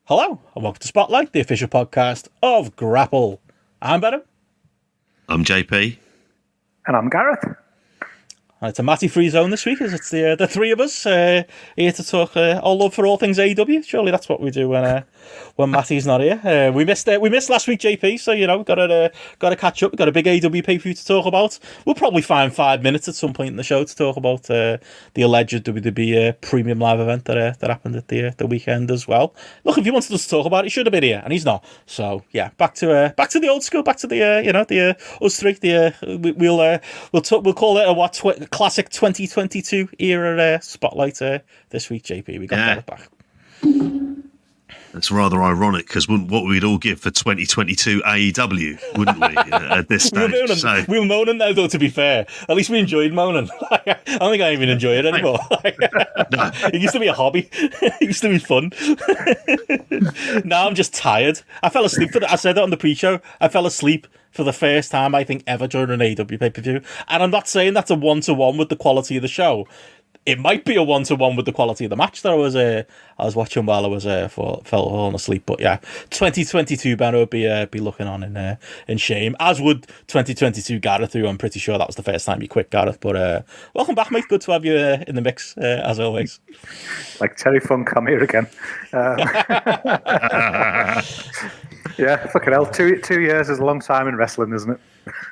Hello, and welcome to Spotlight, the official podcast of GRAPPL. I'm Benno. I'm JP. And I'm Gareth. And it's a Matty free zone this week, as it's the three of us here to talk all love for all things AEW. Surely that's what we do when Matty's not here. We missed last week, JP, so got to catch up. We've got a big AEW pay-per-view to talk about. We'll probably find 5 minutes at some point in the show to talk about the alleged WWE premium live event that happened at the weekend as well. Look, if he wanted us to talk about it, he should have been here, and he's not. So yeah, back to the old school, back to the us three. We'll call it a classic 2022 era spotlight this week, JP. We got that back. That's rather ironic because what we'd all give for 2022 AEW, wouldn't we? At this stage, we were moaning now, though. To be fair, at least we enjoyed moaning. I don't think I even enjoy it anymore. No. It used to be a hobby. It used to be fun. Now I'm just tired. I fell asleep I said it on the pre-show. I fell asleep for the first time, I think, ever during an AEW pay-per-view. And I'm not saying that's a one-to-one with the quality of the show. It might be a one-to-one with the quality of the match that I was watching while I was falling asleep. But yeah, 2022 Benno would be looking on in shame, as would 2022 Gareth, who I'm pretty sure that was the first time you quit, Gareth. But welcome back, mate. Good to have you in the mix, as always. Like Terry Funk, I'm here again. Yeah, fucking hell. 2 years is a long time in wrestling, isn't it?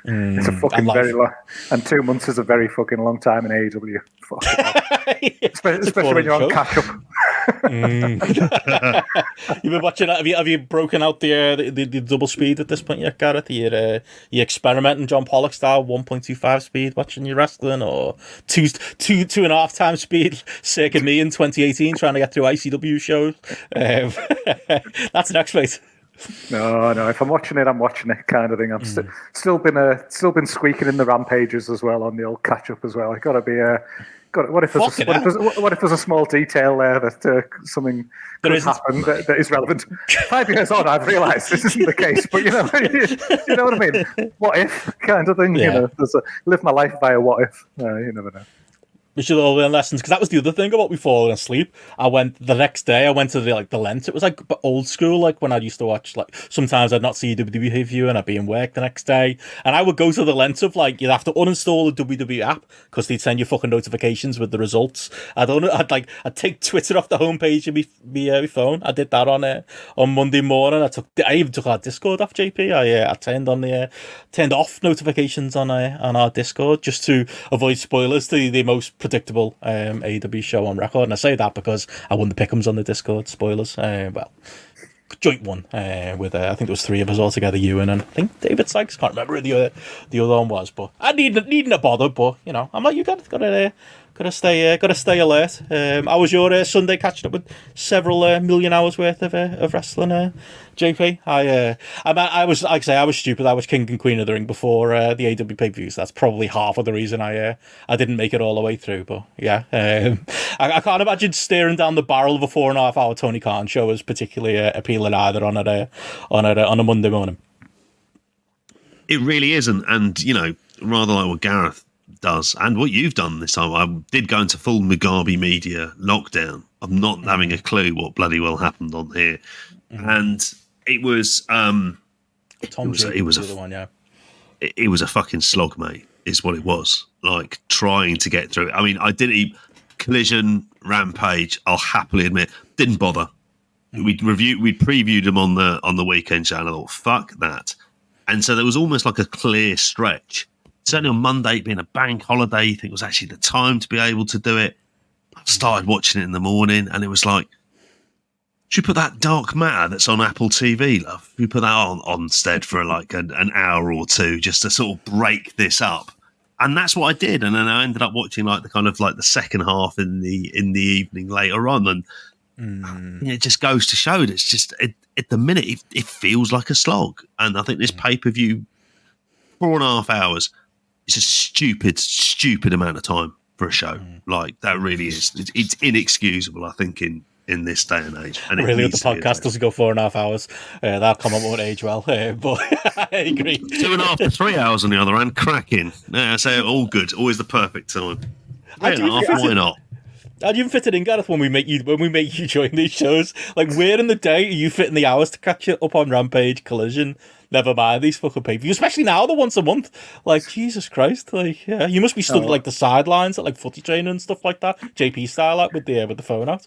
It's a fucking very long, and 2 months is a very fucking long time in AEW. Especially when you're on catch up. You've been watching. Have you broken out the double speed at this point yet, Gareth? You experimenting John Pollock style 1.25 speed watching your wrestling, or two and a half times speed, circa me in 2018 trying to get through ICW shows. That's next, mate. No. If I'm watching it, I'm watching it, kind of thing. I'm still been squeaking in the rampages as well on the old catch up as well. I gotta be What if there's a small detail there that something could happen that is relevant? 5 years on, I've realised this isn't the case, but you know what I mean. What if kind of thing? Yeah. Live my life via what if. You never know. We should all learn lessons, because that was the other thing about me falling asleep. The next day I went to the Lent. It was like old school, like when I used to watch, like sometimes I'd not see a WWE pay-per-view and I'd be in work the next day, and I would go to the Lent of like you'd have to uninstall the WWE app because they'd send you fucking notifications with the results. I'd take Twitter off the homepage of my phone. I did that on Monday morning. I even took our Discord off, JP. I turned off notifications on our Discord just to avoid spoilers to the most predictable AEW show on record, and I say that because I won the pick'ems on the Discord. Spoilers, joint one with I think there was 3 of us all together, you and I think David Sykes. Can't remember who the other one was, but I needn't a bother. But I'm like, you gotta stay alert. How was your Sunday catching up with several million hours worth of wrestling, JP? I was stupid. I was King and Queen of the Ring before the AEW pay-per-views. That's probably half of the reason I didn't make it all the way through. But yeah, I can't imagine staring down the barrel of a 4.5 hour Tony Khan show as particularly appealing either on a Monday morning. It really isn't, and rather like what Gareth does and what you've done this time. I did go into full Mugabe media lockdown. I'm not having a clue what bloody well happened on here, and it was it was a fucking slog, mate. Is what it was like trying to get through it. I mean, I did eat Collision, Rampage. I'll happily admit, didn't bother. We'd previewed them on the weekend channel. Fuck that. And so there was almost like a clear stretch. Certainly on Monday, being a bank holiday, I think it was actually the time to be able to do it. I started watching it in the morning, and it was like, should we put that Dark Matter that's on Apple TV, love? Should we put that on instead for like an hour or two just to sort of break this up? And that's what I did. And then I ended up watching like the second half in the evening later on. And it just goes to show that it's just at the minute it feels like a slog. And I think this pay-per-view, 4.5 hours, it's a stupid amount of time for a show. Like that really is. It's inexcusable, I think, in this day and age. And really, if the podcast doesn't go 4.5 hours, that comment won't age well. But I agree. 2.5 to 3 hours on the other hand, cracking. Yeah, I say all good. Always the perfect time. Why not? How do you fit it in, Gareth, when we make you join these shows? Like, where in the day are you fitting the hours to catch it up on Rampage, Collision? Never mind these fucking pay-per-views, especially now, the once a month. Like, Jesus Christ, like, yeah, you must be stood at like the sidelines at like footy training and stuff like that, JP style, like with the phone out.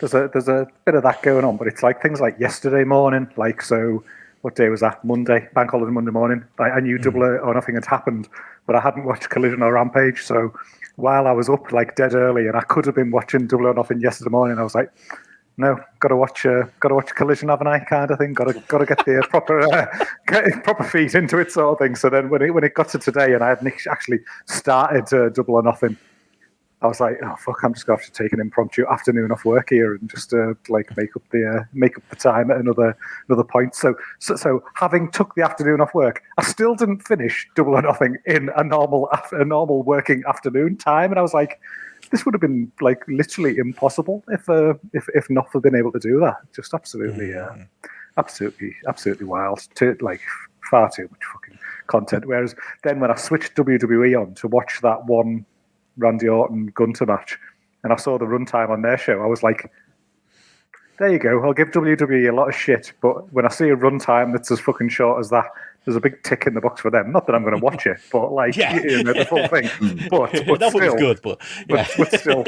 There's a bit of that going on, but it's like things like yesterday morning, like, so what day was that? Monday, bank holiday Monday morning. I knew Double or Nothing had happened, but I hadn't watched Collision or Rampage, so while I was up like dead early and I could have been watching Double or Nothing yesterday morning, I was like, no, got to watch Collision, haven't I? Kind of thing. Got to get the proper feet into it, sort of thing. So then when it got to today and I hadn't actually started Double or Nothing, I was like, oh fuck, I'm just going to have to take an impromptu afternoon off work here and just like make up the time at another point. So having took the afternoon off work, I still didn't finish Double or Nothing in a normal working afternoon time, and I was like, this would have been like literally impossible if not for being able to do that. Just absolutely wild. To like far too much fucking content. Whereas then when I switched WWE on to watch that one Randy Orton Gunter match, and I saw the runtime on their show, I was like, there you go. I'll give WWE a lot of shit, but when I see a runtime that's as fucking short as that, there's a big tick in the box for them. Not that I'm going to watch it, but like, you know, the full thing. But that still, was good, but still,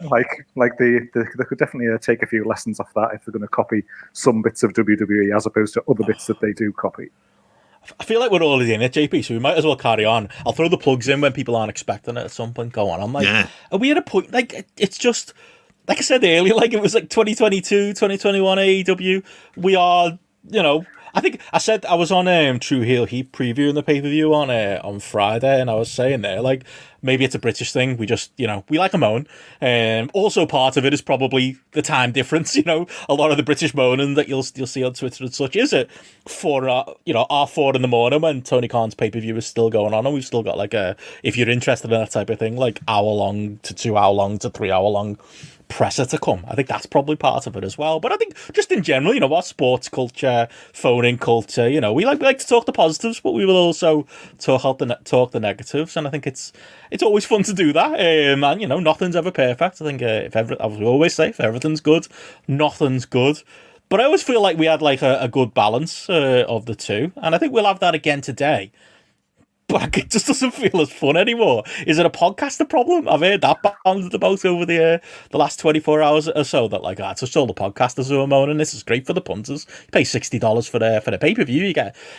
like they could definitely take a few lessons off that if they're going to copy some bits of WWE as opposed to other bits that they do copy. I feel like we're already in it, JP, so we might as well carry on. I'll throw the plugs in when people aren't expecting it at some point. Go on. I'm like, are we at a point, like, it's just, like I said earlier, like it was like 2022, 2021 AEW. We are, you know, I think I said I was on True Heel Heat previewing the pay-per-view on Friday, and I was saying there, like, maybe it's a British thing. We just, you know, we like a moan. Also, part of it is probably the time difference. You know, a lot of the British moaning that you'll see on Twitter and such is it our 4 in the morning when Tony Khan's pay-per-view is still going on, and we've still got like if you're interested in that type of thing, like hour-long to 2-hour-long to 3-hour-long presser to come. I think that's probably part of it as well. But I think just in general, you know, our sports culture, phone-in culture, you know, we like to talk the positives, but we will also talk the negatives. And I think it's always fun to do that. And you know, nothing's ever perfect. I think I would always say if everything's good, nothing's good. But I always feel like we had like a good balance of the two, and I think we'll have that again today. But it just doesn't feel as fun anymore. Is it a podcaster problem? I've heard that bounded about over the last 24 hours or so. That like, it's just all the podcasters who are moaning. This is great for the punters. You pay $60 for the pay-per-view.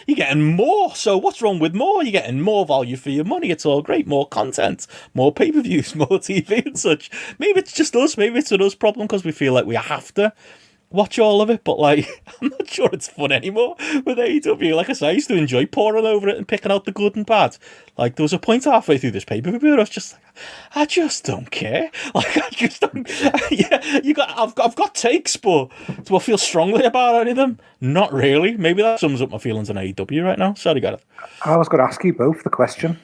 You're getting more. So what's wrong with more? You're getting more value for your money. It's all great. More content, more pay-per-views, more TV and such. Maybe it's just us. Maybe it's an us problem because we feel like we have to watch all of it, but like, I'm not sure it's fun anymore with AEW. Like I say, I used to enjoy poring over it and picking out the good and bad. Like, there was a point halfway through this pay-per-view I was just like, I just don't care. Like, I just don't. I've got takes, but do I feel strongly about any of them? Not really. Maybe that sums up my feelings on AEW right now. Sorry, Gareth. I was going to ask you both the question.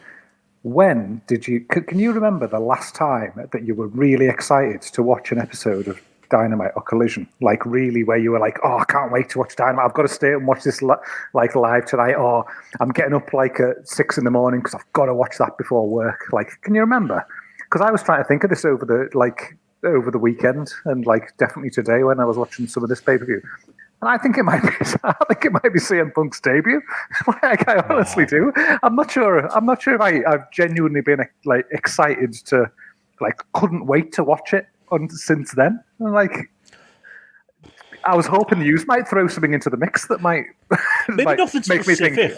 When did you? Can you remember the last time that you were really excited to watch an episode of Dynamite or Collision, like really where you were like, oh, I can't wait to watch Dynamite, I've got to stay and watch this like live tonight, or I'm getting up like at 6 a.m. because I've got to watch that before work? Like, can you remember? Because I was trying to think of this over the weekend, and like definitely today when I was watching some of this pay-per-view, and I think it might be CM Punk's debut. Like, I honestly do. I'm not sure if I've genuinely been like excited to, like, couldn't wait to watch it since then. Like, I was hoping you might throw something into the mix that might maybe nothing make me think.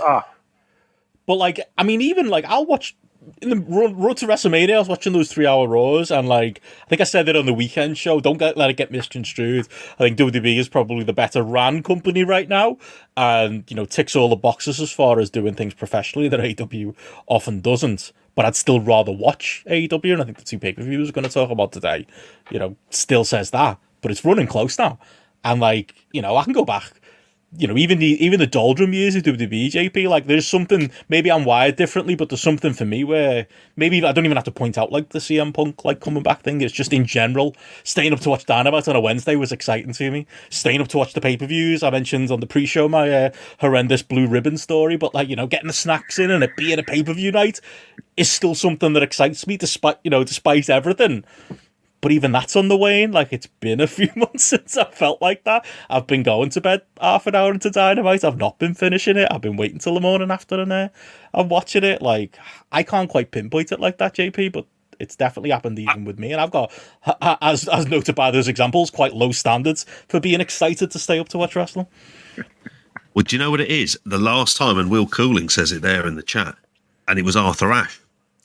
But like, I mean, even like, I'll watch in the road to WrestleMania. I was watching those 3-hour Raws, and like, I think I said it on the weekend show. Don't let it get misconstrued. I think WWE is probably the better ran company right now, and you know, ticks all the boxes as far as doing things professionally that AEW often doesn't. But I'd still rather watch AEW, and I think the two pay-per-views we're going to talk about today, you know, still says that. But it's running close now. And, like, you know, I can go back, you know, even the doldrum years of WWE, JP, like, there's something, maybe I'm wired differently, but there's something for me where maybe I don't even have to point out, like, the CM Punk, like, coming back thing. It's just in general, staying up to watch Dynamite on a Wednesday was exciting to me. Staying up to watch the pay-per-views. I mentioned on the pre-show my horrendous blue ribbon story, but, like, you know, getting the snacks in and it being a pay-per-view night is still something that excites me despite everything. But even that's on the wane. Like, it's been a few months since I felt like that. I've been going to bed half an hour into Dynamite. I've not been finishing it. I've been waiting till the morning after, and I'm watching it. Like, I can't quite pinpoint it like that, JP, but it's definitely happened even with me. And I've got, as noted by those examples, quite low standards for being excited to stay up to watch wrestling. Well, do you know what it is? The last time, and Will Cooling says it there in the chat, and it was Arthur Ashe,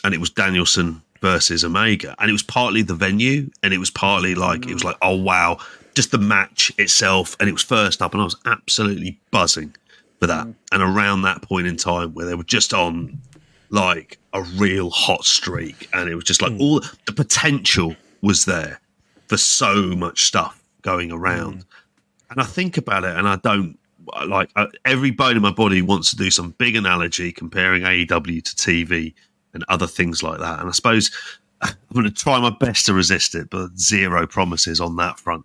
and it was Danielson versus Omega, and it was partly the venue, and it was partly like, it was like, oh wow, just the match itself, and it was first up, and I was absolutely buzzing for that. And around that point in time where they were just on like a real hot streak, and it was just like all the potential was there for so much stuff going around. And I think about it, and I don't, like, every bone in my body wants to do some big analogy comparing AEW to TV and other things like that. And I suppose I'm going to try my best to resist it, but zero promises on that front.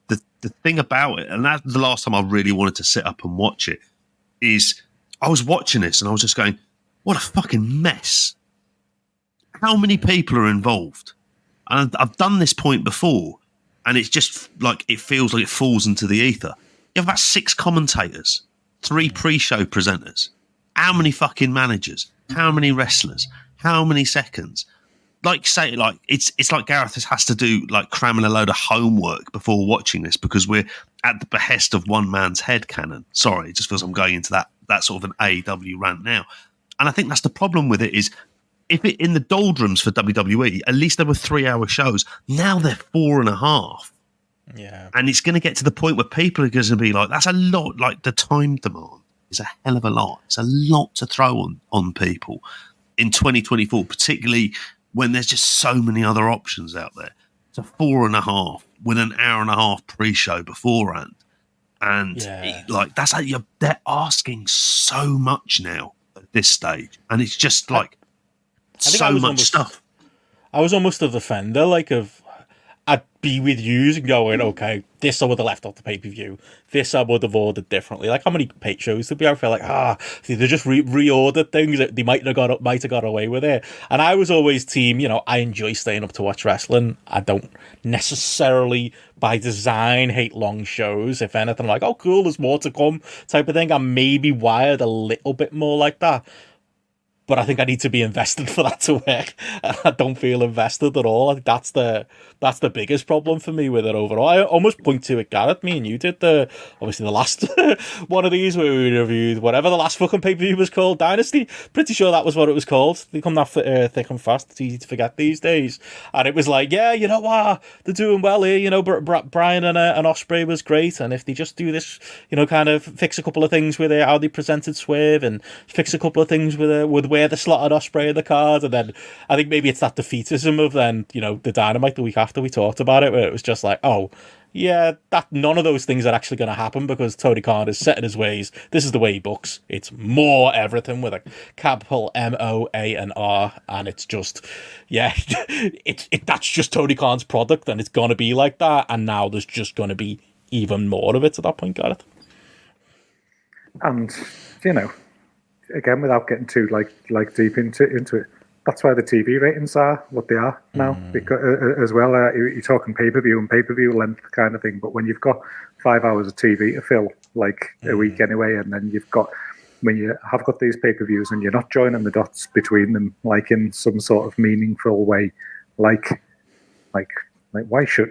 The thing about it, and that's the last time I really wanted to sit up and watch it, is I was watching this and I was just going, what a fucking mess. How many people are involved? And I've done this point before, and it's just like, it feels like it falls into the ether. You have about 6 commentators, 3 pre-show presenters. How many fucking managers? How many wrestlers? How many seconds? Like, say, like, it's like Gareth has to do, like, cramming a load of homework before watching this because we're at the behest of one man's headcanon. Sorry, it just feels I'm going into that sort of an AEW rant now. And I think that's the problem with it is, if it in the doldrums for WWE, at least there were 3-hour shows. Now they're 4.5. Yeah. And it's going to get to the point where people are going to be like, that's a lot, like the time demand is a hell of a lot. It's a lot to throw on people in 2024, particularly when there's just so many other options out there. It's a 4.5 with an hour and a half pre-show beforehand. And like, that's how they're asking so much now at this stage. And it's just like so much stuff. I was almost a defender, like, I'd be with you and going, okay, this I would have left off the pay-per-view. This I would have ordered differently. Like, how many paid shows did we have? I feel like, they just reordered things. They might have got away with it. And I was always team, I enjoy staying up to watch wrestling. I don't necessarily, by design, hate long shows. If anything, I'm like, oh, cool, there's more to come type of thing. I'm maybe wired a little bit more like that. But I think I need to be invested for that to work. I don't feel invested at all. I think that's the biggest problem for me with it overall. I almost point to it, Gareth. Me and you did obviously the last one of these where we reviewed whatever the last fucking pay-per-view was called, Dynasty. Pretty sure that was what it was called. They come that thick and fast. It's easy to forget these days. And it was like, yeah, you know what? They're doing well here. Brian and Ospreay was great. And if they just do this, kind of fix a couple of things with how they presented Swerve and fix a couple of things with where they slotted Ospreay in the card, and then I think maybe it's that defeatism of then, the Dynamite the week after we talked about it, where it was just like, oh, yeah, that none of those things are actually going to happen because Tony Khan is set in his ways. This is the way he books. It's more everything with a capital MOANR, and it's just, that's just Tony Khan's product, and it's going to be like that. And now there's just going to be even more of it at that point, Gareth. And again, without getting too like deep into it, that's why the TV ratings are what they are now. Because as well, you're talking pay-per-view and pay-per-view length kind of thing. But when you've got 5 hours of TV to fill, like a week anyway, and then when you have got these pay-per-views and you're not joining the dots between them, like in some sort of meaningful way, like why should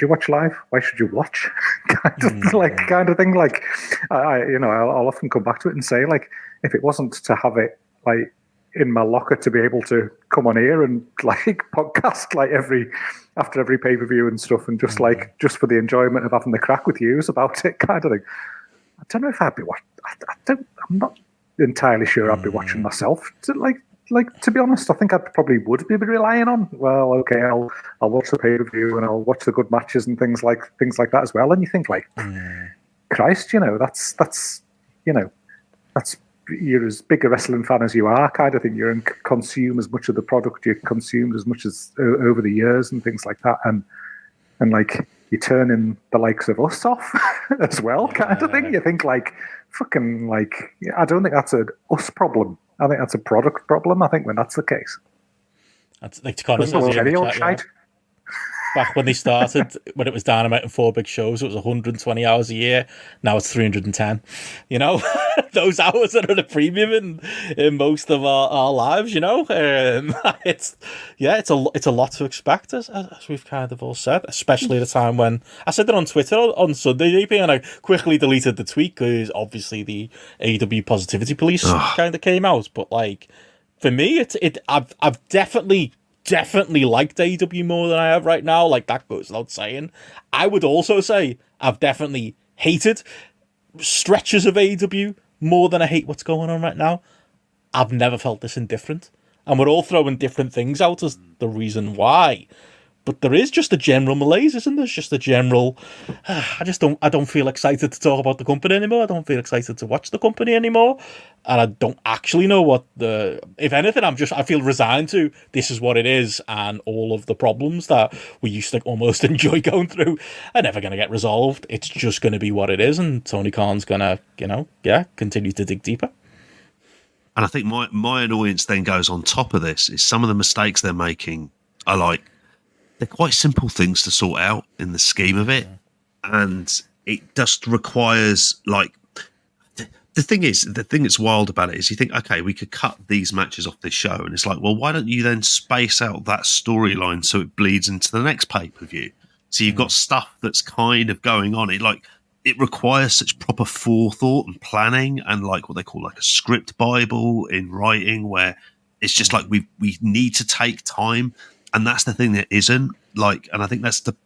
you watch live? Why should you watch? kind of thing. Like I'll often come back to it and say, like, if it wasn't to have it like in my locker to be able to come on here and like podcast like after every pay-per-view and stuff, and just like just for the enjoyment of having the crack with you about it, kind of thing. I don't know if I'd be watching. I'm not entirely sure I'd be watching myself. Like to be honest, I think I probably would be relying on. Well, okay, I'll watch the pay-per-view and I'll watch the good matches and things like that as well. And you think like, Christ, that's you're as big a wrestling fan as you are, kind of thing. You consume as much of the product, you consumed as much as over the years and things like that, and like you're turning the likes of us off as well, kind of thing. You think like, fucking like, I don't think that's an us problem. I think that's a product problem. I think when that's the case. That's like Connor says, back when they started, when it was Dynamite and 4 big shows, it was 120 hours a year. Now it's 310. You know, those hours are at a premium in most of our lives. You know, it's a lot to expect, as we've kind of all said, especially at a time when I said that on Twitter on Sunday, JP, and I quickly deleted the tweet because obviously the AEW Positivity Police kind of came out. But like, for me, I've definitely liked AEW more than I have right now. Like, that goes without saying. I would also say I've definitely hated stretches of AEW more than I hate what's going on right now. I've never felt this indifferent. And we're all throwing different things out as the reason why. But there is just a general malaise, isn't there? Just a general, I don't feel excited to talk about the company anymore. I don't feel excited to watch the company anymore. And I don't actually know if anything, I feel resigned to this is what it is. And all of the problems that we used to almost enjoy going through are never going to get resolved. It's just going to be what it is. And Tony Khan's going to, continue to dig deeper. And I think my annoyance then goes on top of this is some of the mistakes they're making are like, they're quite simple things to sort out in the scheme of it. And it just requires, like, the thing that's wild about it is you think, okay, we could cut these matches off this show. And it's like, well, why don't you then space out that storyline so it bleeds into the next pay-per-view? So you've got stuff that's kind of going on. It requires such proper forethought and planning and like what they call like a script Bible in writing, where it's just like we need to take time. And that's the thing that isn't like, and I think that's the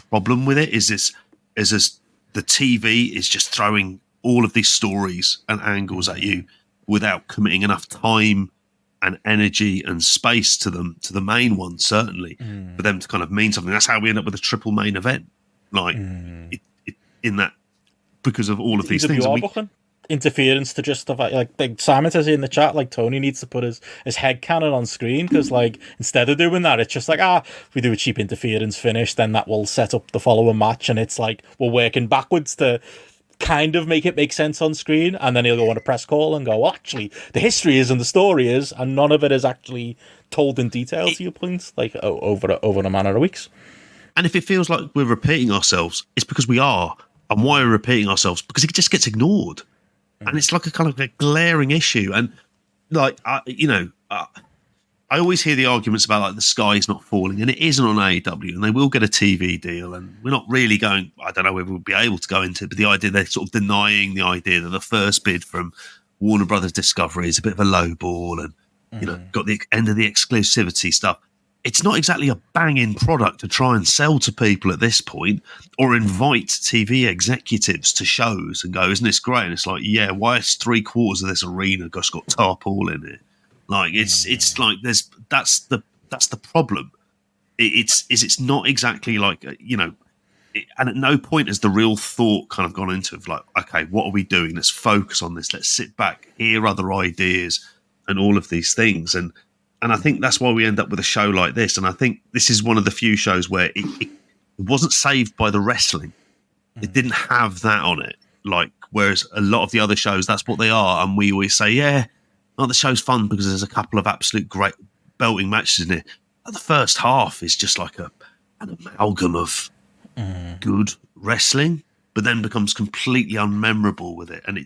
problem with it is the TV is just throwing all of these stories and angles at you without committing enough time and energy and space to them, to the main one, certainly, for them to kind of mean something. That's how we end up with a triple main event, like in that, because of all of these things. Interference to just stuff like Simon says in the chat, like Tony needs to put his head cannon on screen because like instead of doing that, it's just like if we do a cheap interference finish, then that will set up the following match, and it's like we're working backwards to kind of make it make sense on screen, and then he'll go on a press call and go, well, actually the history is and the story is, and none of it is actually told in detail to your points, like over a matter of weeks. And if it feels like we're repeating ourselves, it's because we are. And why we're repeating ourselves? Because it just gets ignored. And it's like a kind of a glaring issue. And like, I always hear the arguments about like the sky's not falling, and it isn't on AEW, and they will get a TV deal. And we're not really going, I don't know whether we'll be able to go into it, but the idea they're sort of denying the idea that the first bid from Warner Brothers Discovery is a bit of a low ball and, got the end of the exclusivity stuff. It's not exactly a banging product to try and sell to people at this point, or invite TV executives to shows and go, isn't this great? And it's like, yeah, why is 3/4 of this arena just got tarpaul in it? Like it's like that's the problem. It's not exactly like, and at no point has the real thought kind of gone into like, okay, what are we doing? Let's focus on this. Let's sit back, hear other ideas and all of these things. And I think that's why we end up with a show like this. And I think this is one of the few shows where it wasn't saved by the wrestling. It didn't have that on it. Like, whereas a lot of the other shows, that's what they are. And we always say, the show's fun because there's a couple of absolute great belting matches in it. But the first half is just like an amalgam of good wrestling, but then becomes completely unmemorable with it. And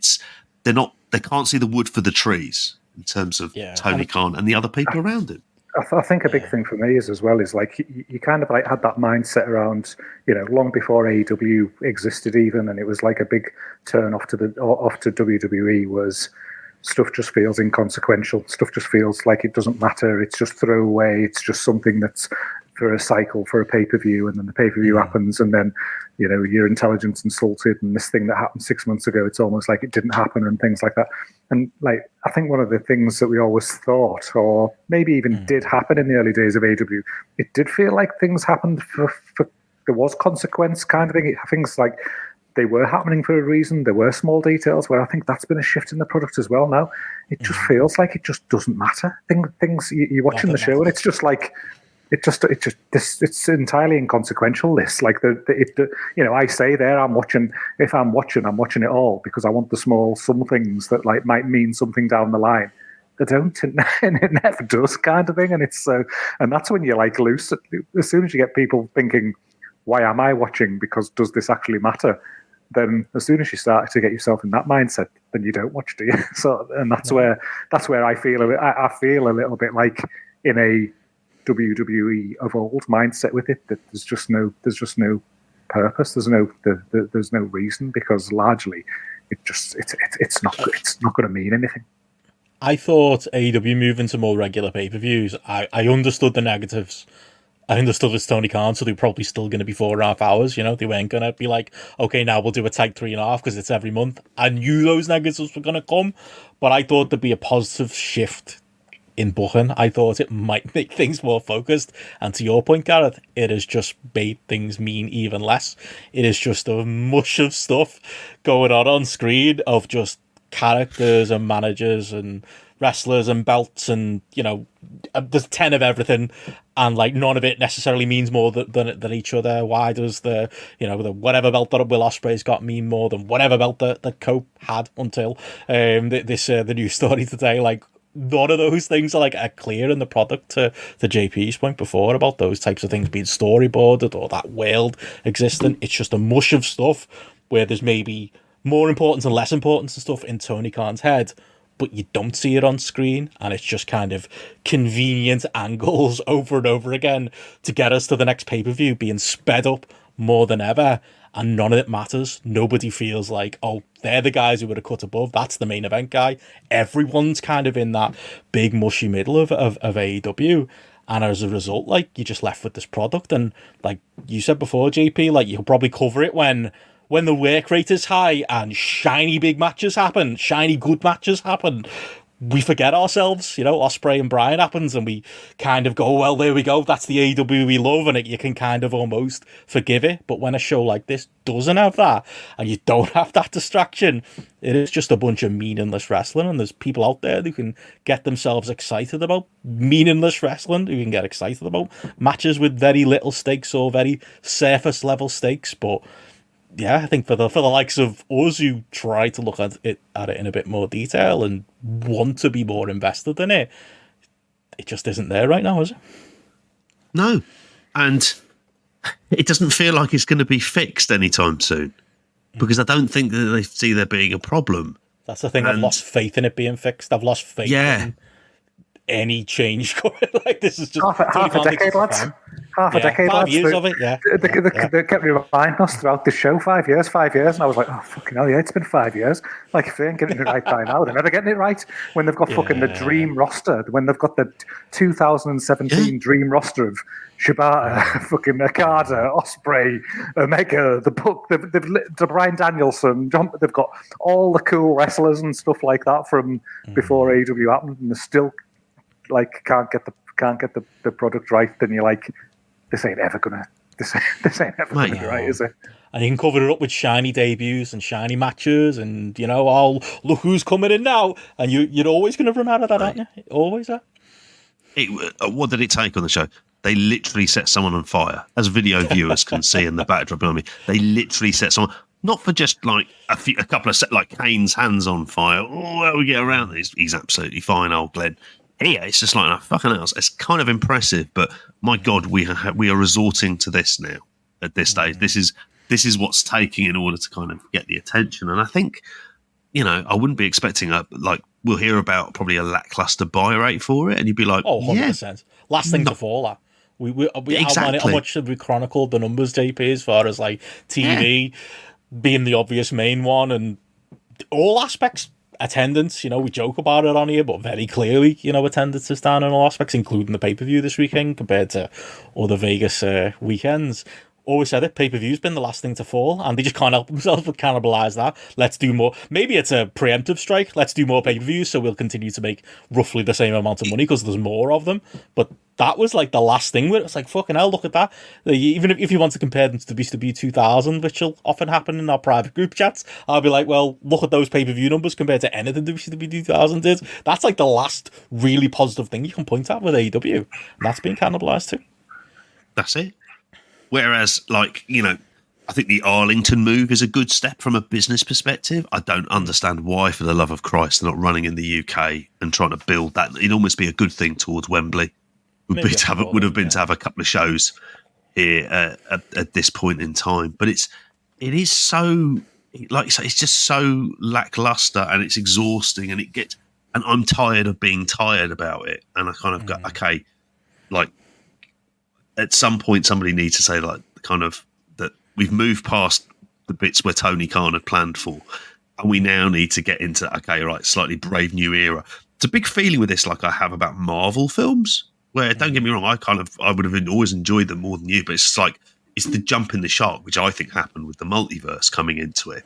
they can't see the wood for the trees in terms of Tony Khan and the other people around him. I think a big thing for me is like you kind of like had that mindset around, long before AEW existed even, and it was like a big turn off to WWE was stuff just feels inconsequential. Stuff just feels like it doesn't matter. It's just throwaway. It's just something that's for a cycle, for a pay-per-view, and then the pay-per-view happens, and then your intelligence insulted, and this thing that happened 6 months ago, it's almost like it didn't happen, and things like that. And like, I think one of the things that we always thought, or maybe even did happen in the early days of AEW, it did feel like things happened for there was consequence kind of thing. Things like they were happening for a reason. There were small details where I think that's been a shift in the product as well. Now it just feels like it just doesn't matter. Things you're watching the show and it's just like. It's entirely inconsequential. This, like I say there, I'm watching it all because I want the some things that like might mean something down the line. They don't, and it never does, kind of thing. And it's and that's when you're like loose. As soon as you get people thinking, "Why am I watching? Because does this actually matter?" Then as soon as you start to get yourself in that mindset, then you don't watch, do you? So, and that's where I feel I feel a little bit like in a WWE of old mindset with it, that there's just no purpose. There's no reason, because largely it's not going to mean anything. I thought AEW moving to more regular pay-per-views, I understood the negatives. I understood it's Tony Khan, so they're probably still going to be 4.5 hours. You know, they weren't going to be like, okay, now we'll do a tag 3.5 because it's every month. I knew those negatives were going to come, but I thought there'd be a positive shift in booking. I thought it might make things more focused. And to your point, Gareth, it has just made things mean even less. It is just a mush of stuff going on screen of just characters and managers and wrestlers and belts, and there's 10 of everything, and like none of it necessarily means more than each other. Why does the whatever belt that Will Ospreay's got mean more than whatever belt that Cope had until the news story today? Like, none of those things are clear in the product, to JP's point before about those types of things being storyboarded or that world existing. It's just a mush of stuff where there's maybe more importance and less importance and stuff in Tony Khan's head, but you don't see it on screen, and it's just kind of convenient angles over and over again to get us to the next pay-per-view being sped up more than ever, and none of it matters. Nobody feels like, oh, they're the guys who would have cut above, that's the main event guy. Everyone's kind of in that big mushy middle of AEW, and as a result, you're just left with this product. And like you said before, JP, you'll probably cover it when the work rate is high and shiny big matches happen, shiny good matches happen. We forget ourselves, Ospreay and Bryan happens, and we kind of go, well, there we go, that's the AEW we love, and you can kind of almost forgive it. But when a show like this doesn't have that, and you don't have that distraction, it is just a bunch of meaningless wrestling, and there's people out there who can get themselves excited about meaningless wrestling, who can get excited about matches with very little stakes or very surface level stakes. But yeah, I think for the likes of us who try to look at it in a bit more detail and want to be more invested in it, it just isn't there right now, is it? No. And it doesn't feel like it's going to be fixed anytime soon, because I don't think that they see there being a problem. That's the thing. I've lost faith in it being fixed. I've lost faith in any change coming. This is just half a decade, lads. Half a decade, 5 years of it, They kept reminding us throughout the show, 5 years, and I was like, oh, fucking hell, yeah, it's been 5 years. If they ain't getting it right by now, they're never getting it right. When they've got fucking the dream roster, when they've got the 2017 dream roster of Shibata, fucking Okada, Ospreay, Omega, the Bryan Danielson, they've got all the cool wrestlers and stuff like that from before AEW happened, and they're still can't get the product right. Then you're like, this ain't ever gonna be right, is it? And you can cover it up with shiny debuts and shiny matches, and oh, look who's coming in now, and you're always going to remember that, aren't you? Always are. What did it take on the show? They literally set someone on fire, as video viewers can see in the backdrop behind me. They literally set someone, not for just a couple of Kane's hands on fire. Oh, well, we get around this. He's absolutely fine, old Glenn. Yeah, it's just fucking else. It's kind of impressive, but my God, we are resorting to this now at this stage. This is what's taking in order to kind of get the attention. And I think, I wouldn't be expecting we'll hear about probably a lackluster buy rate for it, and you'd be like, oh, 100%. Last thing to fall. We exactly. How much have we chronicled the numbers, JP, as far as TV being the obvious main one, and all aspects. Attendance, we joke about it on here, but very clearly, attendance is down in all aspects, including the pay-per-view this weekend compared to other Vegas weekends. Always said it, pay-per-view's been the last thing to fall, and they just can't help themselves but cannibalise that. Let's do more. Maybe it's a preemptive strike. Let's do more pay-per-views so we'll continue to make roughly the same amount of money because there's more of them. But that was the last thing where it was fucking hell, look at that. Even if you want to compare them to the WCW 2000, which will often happen in our private group chats, I'll be like, well, look at those pay-per-view numbers compared to anything WCW 2000 did. That's the last really positive thing you can point at with AEW. And that's being cannibalised too. That's it. Whereas, I think the Arlington move is a good step from a business perspective. I don't understand why, for the love of Christ, they're not running in the UK and trying to build that. It'd almost be a good thing towards Wembley. Would have been to have a couple of shows here at this point in time. But it is so, like you say, it's just so lackluster and it's exhausting, and and I'm tired of being tired about it. And I kind of go, okay, like at some point somebody needs to say like kind of that we've moved past the bits where Tony Khan had planned for, and we now need to get into, okay, right, slightly brave new era. It's a big feeling with this, like I have about Marvel films, where, don't get me wrong, I would have always enjoyed them more than you, but it's like, it's the jump in the shark, which I think happened with the multiverse coming into it,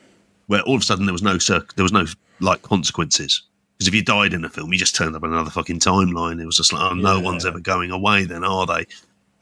where all of a sudden there was no like consequences. Because if you died in a film, you just turned up another fucking timeline. It was just like, oh, no one's ever going away then, are they?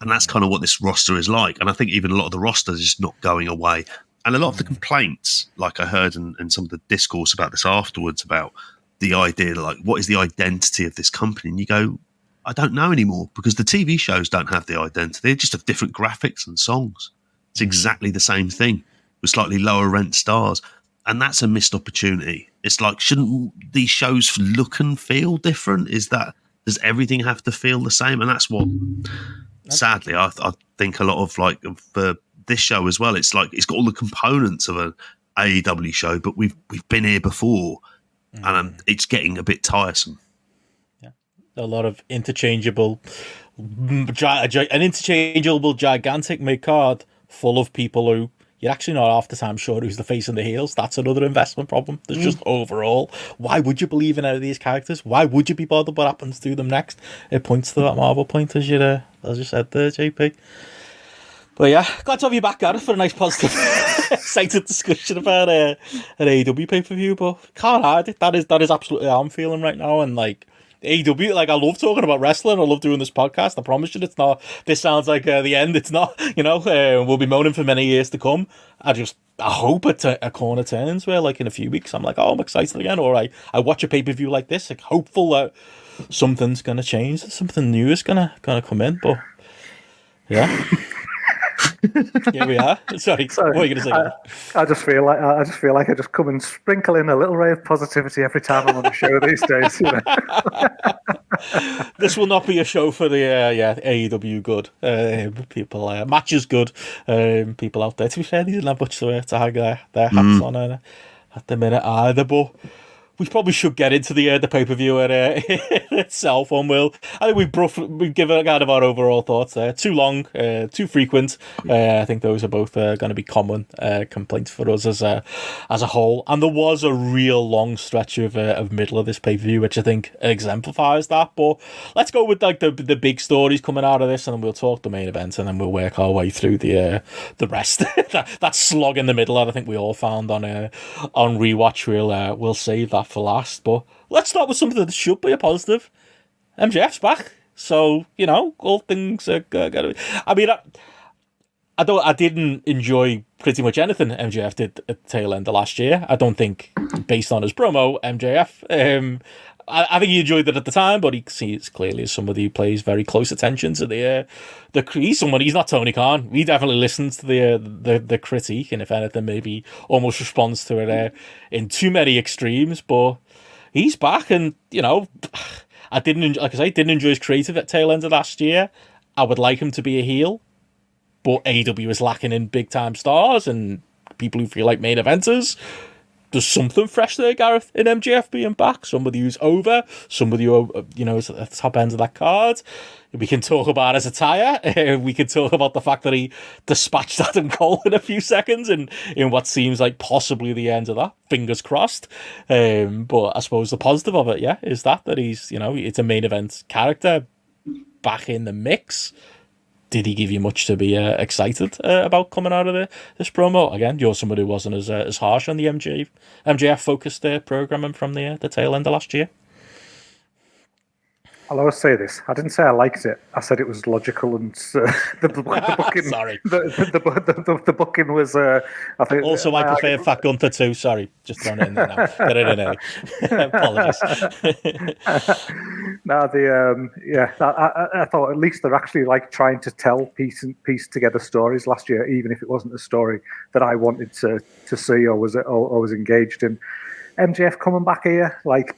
And that's kind of what this roster is like. And I think even a lot of the roster is just not going away. And a lot of the complaints, like I heard in some of the discourse about this afterwards, about the idea, like, what is the identity of this company? And you go, I don't know anymore, because the TV shows don't have the identity. They just have different graphics and songs. It's exactly the same thing with slightly lower rent stars. And that's a missed opportunity. It's like, shouldn't these shows look and feel different? Does everything have to feel the same? And that's what, sadly, I think a lot of like for this show as well. It's like it's got all the components of an AEW show, but we've been here before, and it's getting a bit tiresome. Yeah, a lot of interchangeable, an interchangeable gigantic mid card full of people who you're actually not half the time sure who's the face and the heels. That's another investment problem. There's just overall, why would you believe in any of these characters? Why would you be bothered what happens to them next? It points to that Marvel point, as you said there, JP. But yeah, glad to have you back, Gareth, for a nice positive, excited discussion about an AEW pay-per-view. But can't hide it. That is absolutely how I'm feeling right now. And like, AEW, like, I love talking about wrestling. I love doing this podcast. I promise you, it's not. This sounds like the end. It's not. We'll be moaning for many years to come. I hope a corner turns where, like, in a few weeks, I'm like, oh, I'm excited again. Or I watch a pay per view like this, like, hopeful that something's gonna change, something new is gonna come in. But yeah. Here we are. Sorry, what are you going to say? I just feel like I just come and sprinkle in a little ray of positivity every time I'm on a show these days. This will not be a show for the AEW good people. Matches good people out there. To be fair, they didn't have much to hang their hats on at the minute either. But we probably should get into the pay-per-view itself, and I think we've given kind of our overall thoughts there. Too long, too frequent. I think those are both going to be common complaints for us as a whole. And there was a real long stretch of middle of this pay-per-view, which I think exemplifies that. But let's go with like the big stories coming out of this, and then we'll talk the main event, and then we'll work our way through the rest. that slog in the middle that I think we all found on rewatch. We'll save that for last, but let's start with something that should be a positive. MJF's back, so all things are gonna be. I mean, I didn't enjoy pretty much anything MJF did at the tail end of last year. I don't think, based on his promo, MJF. I think he enjoyed it at the time, but he sees clearly as somebody who pays very close attention to the he's someone. He's not Tony Khan. He definitely listens to the critique, and if anything, maybe almost responds to it in too many extremes. But he's back, and I didn't enjoy his creative at tail end of last year. I would like him to be a heel, but AEW is lacking in big time stars and people who feel like main eventers. There's something fresh there, Gareth, in MJF being back. Somebody who's over, somebody who, is at the top end of that card. We can talk about his attire. We can talk about the fact that he dispatched Adam Cole in a few seconds in what seems like possibly the end of that. Fingers crossed. But I suppose the positive of it, is that he's, it's a main event character back in the mix. Did he give you much to be excited about coming out of this promo? Again, you're somebody who wasn't as harsh on the MJF focused programming from the tail end of last year. I'll always say this. I didn't say I liked it. I said it was logical, and the booking. Sorry, the booking was. I think. Also, I prefer Fat Gunther too. Sorry, just throwing it in there now. Get it in early. Apologies. No, I thought at least they're actually like trying to tell piece together stories last year, even if it wasn't a story that I wanted to see or was engaged in. MJF coming back here, like,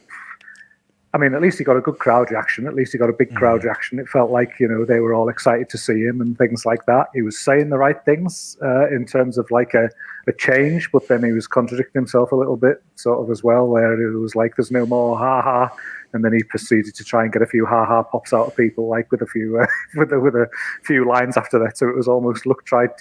I mean, at least he got a good crowd reaction. At least he got a big crowd reaction. It felt like, you know, they were all excited to see him and things like that. He was saying the right things in terms of like a change, but then he was contradicting himself a little bit, sort of as well, where it was like, there's no more ha-ha. And then he proceeded to try and get a few ha-ha pops out of people, like with a few with a few lines after that. So it was almost tried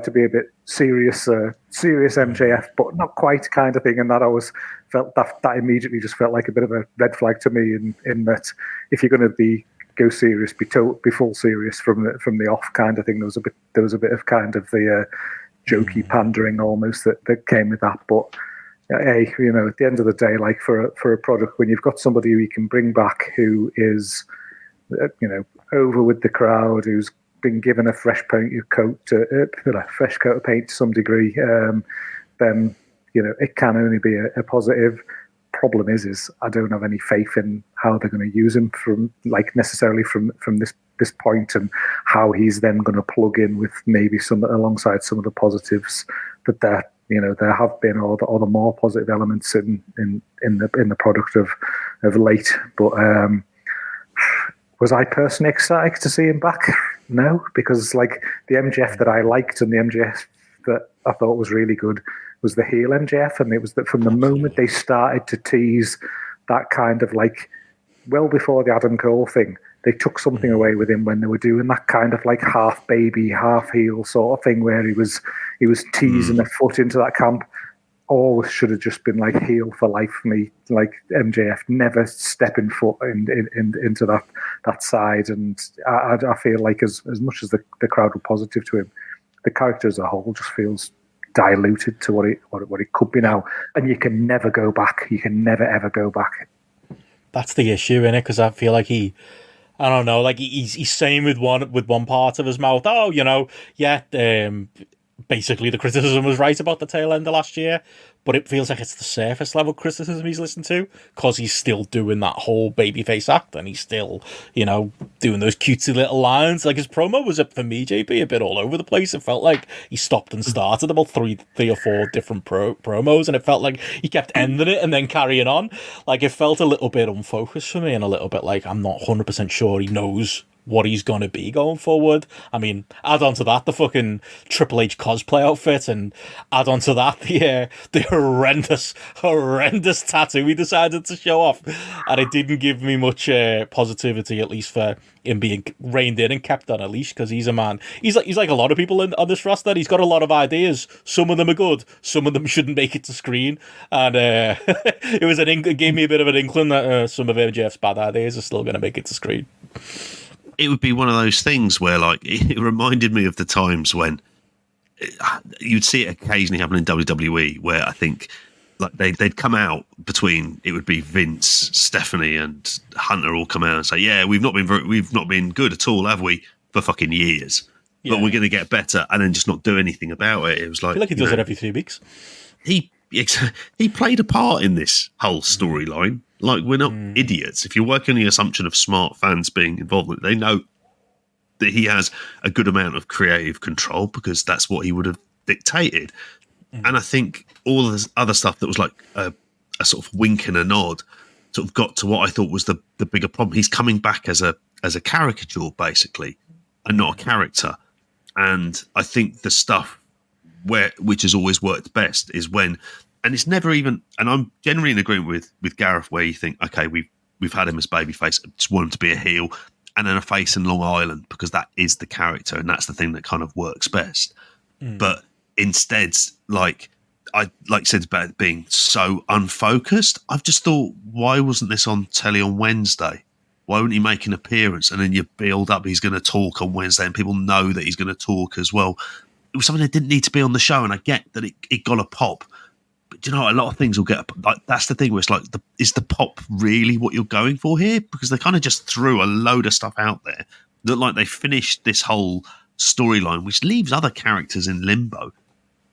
to be a bit serious MJF, but not quite kind of thing. And that always felt that immediately just felt like a bit of a red flag to me. In that, if you're going to go serious, be full serious from the off kind of thing. There was a bit of kind of the jokey pandering almost that came with that, but. Hey, you know, at the end of the day, like for a product, when you've got somebody who you can bring back who is, you know, over with the crowd, who's been given a fresh coat of paint to some degree, then you know it can only be a positive. Problem is I don't have any faith in how they're going to use him necessarily from this point, and how he's then going to plug in with maybe alongside some of the positives that there have been, or the more positive elements in the product of late. But was I personally excited to see him back? No, because like the MJF that I liked and the MJF that I thought was really good was the heel MJF, and it was that from the moment they started to tease that kind of like, well before the Adam Cole thing, they took something away with him when they were doing that kind of like half baby, half heel sort of thing where he was teasing a foot into that camp. Always should have just been like heel for life for me, like MJF, never stepping foot into that side. And I feel like as much as the crowd were positive to him, the character as a whole just feels diluted to what it could be now. And you can never go back. You can never ever go back. That's the issue, innit? Because I feel like I don't know, like he's saying with one part of his mouth, oh, you know, yeah, basically the criticism was right about the tail end of last year, but it feels like it's the surface level criticism he's listened to, because he's still doing that whole babyface act, and he's still, you know, doing those cutesy little lines. Like his promo was, up for me, JP, a bit all over the place. It felt like he stopped and started about three or four different promos, and it felt like he kept ending it and then carrying on. Like it felt a little bit unfocused for me, and a little bit like I'm not 100% sure he knows what he's going to be going forward. I mean, add on to that the fucking Triple H cosplay outfit, and add on to that the horrendous tattoo he decided to show off, and it didn't give me much positivity, at least for him being reined in and kept on a leash, because he's a man. He's like a lot of people on this roster. He's got a lot of ideas. Some of them are good. Some of them shouldn't make it to screen, and it gave me a bit of an inkling that some of MJF's bad ideas are still going to make it to screen. It would be one of those things where, like, it reminded me of the times when you'd see it occasionally happen in WWE, where I think like they'd come out between, it would be Vince, Stephanie, and Hunter all come out and say, "Yeah, we've not been good at all, have we, for fucking years? Yeah. But we're going to get better," and then just not do anything about it. It was like, I feel like he does it every 3 weeks. He played a part in this whole storyline. Like, we're not idiots. If you're working on the assumption of smart fans being involved with it, they know that he has a good amount of creative control, because that's what he would have dictated. And I think all of this other stuff that was like a sort of wink and a nod sort of got to what I thought was the bigger problem. He's coming back as a caricature, basically, and not a character. And I think the stuff which has always worked best is when, and it's never even, and I'm generally in agreement with Gareth, where you think, okay, we've had him as babyface, just want him to be a heel, and then a face in Long Island, because that is the character, and that's the thing that kind of works best. But instead, like I said about it being so unfocused, I've just thought, why wasn't this on telly on Wednesday? Why wouldn't he make an appearance, and then you build up he's going to talk on Wednesday, and people know that he's going to talk as well? It was something that didn't need to be on the show, and I get that it got a pop. But you know, a lot of things will get like, that's the thing where it's like, is the pop really what you're going for here? Because they kind of just threw a load of stuff out there that, like, they finished this whole storyline, which leaves other characters in limbo.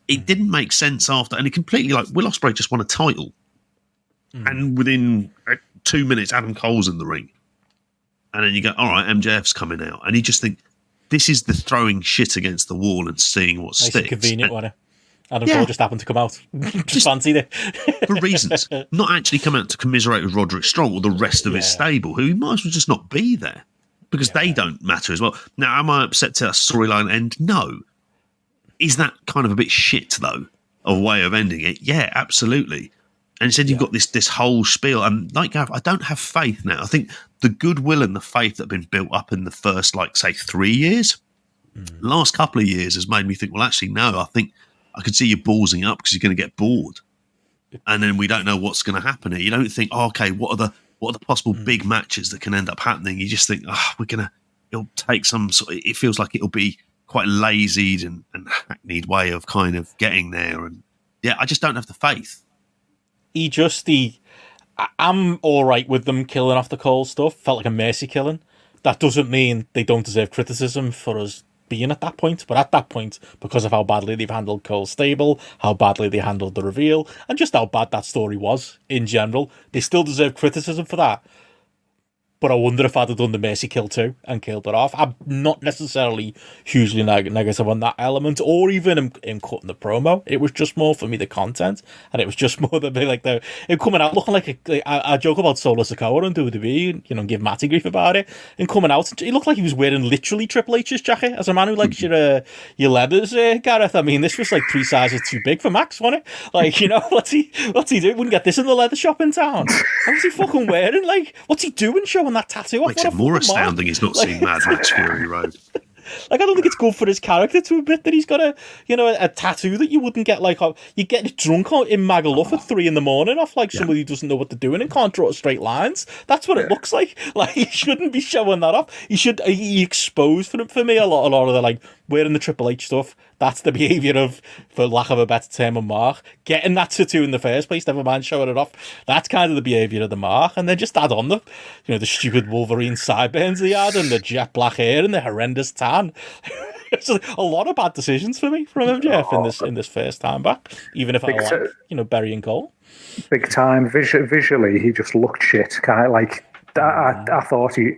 It didn't make sense after, and it completely, like, Will Ospreay just won a title, and within 2 minutes, Adam Cole's in the ring. And then you go, all right, MJF's coming out. And you just think, this is the throwing shit against the wall and seeing what nice sticks. Convenient, wasn't it? Adam Cole just happened to come out. just fancied it. For reasons. Not actually come out to commiserate with Roderick Strong or the rest of his stable, who might as well just not be there. Because they don't matter as well. Now, am I upset to that storyline end? No. Is that kind of a bit shit, though, a way of ending it? Yeah, absolutely. And instead you've got this whole spiel. And like Gareth, I don't have faith now. I think the goodwill and the faith that have been built up in the first, say 3 years, last couple of years has made me think, well, actually, no, I think I could see you ballsing up because you're going to get bored. And then we don't know what's going to happen here. You don't think, okay, what are the possible big matches that can end up happening? You just think, it'll take some sort of, it feels like it'll be quite lazied and hackneyed way of kind of getting there. And I just don't have the faith. I'm all right with them killing off the Cole stuff. Felt like a mercy killing. That doesn't mean they don't deserve criticism for us being at that point. But at that point, because of how badly they've handled Cole's stable, how badly they handled the reveal, and just how bad that story was in general, they still deserve criticism for that. But I wonder if I'd have done the mercy kill too and killed it off. I'm not necessarily hugely negative on that element, or even in cutting the promo. It was just more for me the content, and it was just more than it coming out looking like I joke about Solo Sikoa on WWE, give Matty grief about it. And coming out, he looked like he was wearing literally Triple H's jacket. As a man who likes your leathers, Gareth. I mean, this was like 3 sizes too big for Max, wasn't it? What's he doing? Wouldn't get this in the leather shop in town. What's he fucking wearing? What's he doing showing that tattoo off? Makes it more astounding he's not seen Mad Max Fury Road. I don't think it's good for his character to admit that he's got a tattoo that you wouldn't get you get drunk in Magaluf at 3 a.m. off somebody who doesn't know what they're doing and can't draw straight lines. That's what it looks like. He shouldn't be showing that off. He exposed for me a lot of the wearing the Triple H stuff. That's the behaviour of, for lack of a better term, a mark. Getting that tattoo in the first place, never mind showing it off. That's kind of the behaviour of the mark. And then just add on the stupid Wolverine sideburns he had and the jet black hair and the horrendous tan. It's a lot of bad decisions for me from MJF in this first time back, even if I like, burying Cole. Big time. Visually, he just looked shit. Kind of I thought he...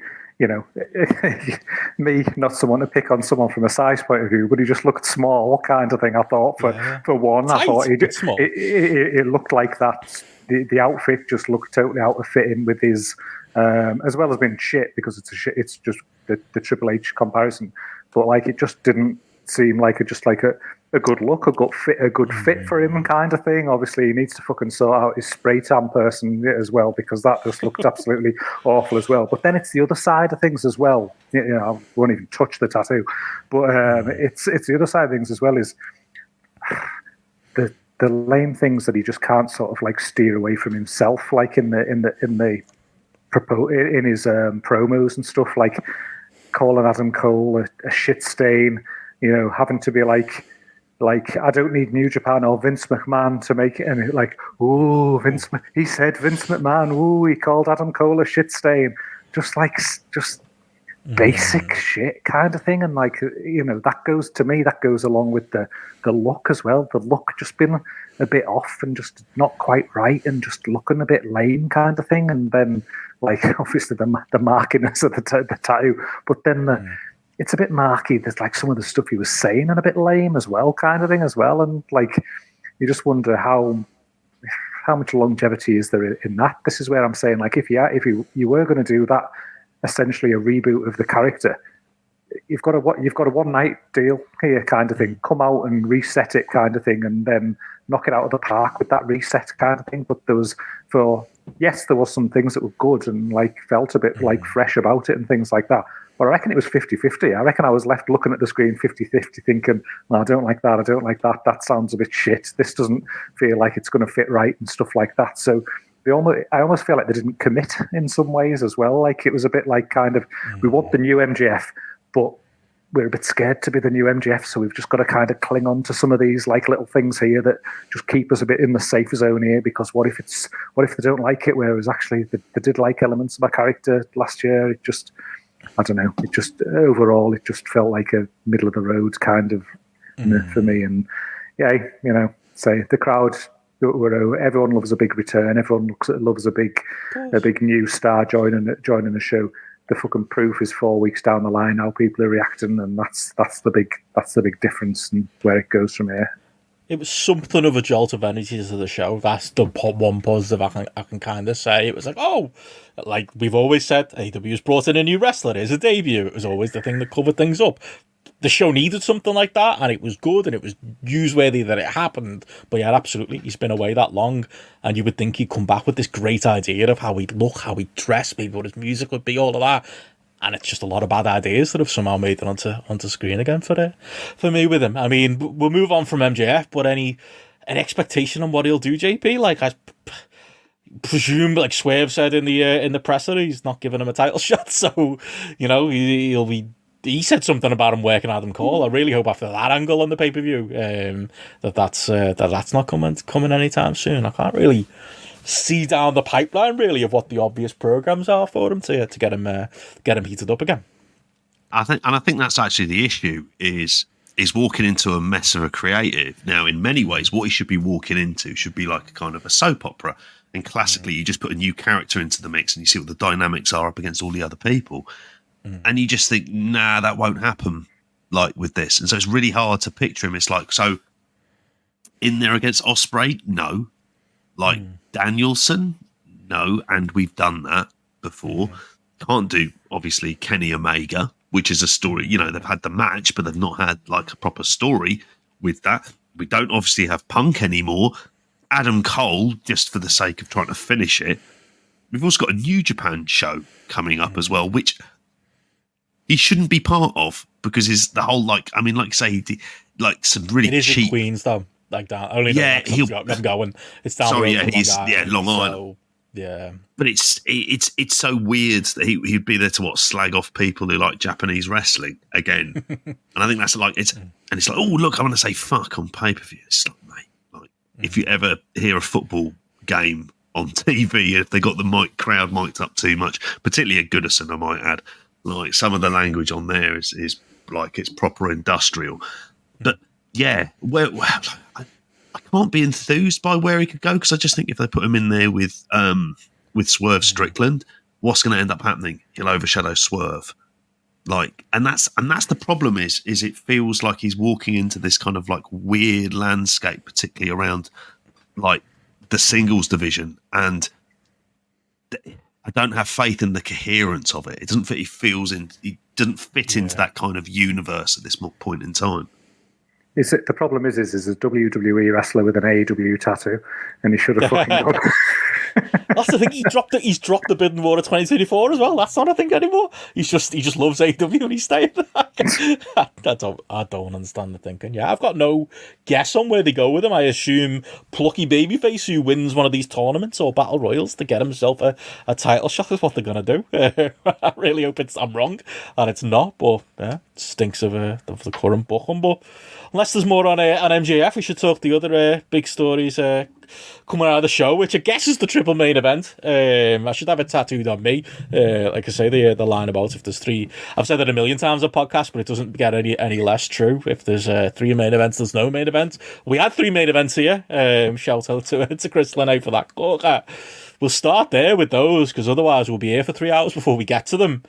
me, not someone to pick on someone from a size point of view, but he just looked small, kind of thing. I thought for one, tight, I thought it looked like that. The outfit just looked totally out of fitting with his, as well as being shit because it's just the Triple H comparison. But it just didn't seem like a good look, a good fit for him, kind of thing. Obviously, he needs to fucking sort out his spray tan person as well because that just looked absolutely awful as well. But then it's the other side of things as well. I won't even touch the tattoo, but it's the other side of things as well. Is the lame things that he just can't sort of steer away from himself, in his promos and stuff, calling Adam Cole a shit stain. Having to be like I don't need New Japan or Vince McMahon to make it, and he said Vince McMahon, he called Adam Cole a shit stain, just basic shit kind of thing, and that goes along with the look as well. The look just been a bit off and just not quite right, and just looking a bit lame kind of thing, and then obviously the markiness of the tattoo, but then it's a bit marky. There's some of the stuff he was saying and a bit lame as well, kind of thing as well. And you just wonder how much longevity is there in that. This is where I'm saying, if you were going to do that, essentially a reboot of the character, you've got a 1 night deal here, kind of thing. Come out and reset it, kind of thing, and then knock it out of the park with that reset kind of thing. But there was some things that were good and felt a bit fresh about it and things like that. But I reckon it was 50-50. I reckon I was left looking at the screen 50-50 thinking, no, I don't like that. That sounds a bit shit. This doesn't feel like it's going to fit right and stuff like that. So I almost feel like they didn't commit in some ways as well. It was a bit we want the new MJF, but we're a bit scared to be the new MJF, so we've just got to kind of cling on to some of these little things here that just keep us a bit in the safer zone here, because what if they don't like it, whereas actually they did like elements of my character last year. It just... I don't know. It just overall, it just felt like a middle of the road kind of for me. And say the crowd, everyone loves a big return. Everyone loves a big new star joining the show. the fucking proof is 4 weeks down the line how people are reacting, and that's the big difference in where it goes from here. It was something of a jolt of energy to the show. That's the one positive I can kind of say. It was like, oh, like we've always said, AEW's brought in a new wrestler. Here's a debut. It was always the thing that covered things up. The show needed something like that, and it was good, and it was newsworthy that it happened. But yeah, absolutely, he's been away that long, and you would think he'd come back with this great idea of how he'd look, how he'd dress, maybe what his music would be, all of that. And it's just a lot of bad ideas that have somehow made it onto screen again for me with him. I mean, we'll move on from MJF, but any expectation on what he'll do, JP? Like, I presume, like Swerve said in the presser, he's not giving him a title shot. So, you know, he'll be. He said something about him working Adam Cole. I really hope after that angle on the pay-per-view that's not coming anytime soon. I can't really see down the pipeline really of what the obvious programs are for him to get him heated up again. I think that's actually the issue is walking into a mess of a creative. Now, in many ways, what he should be walking into should be like a kind of a soap opera. And classically, you just put a new character into the mix and you see what the dynamics are up against all the other people. And you just think, nah, that won't happen like with this. And so it's really hard to picture him. It's like, so in there against Ospreay? No. Like Danielson? No. And we've done that before. Can't do, obviously, Kenny Omega, which is a story. You know, they've had the match, but they've not had like a proper story with that. We don't obviously have Punk anymore. Adam Cole, just for the sake of trying to finish it. We've also got a New Japan show coming up as well, which he shouldn't be part of because is the whole like you say he did, like some really it is cheap in Queens though, like that. Only he'll I'm going. It's down. Sorry, the road he's Long Island. So, yeah, but it's so weird that he'd be there to slag off people who like Japanese wrestling again, and I think that's like it's like, oh look, I'm going to say fuck on pay-per-view. It's like, mate, like if you ever hear a football game on TV, if they got the crowd mic'd up too much, particularly at Goodison, I might add. Like some of the language on there is like it's proper industrial, but yeah, I can't be enthused by where he could go because I just think if they put him in there with Swerve Strickland, what's going to end up happening? He'll overshadow Swerve, like, and that's the problem is it feels like he's walking into this kind of like weird landscape, particularly around like the singles division and. I don't have faith in the coherence of it. It doesn't fit. He doesn't fit into that kind of universe at this point in time. The problem is a WWE wrestler with an AEW tattoo, and he should have fucking gone. That's the thing. He's dropped the bid in Water 2024 as well. That's not a thing anymore. He just loves AEW and he's staying. I don't understand the thinking. Yeah, I've got no guess on where they go with him. I assume plucky babyface who wins one of these tournaments or battle royals to get himself a title shot is what they're gonna do. I really hope I'm wrong and it's not. But yeah, it stinks of the current booking. But unless there's more on MJF, we should talk the other big stories coming out of the show, which I guess is the triple main event. I should have it tattooed on me. Like I say, the line about if there's three. I've said that a million times on podcast, but it doesn't get any less true. If there's three main events, there's no main event. We had three main events here. Shout out to Chris Lene for that. We'll start there with those because otherwise we'll be here for 3 hours before we get to them.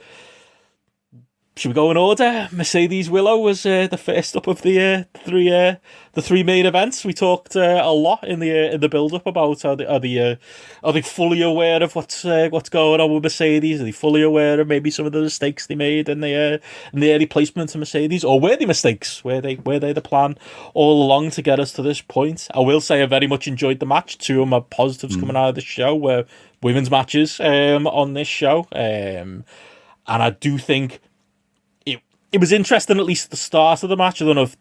Should we go in order? Mercedes Willow was the first up of the three main events. We talked a lot in the build up about are they fully aware of what's going on with Mercedes? Are they fully aware of maybe some of the mistakes they made in the early placement of Mercedes, or were they mistakes? Were they the plan all along to get us to this point? I will say I very much enjoyed the match. Two of my positives coming out of the show were women's matches on this show, and I do think. It was interesting, at least at the start of the match. I don't know if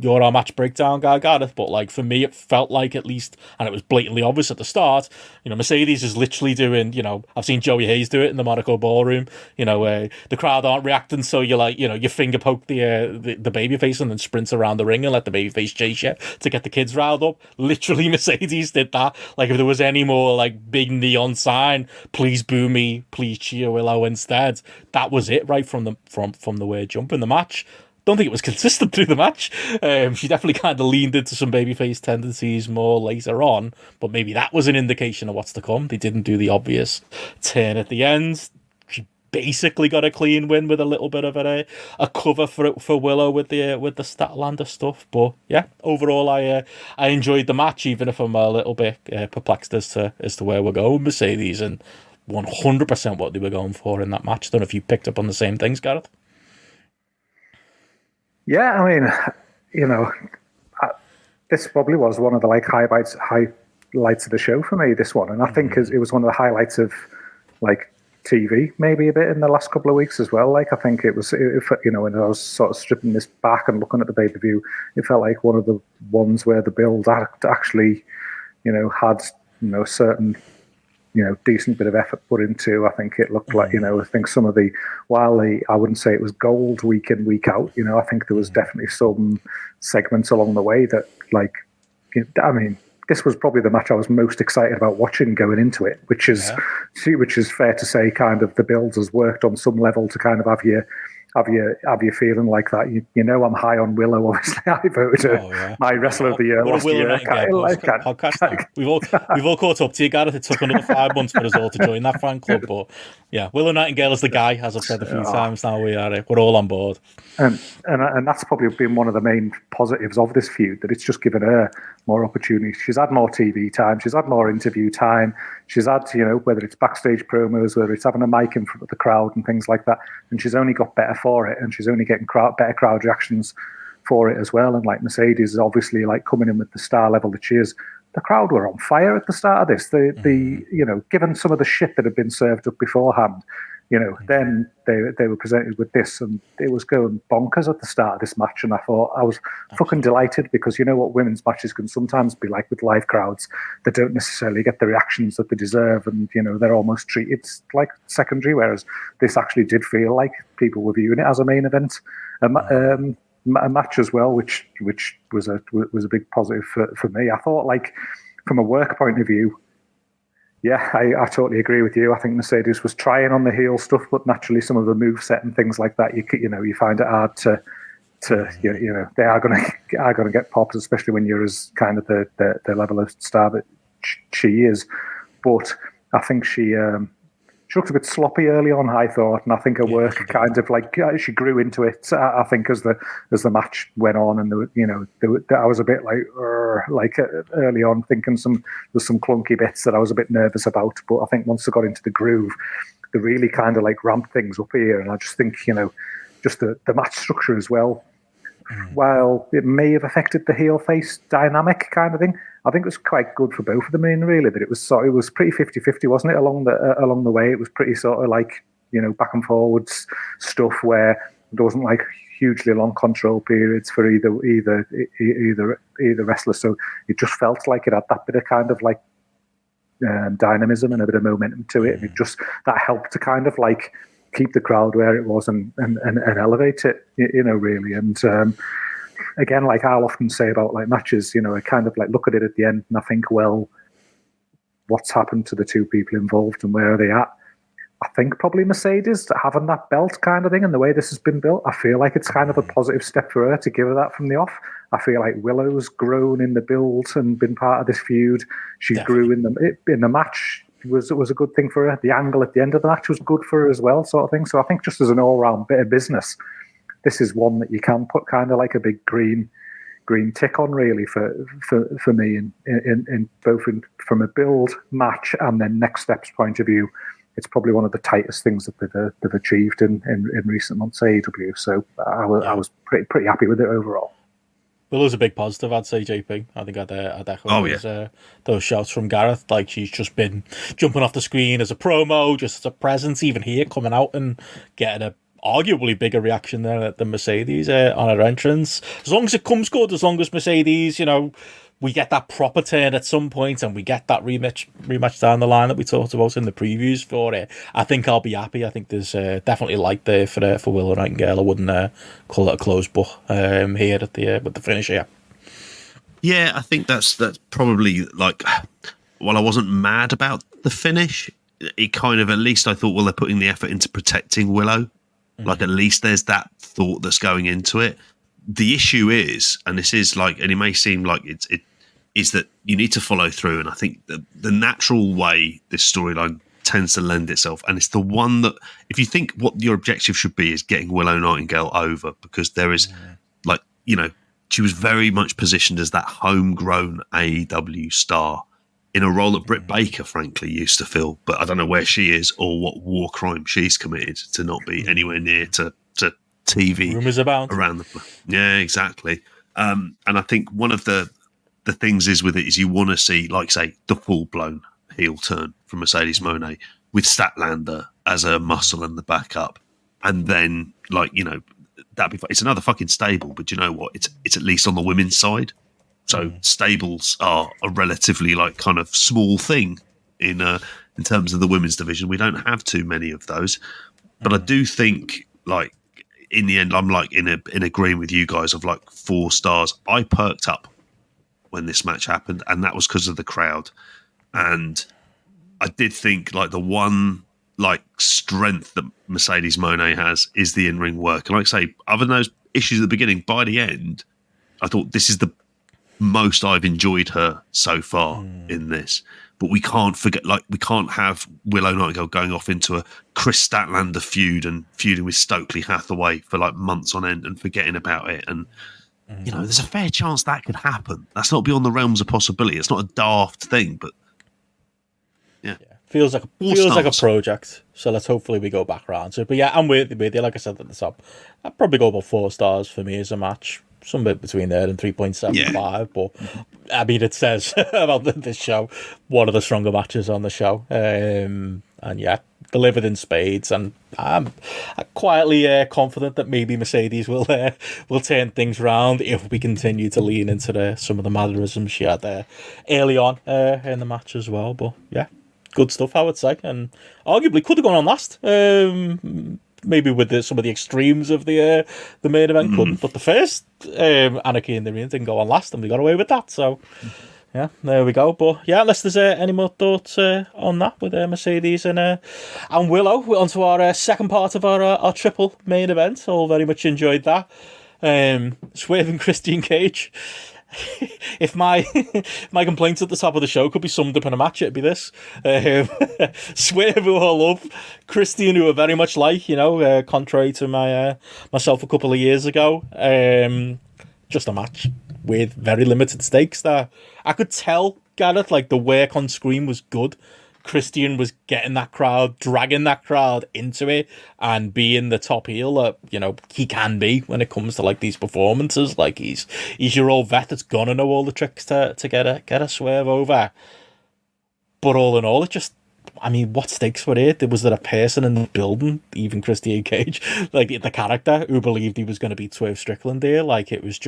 you're our match breakdown guy, Gareth, but like for me, it felt like at least, and it was blatantly obvious at the start. Mercedes is literally doing. I've seen Joey Hayes do it in the Monaco Ballroom. The crowd aren't reacting, so you you finger poke the babyface and then sprint around the ring and let the babyface chase you to get the kids riled up. Literally, Mercedes did that. Like if there was any more like big neon sign, please boo me, please cheer Willow instead. That was it right from the word jump in the match. Don't think it was consistent through the match. She definitely kind of leaned into some babyface tendencies more later on, but maybe that was an indication of what's to come. They didn't do the obvious turn at the end. She basically got a clean win with a little bit of a cover for Willow with the Statlander stuff. But yeah, overall I enjoyed the match, even if I'm a little bit perplexed as to where we're going with Mercedes, and 100% what they were going for in that match. I don't know if you picked up on the same things, Gareth. Yeah, I mean, this probably was one of the highlights of the show for me, this one, and I think it was one of the highlights of TV maybe a bit in the last couple of weeks as well. I think it was, when I was sort of stripping this back and looking at the pay-per-view, it felt like one of the ones where the build actually had certain decent bit of effort put into. I think it looked like, I think some of I wouldn't say it was gold week in, week out, I think there was definitely some segments along the way that this was probably the match I was most excited about watching going into it, which is fair to say. Kind of the build has worked on some level to kind of have you feeling like that. I'm high on Willow. Obviously, I voted my wrestler of the year last year. Podcast. We've all caught up to you, Gareth. It took another 5 months for us all to join that fan club, but yeah, Willow Nightingale is the guy, as I've said a few times now. We're all on board, and that's probably been one of the main positives of this feud, that it's just given her more opportunities. She's had more TV time, she's had more interview time, she's had whether it's backstage promos, whether it's having a mic in front of the crowd and things like that, and she's only got better for it, and she's only getting better crowd reactions for it as well. And Mercedes is obviously coming in with the star level that she is. The crowd were on fire at the start of this. Given some of the shit that had been served up beforehand, then they were presented with this, and it was going bonkers at the start of this match. And I thought, I was fucking delighted, because what women's matches can sometimes be like with live crowds. They don't necessarily get the reactions that they deserve, and they're almost treated like secondary, whereas this actually did feel like people were viewing it as a main event a match as well, which was a big positive for me. I thought, from a work point of view, yeah, I totally agree with you. I think Mercedes was trying on the heel stuff, but naturally some of the moveset and things like that, you find it hard to they are going to get popped, especially when you're as kind of the level of star that she is. But I think she looked a bit sloppy early on, I thought, and I think her work kind of she grew into it. I think as the match went on, and I was a bit early on thinking there's some clunky bits that I was a bit nervous about, but I think once they got into the groove, they really kind of ramped things up here. And I just think just the match structure as well, while it may have affected the heel face dynamic kind of thing, I think it was quite good for both of them, really. That it was pretty 50-50, wasn't it? Along the way, it was pretty sort of back and forwards stuff, where there wasn't hugely long control periods for either wrestler. So it just felt like it had that bit of kind of dynamism and a bit of momentum to it, and it just that helped to kind of keep the crowd where it was and elevate it, really. And again, I'll often say about matches, I kind of look at it at the end and I think, well, what's happened to the two people involved and where are they at? I think probably Mercedes having that belt kind of thing, and the way this has been built, I feel like it's kind of a positive step for her to give her that from the off. I feel like Willow's grown in the build and been part of this feud. She grew in the match. It was a good thing for her. The angle at the end of the match was good for her as well, sort of thing. So I think just as an all-round bit of business, this is one that you can put kind of a big green tick on, really, for me, in both from a build, match, and then next steps point of view. It's probably one of the tightest things that they've achieved in recent months AEW. So I was pretty happy with it overall. Well, it was a big positive, I'd say, JP. I think I'd echo those shouts from Gareth. She's just been jumping off the screen as a promo, just as a presence, even here, coming out and getting a arguably bigger reaction there than Mercedes on her entrance. As long as it comes good, as long as Mercedes, we get that proper turn at some point and we get that rematch down the line that we talked about in the previews for it, I think I'll be happy. I think there's definitely light there for Willow Nightingale. I wouldn't call it a closed book here at with the finish here. Yeah, I think that's probably while I wasn't mad about the finish, it kind of, at least I thought, well, they're putting the effort into protecting Willow. At least there's that thought that's going into it. The issue is, and this is and it may seem like it is that you need to follow through. And I think the natural way this storyline tends to lend itself, and it's the one that, if you think what your objective should be, is getting Willow Nightingale over, because there is, like, you know, she was very much positioned as that homegrown AEW star in a role that Britt Baker, frankly, used to fill. But I don't know where she is or what war crime she's committed to not be anywhere near to TV. Rumors about around the yeah, exactly. And I think one of the things is with it is you want to see, like, say, the full blown heel turn from Mercedes Moné with Statlander as a muscle and the backup, and then, like, you know, it's another fucking stable, but you know what? It's at least on the women's side. So stables are a relatively, like, kind of small thing in terms of the women's division. We don't have too many of those, but I do think, like, in the end, I'm like in agreeing with you guys of like 4 stars. I perked up when this match happened, and that was because of the crowd. And I did think, like, the one, like, strength that Mercedes Moné has is the in-ring work. And like I say, other than those issues at the beginning, by the end, I thought this is the most I've enjoyed her so far in this. But we can't forget, like, we can't have Willow Nightingale going off into a Chris Statlander feud and feuding with Stokely Hathaway for, like, months on end and forgetting about it. And, you know, there's a fair chance that could happen. That's not beyond the realms of possibility. It's not a daft thing, but yeah. Feels like a project. So let's hopefully we go back around to it. But yeah, I'm with you. Like I said at the top, I'd probably go about 4 stars for me as a match. Somewhere between there and 3.75. Yeah. But I mean, it says about this show, one of the stronger matches on the show. And yeah, delivered in spades. And I'm quietly confident that maybe Mercedes will turn things around if we continue to lean into some of the mannerisms she had there early on in the match as well. But yeah, good stuff, I would say. And arguably could have gone on last. Maybe with some of the extremes of the main event couldn't, but the first Anarchy in the Ring didn't go on last, and we got away with that. So yeah, there we go. But yeah, unless there's any more thoughts on that with Mercedes and Willow, we're on to our second part of our triple main event. All very much enjoyed that. Swerve and Christian Cage. If my complaints at the top of the show could be summed up in a match, it'd be this. Swerve, who I love, Christian, who are very much like, you know, contrary to myself a couple of years ago. Just a match with very limited stakes there. I could tell, Gareth, like, the work on screen was good. Christian was getting that crowd, dragging that crowd into it, and being the top heel that, you know, he can be when it comes to, like, these performances. Like, he's your old vet that's gonna know all the tricks to get a Swerve over. But all in all, it just, I mean, what stakes were it? Was there a person in the building, even Christian Cage, like the character, who believed he was going to beat Swerve Strickland here? Like, it was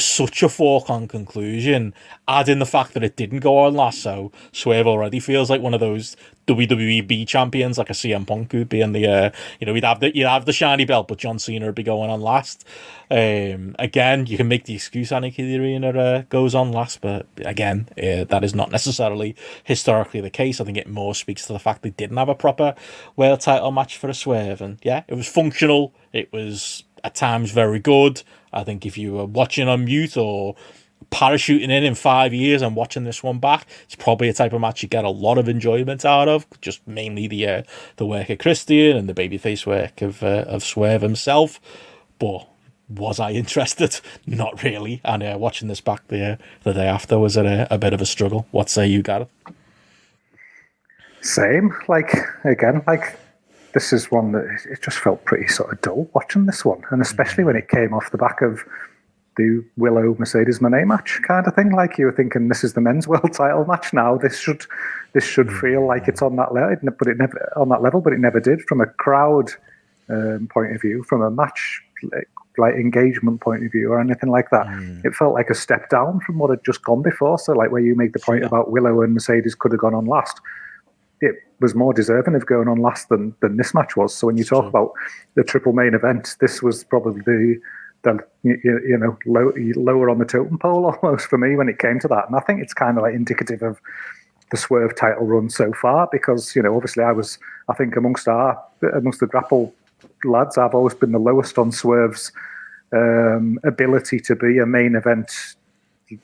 such a foregone conclusion. Add in the fact that it didn't go on last, so Swerve already feels like one of those WWE B champions, like a CM Punk would be in the, you know, you'd have the shiny belt, but John Cena would be going on last. Again, you can make the excuse Anarchy in the Arena goes on last, but again, that is not necessarily historically the case. I think it more speaks to the fact they didn't have a proper world title match for a Swerve, and yeah, it was functional. It was at times very good. I think if you were watching on mute or parachuting in 5 years and watching this one back, it's probably a type of match you get a lot of enjoyment out of. Just mainly the work of Christian and the babyface work of Swerve himself. But was I interested? Not really. And watching this back the day after was a bit of a struggle. What say you, Gareth? Same. Like, again, like, this is one that it just felt pretty sort of dull watching this one, and especially when it came off the back of the Willow Mercedes Moné match kind of thing. Like, you were thinking, this is the men's world title match now. This should feel like it's on that level, but it never on that level. But it never did from a crowd point of view, from a match like engagement point of view, or anything like that. It felt like a step down from what had just gone before. So, like, where you make the point about Willow and Mercedes could have gone on last, it was more deserving of going on last than this match was. So when you talk about the triple main event, this was probably the lower on the totem pole almost for me when it came to that. And I think it's kind of like indicative of the Swerve title run so far, because, you know, obviously I think amongst the grapple lads, I've always been the lowest on Swerve's ability to be a main event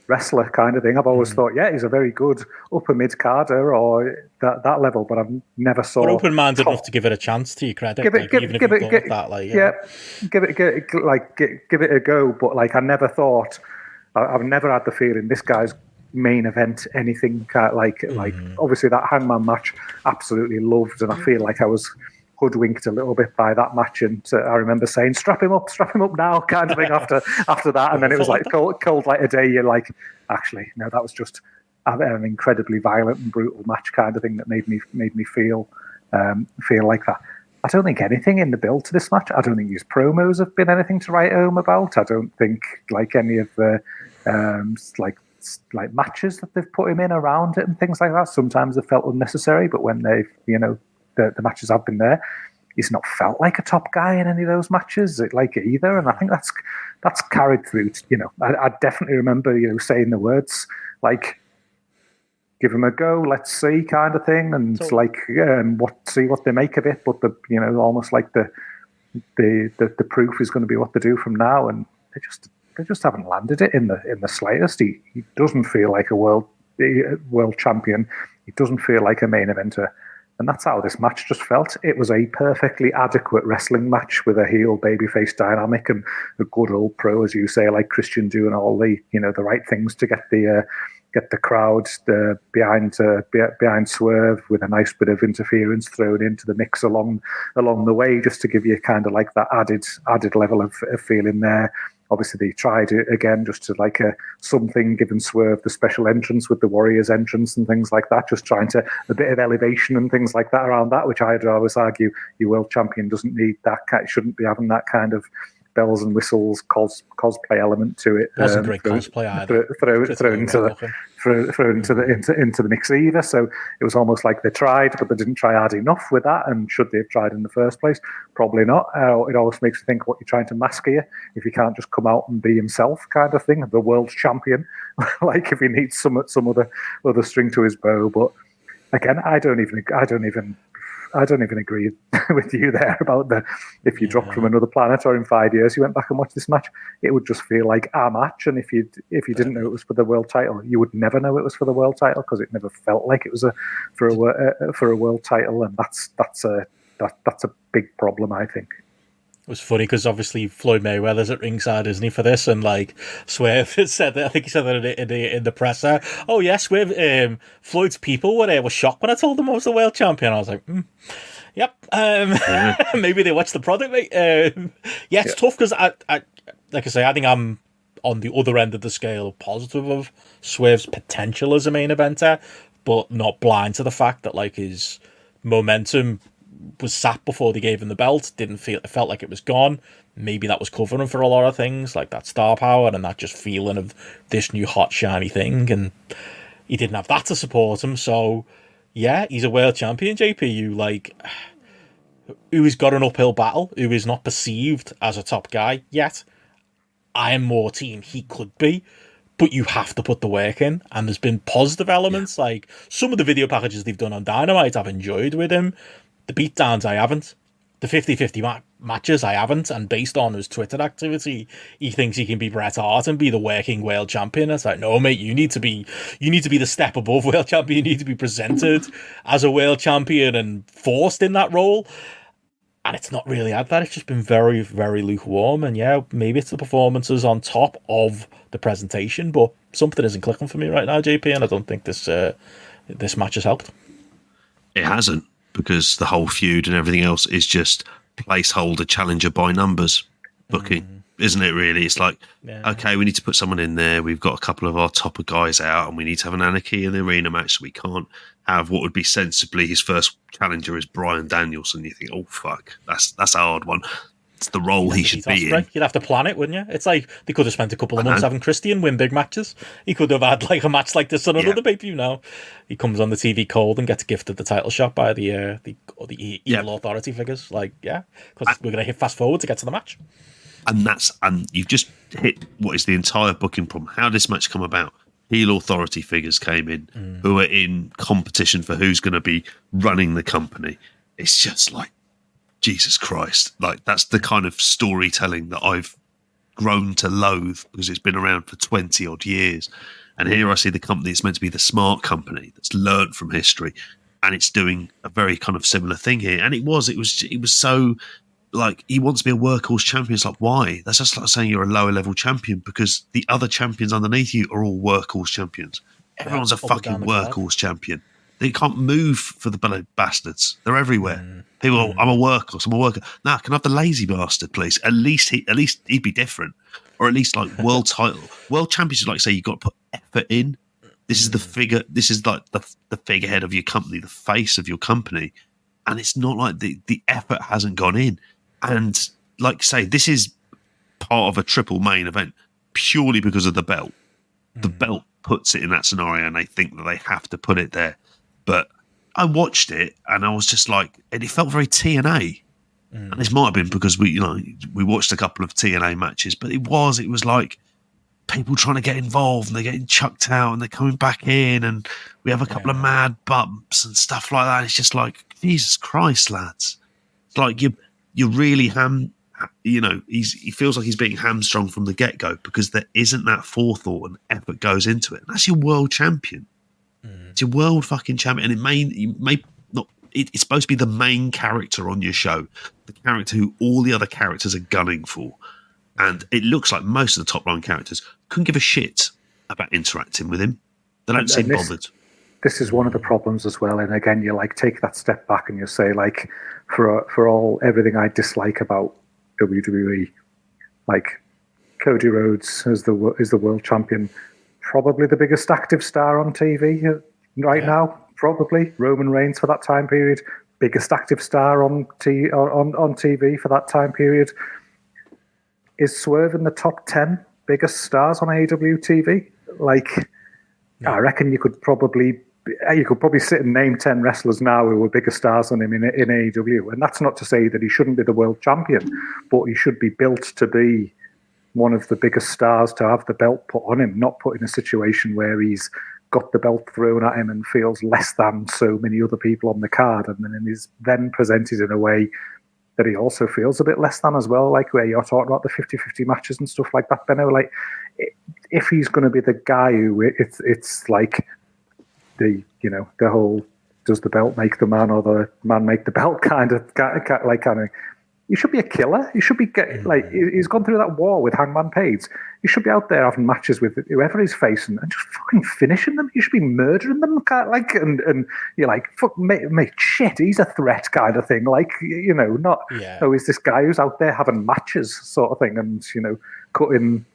wrestler kind of thing. I've always thought, yeah, he's a very good upper mid carder or that level, but I've never saw. But open-minded enough to give it a chance. To your credit, give it a go. But like, I never thought. I've never had the feeling this guy's main event anything like obviously that Hangman match absolutely loved, and I feel like I was hoodwinked a little bit by that match, and I remember saying strap him up now kind of thing after that, and then it was like cold like a day. You're like, actually no, that was just an incredibly violent and brutal match kind of thing that made me feel like that. I don't think anything in the build to this match, I don't think his promos have been anything to write home about. I don't think like any of the like matches that they've put him in around it and things like that, sometimes have felt unnecessary, but when they've, the matches have been there, he's not felt like a top guy in any of those matches like either, and I think that's carried through I definitely remember saying the words like, give him a go, let's see kind of thing, and see what they make of it, but almost like the proof is going to be what they do from now, and they just haven't landed it in the slightest. He doesn't feel like a world champion. He doesn't feel like a main eventer. And that's how this match just felt. It was a perfectly adequate wrestling match with a heel babyface dynamic and a good old pro, as you say, like Christian doing all the the right things to get the crowd behind Swerve, with a nice bit of interference thrown into the mix along the way, just to give you kind of like that added level of feeling there. Obviously, they tried it again just to like something, given Swerve the special entrance with the Warriors entrance and things like that, just trying to a bit of elevation and things like that around that, which I'd always argue your world champion doesn't need that. Shouldn't be having that kind of bells and whistles cosplay element to it. It wasn't great cosplay either. Thrown into the mix either. So it was almost like they tried, but they didn't try hard enough with that. And should they have tried in the first place? Probably not. It always makes you think what you're trying to mask here. If he can't just come out and be himself, kind of thing, the world champion. Like if he needs some other string to his bow. But again, I don't even agree with you there about if you dropped from another planet or in 5 years you went back and watched this match, it would just feel like a match. And if you didn't know it was for the world title, you would never know it was for the world title, because it never felt like it was for a world title, and that's a big problem, I think. It was funny because obviously Floyd Mayweather's at ringside, isn't he, for this? And like Swerve said that, I think he said that in the presser. Oh yeah, Swerve, Floyd's people were shocked when I told them I was the world champion. I was like, yep. Maybe they watched the product, mate. It's tough because I like I say, I think I'm on the other end of the scale, positive of Swerve's potential as a main eventer, but not blind to the fact that like his momentum was sapped before they gave him the belt. It felt like it was gone. Maybe that was covering for a lot of things, like that star power and that just feeling of this new hot shiny thing, and he didn't have that to support him. So yeah, he's a world champion, JP, who has got an uphill battle, who is not perceived as a top guy yet. I am more team he could be, but you have to put the work in, and there's been positive elements, like some of the video packages they've done on Dynamite I've enjoyed with him. The beatdowns I haven't. The 50-50 matches I haven't. And based on his Twitter activity, he thinks he can be Bret Hart and be the working world champion. It's like, no, mate, you need to be the step above world champion. You need to be presented as a world champion and forced in that role. And it's not really had that. It's just been very, very lukewarm. And yeah, maybe it's the performances on top of the presentation, but something isn't clicking for me right now, JP, and I don't think this match has helped. It hasn't. Because the whole feud and everything else is just placeholder challenger by numbers booking, isn't it, really? It's like, okay, we need to put someone in there. We've got a couple of our topper guys out, and we need to have an Anarchy in the arena match, so we can't have what would be sensibly his first challenger is Bryan Danielson. You think, oh, fuck, that's a hard one. It's the role he should be in. You'd have to plan it, wouldn't you? It's like they could have spent a couple of months having Christian win big matches. He could have had like a match like this on another pay-per-view now. He comes on the TV cold and gets gifted the title shot by the evil authority figures. Because we're going to hit fast forward to get to the match. And you've just hit what is the entire booking problem. How did this match come about? Heel authority figures came in who are in competition for who's going to be running the company. It's just like, Jesus Christ. Like, that's the kind of storytelling that I've grown to loathe because it's been around for 20 odd years. And here I see the company that's meant to be the smart company that's learned from history, and it's doing a very kind of similar thing here. And it was so like, he wants to be a workhorse champion. It's like, why? That's just like saying you're a lower level champion, because the other champions underneath you are all workhorse champions. Everyone's a fucking workhorse champion. They can't move for the bloody bastards. They're everywhere. People, I'm a workhorse. I'm a worker. Now, can I have the lazy bastard, please? At least he'd be different, or at least like world title, world champions. Like, say, you got to put effort in. This is the figure. This is like the figurehead of your company, the face of your company, and it's not like the effort hasn't gone in. And like, say, this is part of a triple main event purely because of the belt. The belt puts it in that scenario, and they think that they have to put it there. But I watched it, and I was just like, and it felt very TNA. And this might have been because we watched a couple of TNA matches, but it was like people trying to get involved, and they're getting chucked out, and they're coming back in, and we have a couple of mad bumps and stuff like that. It's just like, Jesus Christ, lads! It's like you're really he feels like he's being hamstrung from the get-go because there isn't that forethought and effort goes into it. And that's your world champion. It's your world fucking champion, and it's supposed to be the main character on your show, the character who all the other characters are gunning for. And it looks like most of the top line characters couldn't give a shit about interacting with him. They don't seem bothered. This is one of the problems as well. And again, you like take that step back and you say, like, for everything I dislike about WWE, like, Cody Rhodes is the world champion, probably the biggest active star on TV right now. Probably Roman Reigns for that time period, biggest active star on TV for that time period. Is Swerve in the top 10 biggest stars on AEW TV? Like, I reckon you could probably sit and name 10 wrestlers now who were bigger stars than him in AEW. And that's not to say that he shouldn't be the world champion, but he should be built to be one of the biggest stars, to have the belt put on him, not put in a situation where he's got the belt thrown at him and feels less than so many other people on the card, and then is then presented in a way that he also feels a bit less than as well, like where you're talking about the 50-50 matches and stuff like that, Benno. Like, if he's going to be the guy who it's like the whole does the belt make the man or the man make the belt kind of you should be a killer. You should be he's gone through that war with Hangman Page. You should be out there having matches with whoever he's facing and just fucking finishing them. You should be murdering them, and you're like, fuck, mate, shit, he's a threat kind of thing. Like, is this guy who's out there having matches sort of thing, and cutting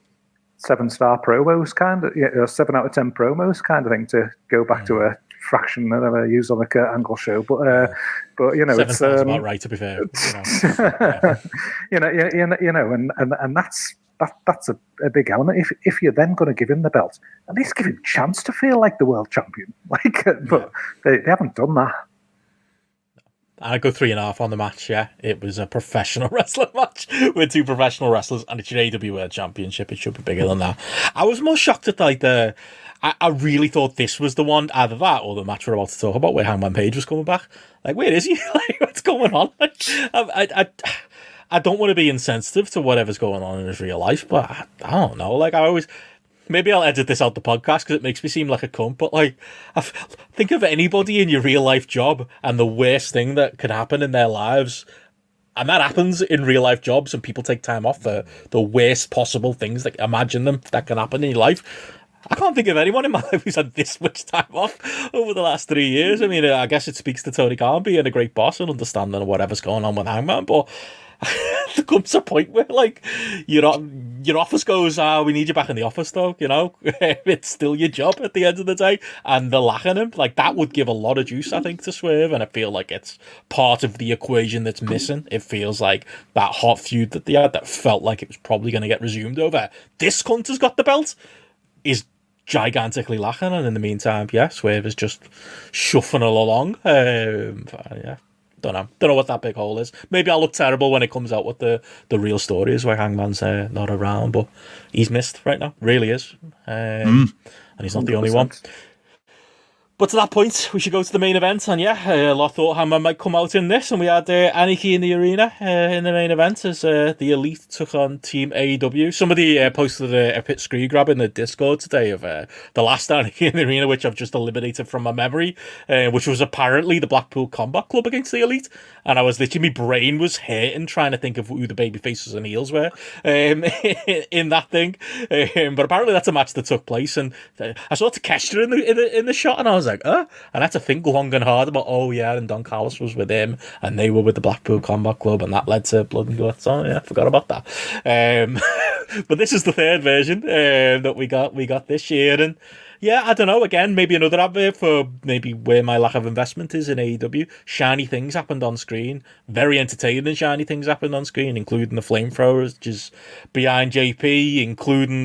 7-star promos kind of 7 out of 10 promos kind of thing, to go back to a fraction that I used on the Kurt Angle show, but 7 it's about right, to be fair. And that's a big element. If you're then going to give him the belt, at least give him a chance to feel like the world champion. But they haven't done that. I'd go 3.5 on the match. Yeah, it was a professional wrestling match with 2 professional wrestlers, and it's your AEW World Championship. It should be bigger than that. I was more shocked at I really thought this was the one, either that or the match we're about to talk about, where Hangman Page was coming back. Like, where is he? Like, what's going on? I don't want to be insensitive to whatever's going on in his real life, but I don't know. Like, maybe I'll edit this out the podcast because it makes me seem like a cunt, but like, think of anybody in your real life job and the worst thing that could happen in their lives. And that happens in real life jobs, and people take time off for the worst possible things. Like, imagine them that can happen in your life. I can't think of anyone in my life who's had this much time off over the last 3 years. I mean, I guess it speaks to Tony Khan being a great boss and understanding whatever's going on with Hangman, but there comes a point where, like, your office goes, we need you back in the office, though, it's still your job at the end of the day, and they're lacking him. Like, that would give a lot of juice, I think, to Swerve, and I feel like it's part of the equation that's missing. It feels like that hot feud that they had that felt like it was probably going to get resumed over this cunt has got the belt is gigantically lacking, and in the meantime, Swerve is just shuffling along. Don't know what that big hole is. Maybe I'll look terrible when it comes out what the real story is, where Hangman's not around, but he's missed right now, really is. And he's not 100%. The only one. But to that point, we should go to the main event. And yeah, a lot thought Hammer might come out in this. And we had Anarchy in the arena in the main event as the Elite took on Team AEW. Somebody posted a pit screen grab in the Discord today of the last Anarchy in the arena, which I've just eliminated from my memory, which was apparently the Blackpool Combat Club against the Elite. And I was literally, my brain was hurting trying to think of who the baby faces and heels were in that thing. But apparently that's a match that took place. And I saw Takeshita in the shot, and I was like, and I had to think long and hard about, and Don Callis was with him, and they were with the Blackpool Combat Club, and that led to Blood and Guts. Oh yeah, I forgot about that. But this is the third version that we got this year, and yeah, I don't know. Again, maybe another advert for maybe where my lack of investment is in AEW. Shiny things happened on screen. Very entertaining shiny things happened on screen, including the flamethrowers, which is behind JP, including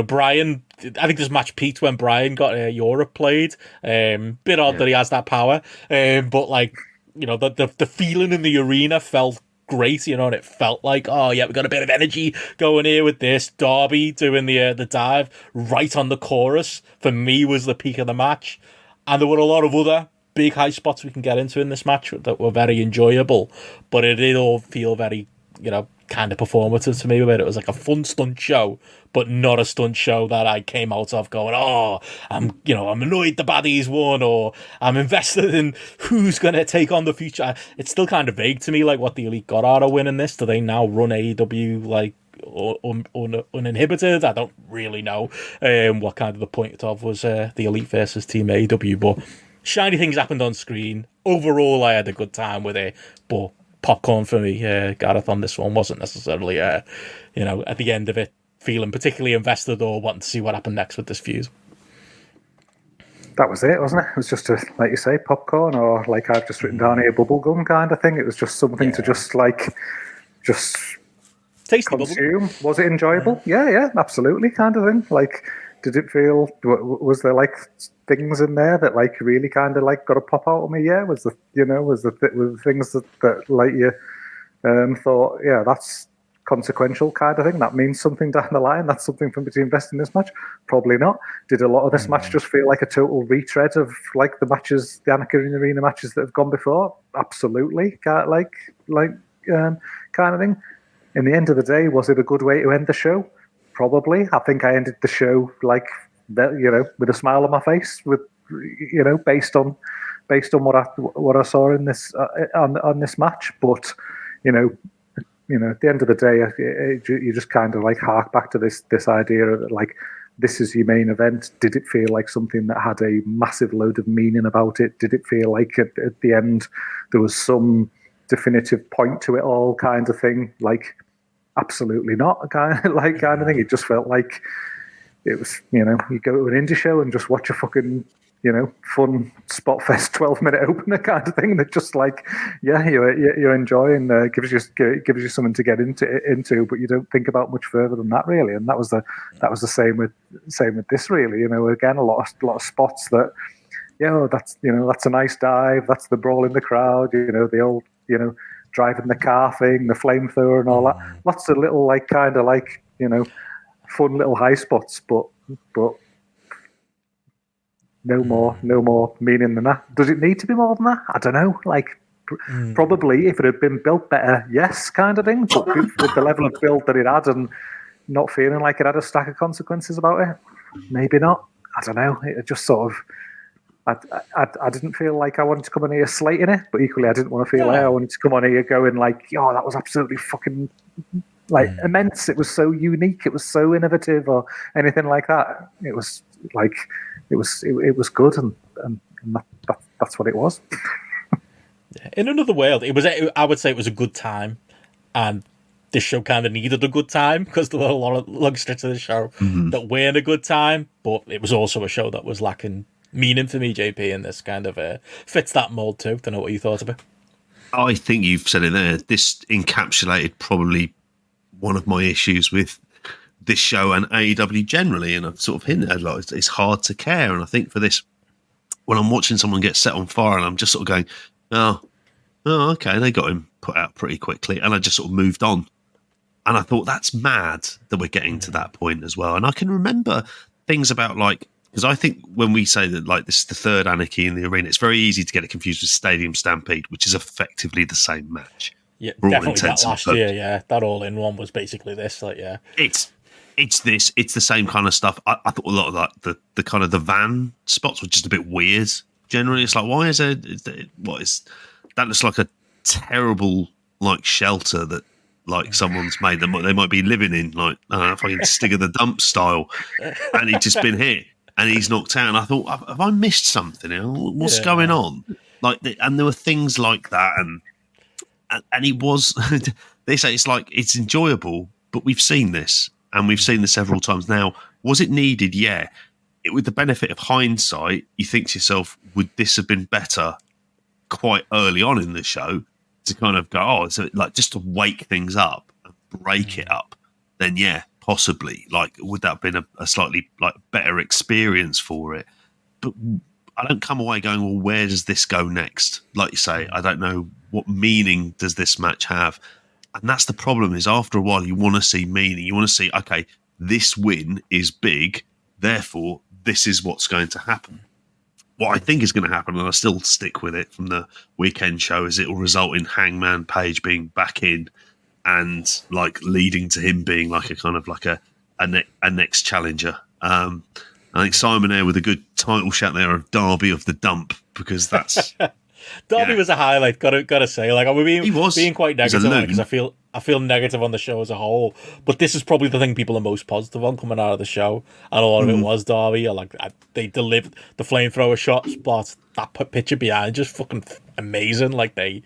Brian. I think this match peaked when Brian got Europe played. Bit odd that he has that power, but the feeling in the arena felt great, and it felt like, we got a bit of energy going here with this. Darby doing the dive right on the chorus, for me, was the peak of the match. And there were a lot of other big high spots we can get into in this match that were very enjoyable, but it did all feel very, kind of performative to me, where it was like a fun stunt show, but not a stunt show that I came out of going, I'm annoyed the baddies won, or I'm invested in who's going to take on the future. It's still kind of vague to me, like what the Elite got out of winning this. Do they now run AEW like uninhibited? I don't really know what kind of the point of was the Elite versus Team AEW, but shiny things happened on screen. Overall, I had a good time with it, but popcorn for me, Gareth, on this one wasn't necessarily, at the end of it, feeling particularly invested or wanting to see what happened next with this feud. That was it, wasn't it? It was just like you say, popcorn, or like I've just written down here, bubblegum kind of thing. It was just something to just tasty consume. Bubble. Was it enjoyable? Yeah, absolutely, kind of thing. Like, did it feel? Was there like things in there that like really kind of like got a pop out of me? Yeah, was the things that like you thought, that's consequential kind of thing. That means something down the line. That's something for me to invest in this match. Probably not. Did a lot of this match just feel like a total retread of like the matches, the Anarchy in the Arena matches that have gone before? Absolutely, kind of thing. In the end of the day, was it a good way to end the show? Probably. I think I ended the show like that, with a smile on my face, with based on what I saw in this on this match. But at the end of the day, you just kind of like hark back to this idea of like, this is your main event. Did it feel like something that had a massive load of meaning about it? Did it feel like at the end there was some definitive point to it all, kind of thing? Like, absolutely not, kind of thing. It just felt like it was, you go to an indie show and just watch a fucking, fun spot fest 12-minute opener kind of thing that just like, you're enjoying, gives you something to get into, but you don't think about much further than that, really. And that was the same with this, really. Again, a lot of spots that, that's a nice dive, that's the brawl in the crowd, the old, driving the car thing, the flamethrower and all that. Lots of little like kind of like, fun little high spots, but no more meaning than that. Does it need to be more than that? I don't know. Like, probably if it had been built better, yes, kind of thing. But with the level of build that it had and not feeling like it had a stack of consequences about it, maybe not. I don't know. It just sort of, I didn't feel like I wanted to come on here slating it, but equally I didn't want to feel like I wanted to come on here going like, that was absolutely fucking like immense. It was so unique. It was so innovative, or anything like that. It was like it was good, and that's what it was. In another world, I would say it was a good time, and this show kind of needed a good time because there were a lot of long stretches of the show that weren't a good time, but it was also a show that was lacking meaning for me, JP, and this kind of fits that mold too. Don't know what you thought of it. I think you've said it there. This encapsulated probably one of my issues with this show and AEW generally, and I've sort of hinted a lot. It's hard to care, and I think for this, when I'm watching someone get set on fire, and I'm just sort of going, oh, okay, they got him put out pretty quickly, and I just sort of moved on. And I thought, that's mad that we're getting to that point as well. And I can remember things about like because I think when we say that like this is the third Anarchy in the Arena, it's very easy to get it confused with Stadium Stampede, which is effectively the same match. Yeah, definitely that last year. Yeah, that All In one was basically this. Like, yeah, it's the same kind of stuff. I thought a lot of like the kind of the van spots were just a bit weird. Generally, it's like, why is there? That looks like a terrible like shelter that like someone's made them. They might be living in like fucking Stig of the Dump style, and he'd just been hit and he's knocked out. And I thought, have I missed something? What's going on? Like, and there were things like that, and he was. They say it's like it's enjoyable, but we've seen this. And we've seen this several times now. Was it needed? Yeah. With the benefit of hindsight, you think to yourself, would this have been better quite early on in the show to kind of go, so like just to wake things up and break it up? Then yeah, possibly. Like, would that have been a slightly like better experience for it? But I don't come away going, well, where does this go next? Like you say, I don't know what meaning does this match have. And that's the problem, is after a while you want to see meaning. You want to see, okay, this win is big, therefore this is what's going to happen. What I think is going to happen, and I still stick with it from the weekend show, is it will result in Hangman Page being back in and like leading to him being like a kind of like a next challenger. I think Simon Air with a good title shout there of Derby of the Dump, because that's... Derby was a highlight. Gotta say, like, I'm being quite negative on it because I feel negative on the show as a whole. But this is probably the thing people are most positive on coming out of the show, and a lot of it was Derby. They delivered the flamethrower shot spot, that picture behind, just fucking amazing. Like they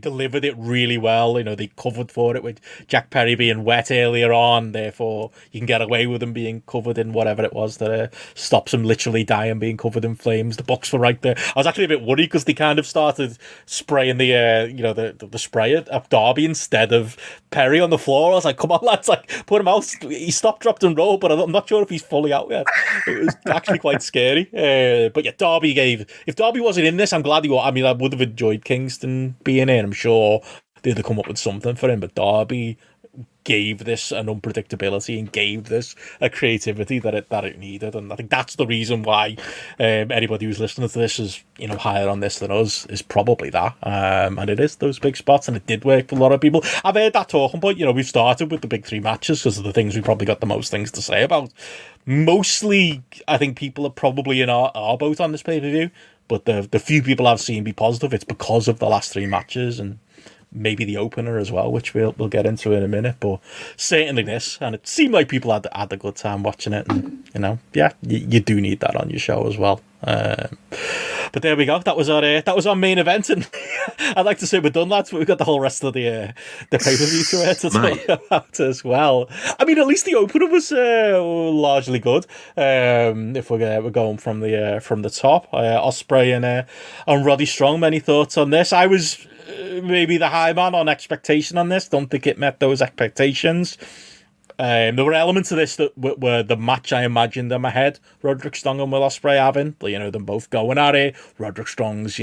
delivered it really well. You know, they covered for it with Jack Perry being wet earlier on. Therefore, you can get away with him being covered in whatever it was that stops him literally dying, being covered in flames. The Bucks were right there. I was actually a bit worried because they kind of started spraying the spray at Darby instead of Perry on the floor. I was like, come on, lads, like, put him out. He stopped, dropped, and rolled, but I'm not sure if he's fully out yet. It was actually quite scary. But yeah, if Darby wasn't in this, I'm glad he was. I mean, I would have enjoyed Kingston being in. I'm sure they'd have come up with something for him, but Darby gave this an unpredictability and gave this a creativity that it needed, and I think that's the reason why anybody who's listening to this is higher on this than us, is probably that, and it is those big spots, and it did work for a lot of people. I've heard that talking point. We've started with the big three matches because of the things we probably got the most things to say about. Mostly, I think people are probably in our boat on this pay-per-view. But the few people I've seen be positive, it's because of the last three matches and maybe the opener as well, which we'll get into in a minute. But certainly this, and it seemed like people had a good time watching it. And you do need that on your show as well. But there we go. That was our main event, and I'd like to say we're done, lads. But we've got the whole rest of the pay-per-view to talk about as well. I mean, at least the opener was largely good. If we're going from the top, Ospreay and Roddy Strong. Many thoughts on this? I was maybe the high man on expectation on this. Don't think it met those expectations. There were elements of this that were the match I imagined in my head. Roderick Strong and Will Ospreay having, them both going at it. Roderick Strong's,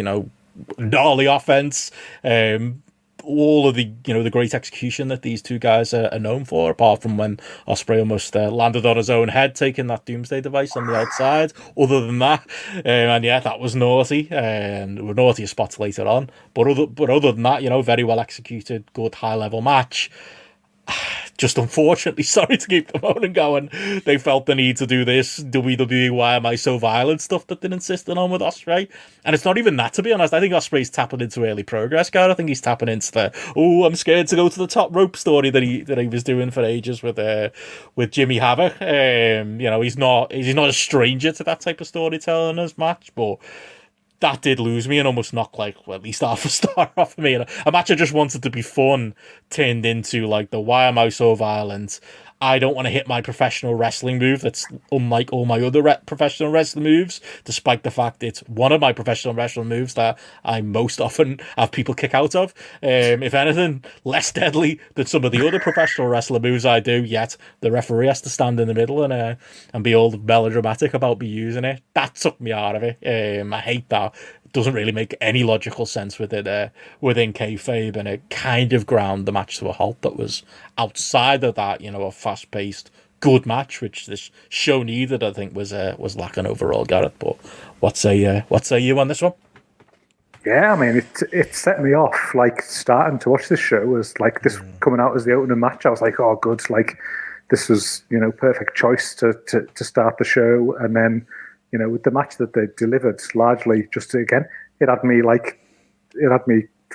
gnarly offense. All of the great execution that these two guys are known for, apart from when Ospreay almost landed on his own head, taking that Doomsday device on the outside. Other than that, that was naughty, and there were naughtier spots later on. But other than that, very well executed, good high level match. Just unfortunately, sorry to keep the moaning going, they felt the need to do this WWE Why Am I So Violent stuff that they're insisting on with Ospreay. And it's not even that, to be honest. I think Ospreay's tapping into early progress, guy. I think he's tapping into the I'm scared to go to the top rope story that he was doing for ages with Jimmy Havoc. He's not a stranger to that type of storytelling as match, but that did lose me and almost knock at least half a star off of me. And a match I just wanted to be fun turned into the Why Am I So Violent? I don't want to hit my professional wrestling move that's unlike all my other professional wrestling moves, despite the fact it's one of my professional wrestling moves that I most often have people kick out of. If anything, less deadly than some of the other professional wrestler moves I do, yet the referee has to stand in the middle and be all melodramatic about me using it. That took me out of it. I hate that. Doesn't really make any logical sense within kayfabe, and it kind of ground the match to a halt that was outside of that, a fast-paced, good match, which this show needed. I think was lacking overall, Gareth. But what say you on this one? Yeah, I mean, it set me off, like, starting to watch this show was like this coming out as the opening match. I was like, oh, good, like, this was, perfect choice to start the show. And then, with the match that they delivered, largely just again, it had me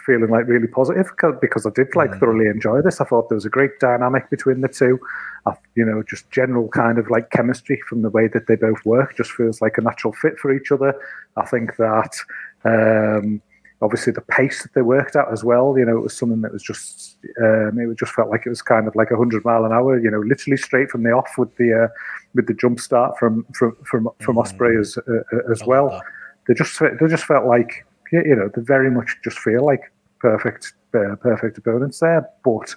feeling like really positive because I did like thoroughly enjoy this. I thought there was a great dynamic between the two. Just general kind of like chemistry from the way that they both work just feels like a natural fit for each other. I think that obviously the pace that they worked at as well, it was something that was just it just felt like it was kind of like 100 mile an hour, literally straight from the off with the jump start from Ospreay as well. They just felt like they very much just feel like perfect opponents there. But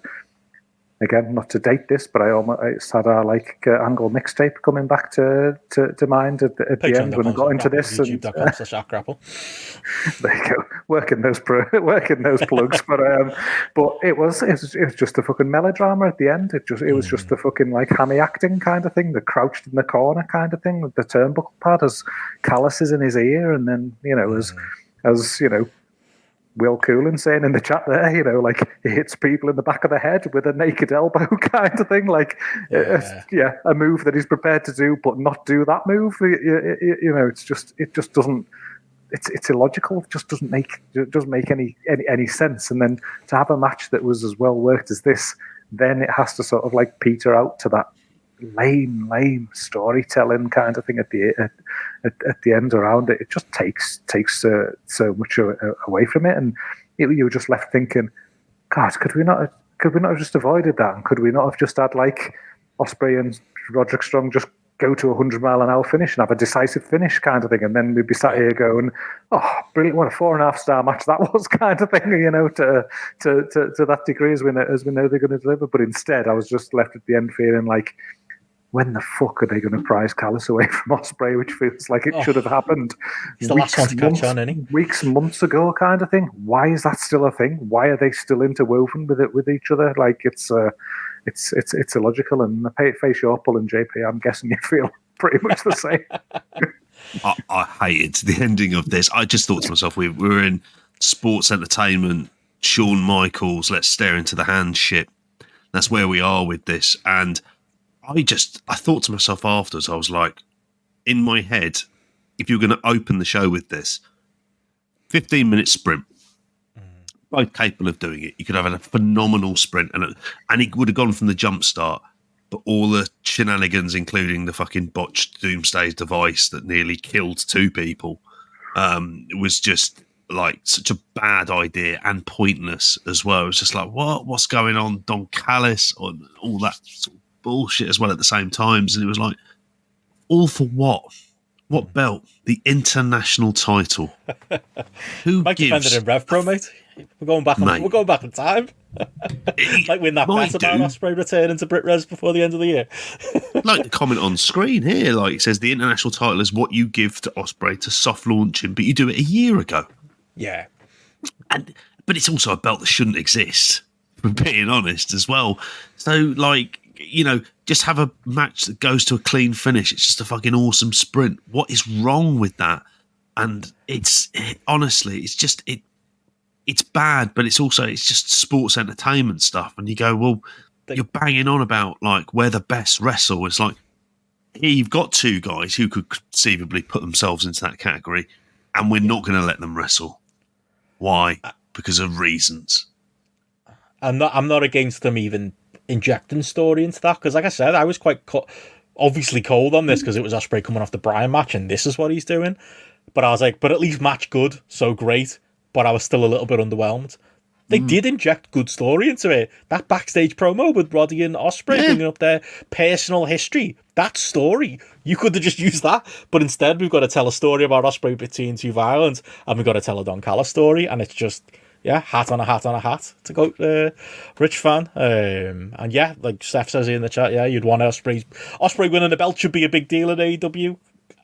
again, not to date this, but I almost had our Angle mixtape coming back to mind at the end when I got into this. YouTube.com/@grapple. There you go, working those plugs. But it was just a fucking melodrama at the end. It was just the fucking like hammy acting kind of thing, the crouched in the corner kind of thing with the turnbuckle pad as calluses in his ear, and then as Will Coolan saying in the chat there, like he hits people in the back of the head with a naked elbow kind of thing, like a move that he's prepared to do, but not do that move. It's illogical. It just doesn't make any sense. And then to have a match that was as well worked as this, then it has to sort of like peter out to that lame storytelling kind of thing at the end around it. It just takes so much away from it, and you were just left thinking, God, could we not have just avoided that? And could we not have just had like Ospreay and Roderick Strong just go to 100-mile-an-hour finish and have a decisive finish kind of thing, and then we'd be sat here going, oh, brilliant, what a 4.5-star match that was kind of thing, to that degree as we know they're going to deliver. But instead, I was just left at the end feeling like, when the fuck are they going to prize Callis away from Ospreay, which feels like it should have happened he's the last one to catch on, isn't he? Weeks, months ago kind of thing. Why is that still a thing? Why are they still interwoven with each other? Like, it's illogical. And face your pull and JP, I'm guessing you feel pretty much the same. I hated the ending of this. I just thought to myself, we were in sports entertainment, Shawn Michaels, let's stare into the hand shit. That's where we are with this. And I thought to myself afterwards, I was like, in my head, if you're going to open the show with this, 15-minute sprint, both capable of doing it. You could have had a phenomenal sprint, and he would have gone from the jump start, but all the shenanigans, including the fucking botched Doomsday device that nearly killed 2 people, was just like such a bad idea and pointless as well. It was just like, what's going on? Don Callis or all that sort of bullshit as well at the same times, and it was like, all for what? What belt? The international title. Who Mike gives? defended in Rev Pro, mate. We're going back in time. Like when that bet about Ospreay returning to Brit Res before the end of the year. Like the comment on screen here, like it says the international title is what you give to Ospreay to soft launch him, but you do it a year ago. Yeah, but it's also a belt that shouldn't exist, for being honest as well. So like, just have a match that goes to a clean finish. It's just a fucking awesome sprint. What is wrong with that? And honestly, it's bad, but it's just sports entertainment stuff. And you go, well, you're banging on about like where the best wrestle. It's like, here you've got 2 guys who could conceivably put themselves into that category, and we're not going to let them wrestle. Why? Because of reasons. I'm not against them even injecting story into that, because like I said, I was quite obviously cold on this because it was Ospreay coming off the Bryan match and this is what he's doing, but I was like, but at least match good, so great. But I was still a little bit underwhelmed. They did inject good story into it. That backstage promo with Roddy and Ospreay bringing up their personal history, that story, you could have just used that, but instead we've got to tell a story about Ospreay being too violent, and we've got to tell a Don Callis story, and it's just hat on a hat to go rich fan. And like Steph says in the chat, you'd want Ospreay winning the belt should be a big deal at AEW.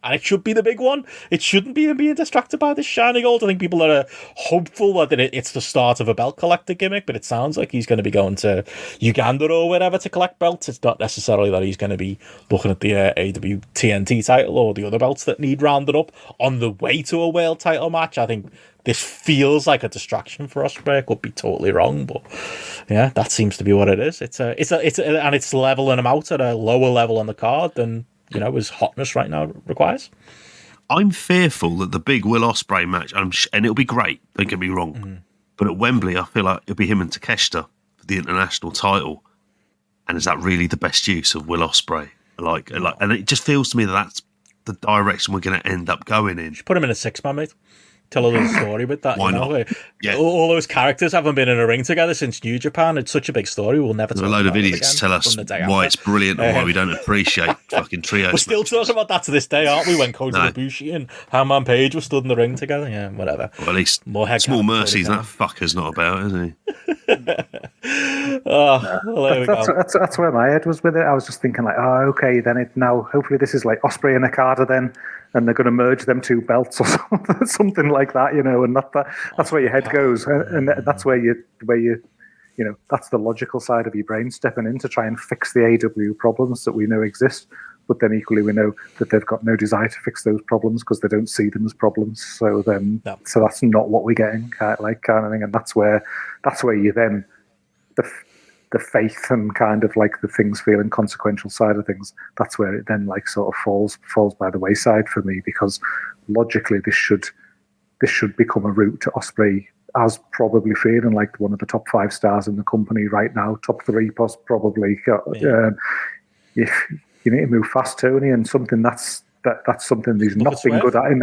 And it should be the big one. It shouldn't be him being distracted by this shiny gold. I think people are hopeful that it's the start of a belt collector gimmick, but it sounds like he's going to be going to Uganda or wherever to collect belts. It's not necessarily that he's going to be looking at the AEW TNT title or the other belts that need rounded up on the way to a world title match. I think this feels like a distraction for Ospreay. I could be totally wrong, but yeah, that seems to be what it is. And it's leveling him out at a lower level on the card than his hotness right now requires. I'm fearful that the big Will Ospreay match, and it'll be great, don't get me wrong, but at Wembley, I feel like it'll be him and Takeshita for the international title. And is that really the best use of Will Ospreay? And it just feels to me that that's the direction we're going to end up going in. You should put him in a 6-man, mate. Tell a little story with that. Why not? Yeah. All those characters haven't been in a ring together since New Japan. It's such a big story. We'll never talk about it. A load of idiots tell us why it's brilliant and why we don't appreciate fucking trios. We're still talking about that to this day, aren't we? When Kota Ibushi and Hangman Page were stood in the ring together. Yeah, whatever. Well, at least more small mercies. That fucker's not about, is he? That's where my head was with it. I was just thinking like, okay, then hopefully this is like Ospreay and Okada then, and they're going to merge them two belts or something like that, and that's where your head goes, and that's where you that's the logical side of your brain stepping in to try and fix the AEW problems that we know exist. But then equally, we know that they've got no desire to fix those problems because they don't see them as problems. So that's not what we're getting, kind of thing. And that's where you then the faith and kind of like the things feeling consequential side of things. That's where it then like sort of falls by the wayside for me, because logically this should become a route to Ospreay as probably feeling like one of the top 5 stars in the company right now, top 3 probably. If you need to move fast, Tony, and something that's something he's not been good at in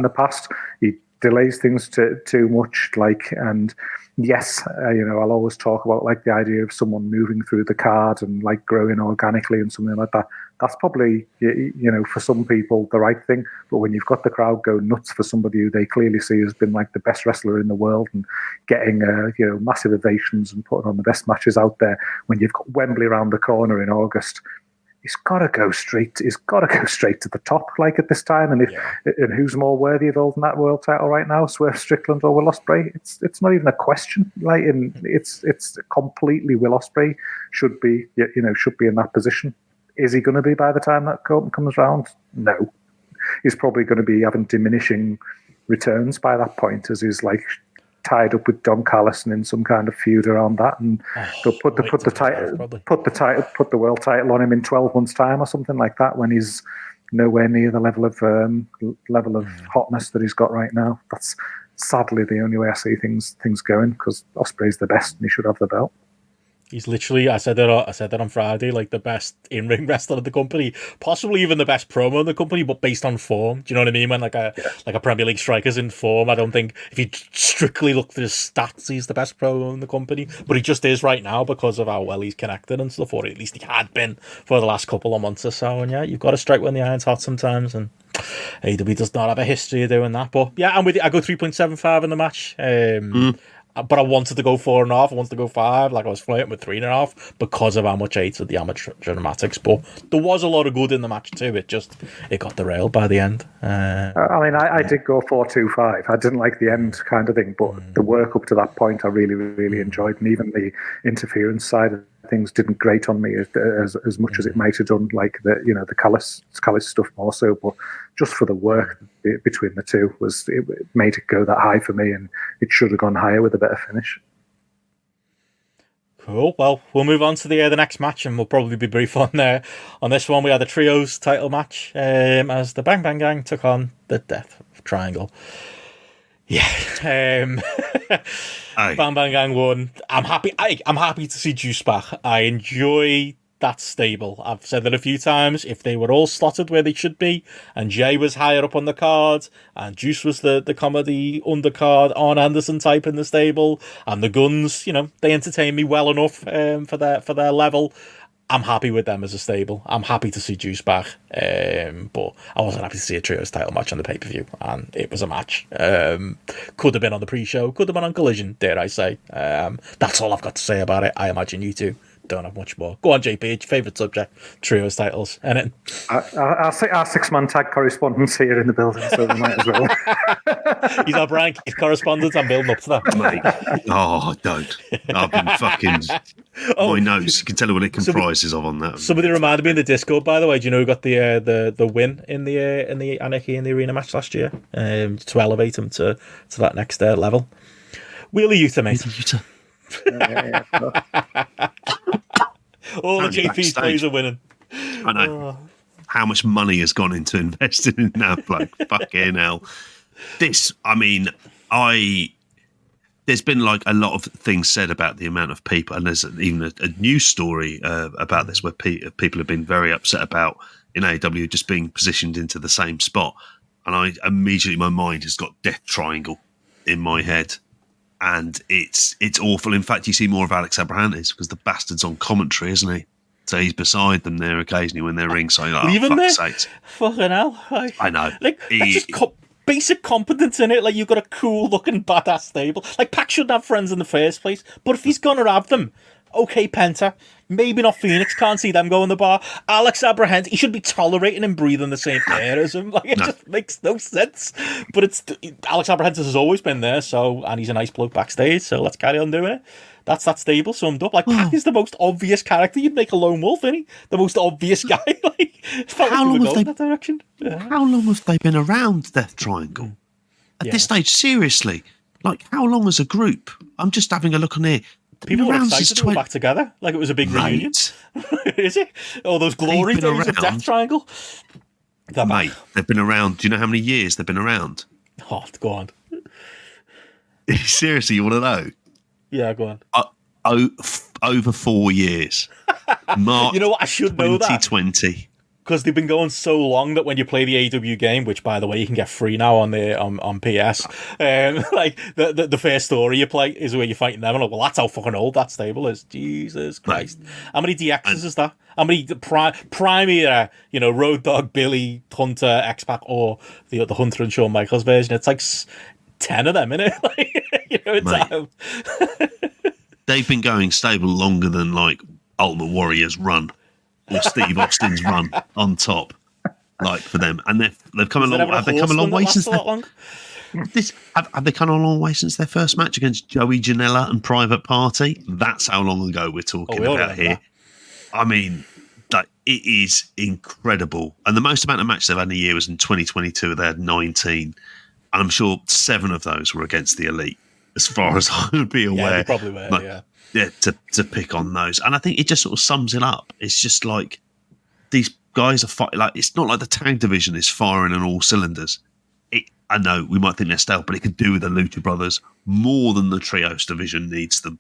the past. He delays things too much, and yes, I'll always talk about like the idea of someone moving through the card and like growing organically and something like that. That's probably for some people the right thing, but when you've got the crowd going nuts for somebody who they clearly see has been like the best wrestler in the world and getting massive ovations and putting on the best matches out there, when you've got Wembley around the corner in August, he's got to go straight to the top, like at this time. And and who's more worthy of holding that world title right now, Swerve Strickland or Will Ospreay? It's not even a question. Like, it's completely Will Ospreay should be in that position. Is he going to be by the time that comes around? No, he's probably going to be having diminishing returns by that point, as he's like tied up with Don Callis and in some kind of feud around that, and they'll put the world title on him in 12 months' time or something like that, when he's nowhere near the level of hotness that he's got right now. That's sadly the only way I see things going, because Ospreay's the best and he should have the belt. He's literally, I said that on Friday, like the best in-ring wrestler of the company, possibly even the best promo in the company, but based on form. Do you know what I mean? When like a Premier League striker's in form, I don't think if you strictly look at his stats, he's the best promo in the company. But he just is right now because of how well he's connected and stuff, or at least he had been for the last couple of months or so. And yeah, you've got to strike when the iron's hot sometimes, and AEW does not have a history of doing that. But yeah, I'm with you. I go 3.75 in the match. But I wanted to go 4.5. I wanted to go 5. Like I was flirting with 3.5 because of how much I hated the amateur dramatics. But there was a lot of good in the match too. It got derailed by the end. I did go 4.25. I didn't like the end kind of thing, but the work up to that point I really, really enjoyed, and even the interference side of things didn't grate on me as much as it might have done, like the Callis stuff more so. But just for the work between the two, it made it go that high for me, and it should have gone higher with a better finish. Cool. Well, we'll move on to the next match, and we'll probably be brief on this one. We had the trios title match as the Bang Bang Gang took on the Death Triangle. Yeah, Bang Bang Gang won. I'm happy. I'm happy to see Juice back. I enjoy that stable. I've said that a few times. If they were all slotted where they should be, and Jay was higher up on the card, and Juice was the comedy undercard, Arn Anderson type in the stable, and the Guns, they entertain me well enough for their level. I'm happy with them as a stable. I'm happy to see Juice back, but I wasn't happy to see a trios title match on the pay-per-view, and it was a match. Could have been on the pre-show, could have been on Collision, dare I say. That's all I've got to say about it. I imagine you two don't have much more. Go on, JP. It's your favourite subject. Trios titles. And our 6-man tag correspondence here in the building, so we might as well. He's our Brian Keith correspondent. I'm building up to that. Mate. Oh, don't. I've been fucking... my notes. You can tell what it comprises of on that. Somebody reminded me in the Discord, by the way. Do you know who got the win in the Anarchy in the Arena match last year? To elevate him to that next level. Wheelie Utah, mate. All the JP's plays are winning. I know. How much money has gone into investing in that bloke? Fucking hell. This, I mean, there's been like a lot of things said about the amount of people, and there's even a news story about this where people have been very upset about in AEW just being positioned into the same spot. And I immediately, my mind has got Death Triangle in my head. And it's awful. In fact, you see more of Alex Abrahantes because the bastard's on commentary, isn't he? So he's beside them there occasionally when they're ringside. Like, Leave him there. Sakes. Fucking hell! I know. Like that's just basic competence in it. Like you've got a cool looking badass stable. Like Pac shouldn't have friends in the first place, but if he's gonna have them, okay, Penta. Maybe not Phoenix. Can't see them go in the bar. Alex Abrahantes, he should be tolerating and breathing the same air as him. Like it just makes no sense. But it's Alex Abrahantes has always been there, and he's a nice bloke backstage. So let's carry on doing it. That's that stable summed up. Like Pac is the most obvious character. You'd make a lone wolf, isn't he? The most obvious guy. Like how long have they that direction? Yeah. How long have they been around Death Triangle? At this stage, seriously, like how long as a group? I'm just having a look on here. People were excited to go back together, like it was a big reunion. Is it? All those glory days of Death Triangle. Mate, they've been around. Do you know how many years they've been around? Oh, go on. Seriously, you want to know? Yeah, go on. Over 4 years. March, you know what? I should know that. 2020. Because they've been going so long that when you play the AEW game, which by the way you can get free now on PS, like the first story you play is where you're fighting them, and like, well, that's how fucking old that stable is. Jesus Christ! Right. How many DXs is that? How many prime era? Road Dogg, Billy, Hunter, X-Pac, or the Hunter and Shawn Michaels version? It's like 10 of them, innit? They've been going stable longer than like Ultimate Warrior's run. Or Steve Austin's run on top, like for them, and they've come a long. Have they come a long way since Have they come a long way since their first match against Joey Janela and Private Party? That's how long ago we're talking about here. That. I mean, it is incredible, and the most amount of matches they've had in a year was in 2022. They had 19, and I'm sure 7 of those were against the Elite, as far as I would be aware. Yeah, they probably were. Yeah, to pick on those. And I think it just sort of sums it up. It's just like these guys are fighting. Like, it's not like the tag division is firing on all cylinders. I know we might think they're stale, but it could do with the Lucha Brothers more than the Trios division needs them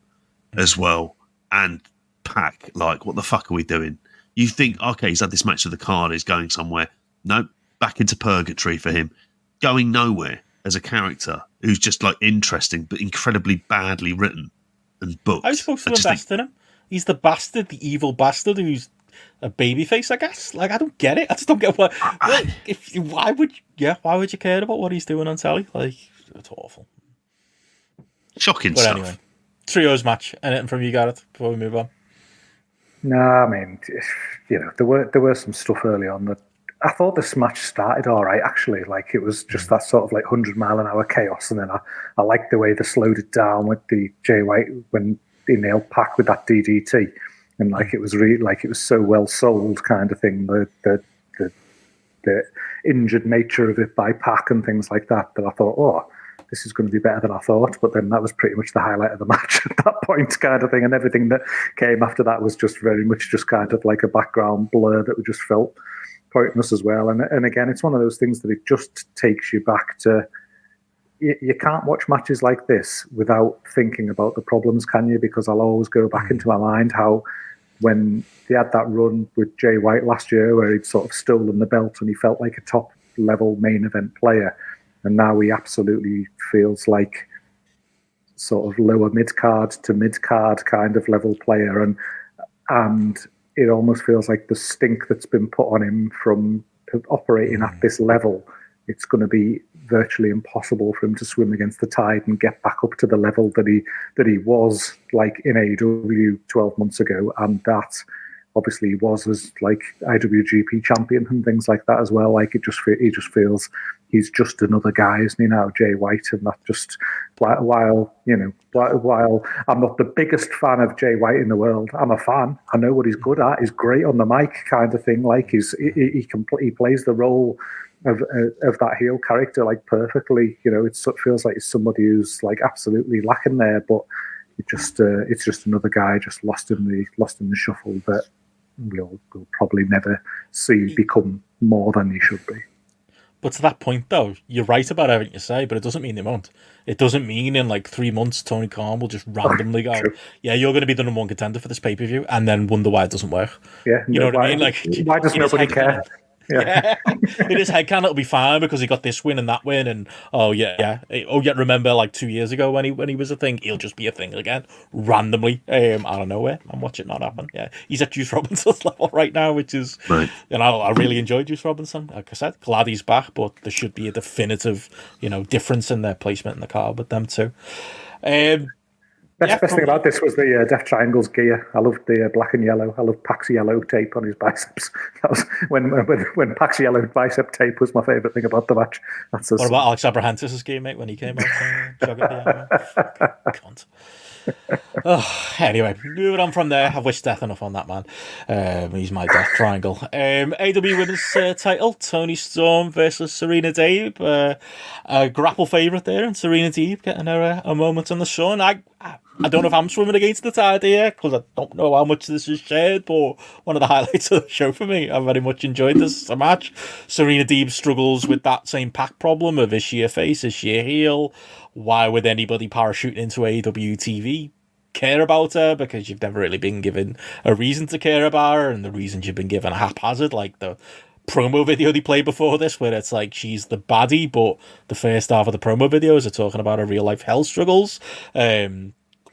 as well. And Pac, like, what the fuck are we doing? You think, okay, he's had this match with the card, he's going somewhere. No, back into purgatory for him. Going nowhere as a character who's just like interesting, but incredibly badly written. And books. I was supposed to invest in him. He's the bastard, the evil bastard who's a babyface, I guess. Like, I don't get it. I just don't get why. Why would you care about what he's doing on telly? Like, it's awful. Shocking but stuff. Anyway, trios match. Anything from you, Gareth, before we move on? No, I mean, there were some stuff early on that I thought this match started all right, actually. Like, it was just that sort of like 100-mile-an-hour chaos, and then I liked the way they slowed it down with the Jay White when he nailed Pac with that DDT, and like it was really like it was so well sold, kind of thing. The injured nature of it by Pac and things like that. That I thought, oh, this is going to be better than I thought. But then that was pretty much the highlight of the match at that point, kind of thing. And everything that came after that was just very much just kind of like a background blur that we just felt pointless as well. And again, it's one of those things that it just takes you back to. You can't watch matches like this without thinking about the problems, can you? Because I'll always go back into my mind how when they had that run with Jay White last year where he'd sort of stolen the belt and he felt like a top-level main event player, and now he absolutely feels like sort of lower mid-card to mid-card kind of level player, and it almost feels like the stink that's been put on him from operating at this level, it's going to be virtually impossible for him to swim against the tide and get back up to the level that he was like in AEW 12 months ago, and that obviously he was as like IWGP champion and things like that as well. Like he just feels he's just another guy, isn't he now, Jay White? And that just while I'm not the biggest fan of Jay White in the world, I'm a fan. I know what he's good at. He's great on the mic, kind of thing. Like he plays the role of that heel character like perfectly. You know, it feels like it's somebody who's like absolutely lacking there, but it's just another guy just lost in the shuffle that we'll probably never see become more than he should be. But to that point, though, you're right about everything you say, but it doesn't mean they won't. It doesn't mean in like 3 months Tony Khan will just randomly go, yeah, you're going to be the number one contender for this pay-per-view, and then wonder why it doesn't work. Yeah, you know what I mean? Like, why does nobody care? Yeah. In his head, it'll be fine because he got this win and that win, and remember like 2 years ago when he was a thing, he'll just be a thing again randomly out of nowhere, and watch it not happen. Yeah, he's at Juice Robinson's level right now, which is right. And I really enjoy Juice Robinson. Like I said, glad he's back, but there should be a definitive difference in their placement in the card with them too. Best thing about this was the Death Triangle's gear. I loved the black and yellow. I loved Pac's yellow tape on his biceps. That was when Pac's yellow bicep tape was my favourite thing about the match. What about Alex Abrahantis' gear, mate, when he came out? Cunt. Anyway, moving on from there. I've wished death enough on that man. He's my Death Triangle. AEW Women's title, Toni Storm versus Serena Deeb. A grapple favourite there, and Serena Deeb getting her a moment on the sun. I don't know if I'm swimming against the tide here, because I don't know how much this is shared, but one of the highlights of the show for me. I very much enjoyed this match. Serena Deeb struggles with that same Pac problem of, is she a face, is she a heel? Why would anybody parachuting into AEW TV care about her? Because you've never really been given a reason to care about her, and the reasons you've been given are haphazard, like the promo video they played before this, where it's like she's the baddie, but the first half of the promo videos are talking about her real life health struggles.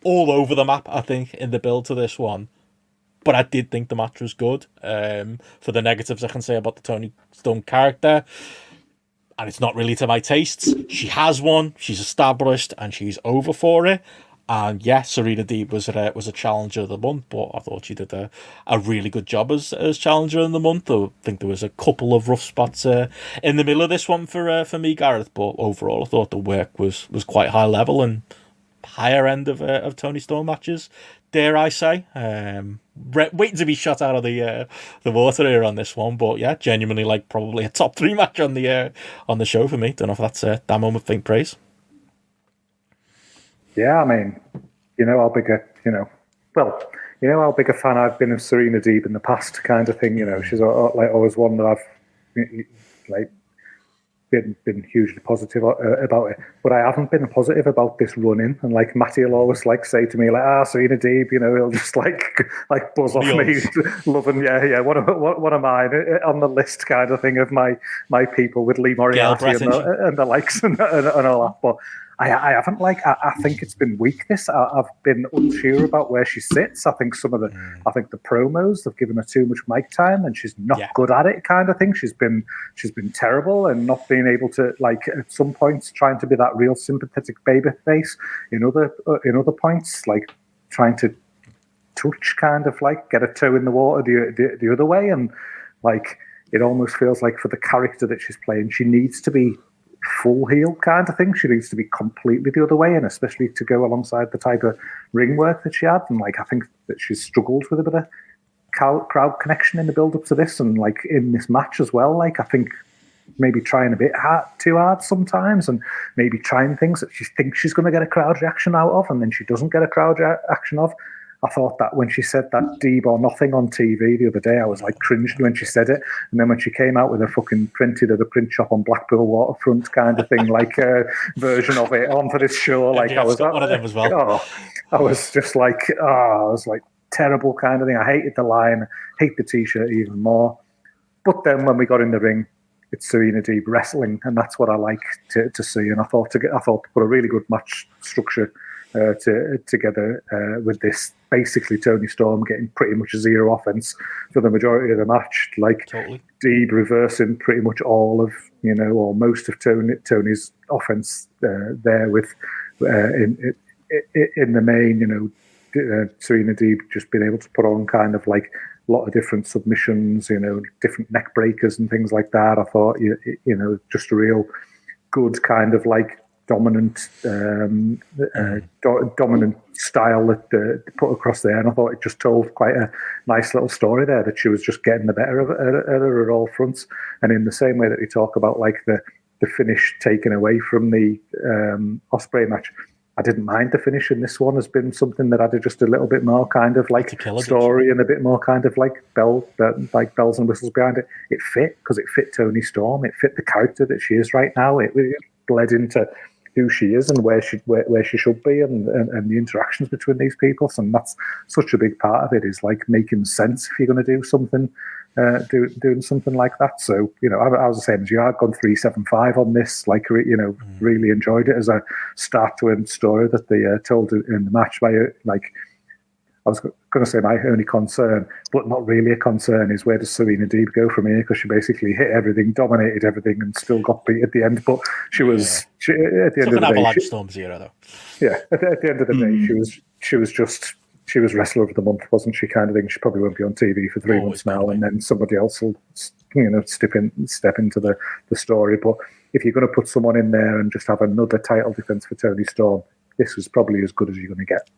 All over the map, I think, in the build to this one. But I did think the match was good. For the negatives I can say about the Toni Storm character, and it's not really to my tastes, she has won, she's established, and she's over for it. And yeah, Serena Deeb was a challenger of the month, but I thought she did a really good job as challenger in the month. I think there was a couple of rough spots in the middle of this one for me, Gareth, but overall I thought the work was quite high level and higher end of Toni Storm matches, dare I say. Waiting to be shot out of the water here on this one, but yeah, genuinely like probably a top 3 match on the show for me. Don't know if that's that moment of faint praise. Yeah, I mean, how big a fan I've been of Serena Deeb in the past, kind of thing. She's like always one that I've like been hugely positive about it, but I haven't been positive about this run-in. And like Matty will always like say to me like, Serena Deeb, he'll just like buzz off me, loving one of mine on the list, kind of thing, of my people with Lee Moriarty and the likes and all that. But I haven't I think it's been weak. I've been unsure about where she sits. I think I think the promos have given her too much mic time, and she's not good at it, kind of thing. She's been terrible, and not being able to, like, at some points trying to be that real sympathetic baby face. In other points, like trying to touch, kind of like get a toe in the water the other way, and like it almost feels like for the character that she's playing, she needs to be full heel, kind of thing. She needs to be completely the other way, and especially to go alongside the type of ring work that she had. And like I think that she's struggled with a bit of crowd connection in the build up to this, and like in this match as well. Like I think maybe trying a bit too hard sometimes, and maybe trying things that she thinks she's going to get a crowd reaction out of, and then she doesn't get a crowd reaction of. I thought that when she said that Deeb or nothing on TV the other day, I was like cringing when she said it. And then when she came out with a fucking printed at a print shop on Blackpool waterfront kind of thing, like a version of it onto this show, like I was one of them as well. I was just like, I was like terrible kind of thing. I hated the line, hate the t-shirt even more. But then when we got in the ring, it's Serena Deeb wrestling, and that's what I like to see. And I thought to put a really good match structure together with this. Basically, Toni Storm getting pretty much zero offense for the majority of the match. Like Totally. Deeb reversing pretty much all of, or most of Tony's offense there with in the main, Serena Deeb just being able to put on kind of like a lot of different submissions, different neck breakers and things like that. I thought, just a real good kind of like dominant dominant style that put across there, and I thought it just told quite a nice little story there, that she was just getting the better of her at all fronts. And in the same way that we talk about like the finish taken away from the Ospreay match, I didn't mind the finish in this one. Has been something that added just a little bit more kind of like story and a bit more kind of like bells and whistles behind it. It fit because it fit Toni Storm. It fit the character that she is right now. It bled into who she is and where she should be, and the interactions between these people. And that's such a big part of it, is like making sense if you're going to do something, doing something like that. So I was the same as you. I've gone 3.75 on this. Like really enjoyed it as a start to end story that they told in the match. I was going to say my only concern, but not really a concern, is where does Serena Deeb go from here? Because she basically hit everything, dominated everything, and still got beat at the end. But she was at the end of the day. Storm Zero, though. Yeah, at the end of the day, she was wrestler of the month, wasn't she? Kind of thing. She probably won't be on TV for 3 months now, and then somebody else will, step into the story. But if you're going to put someone in there and just have another title defense for Toni Storm, this was probably as good as you're going to get.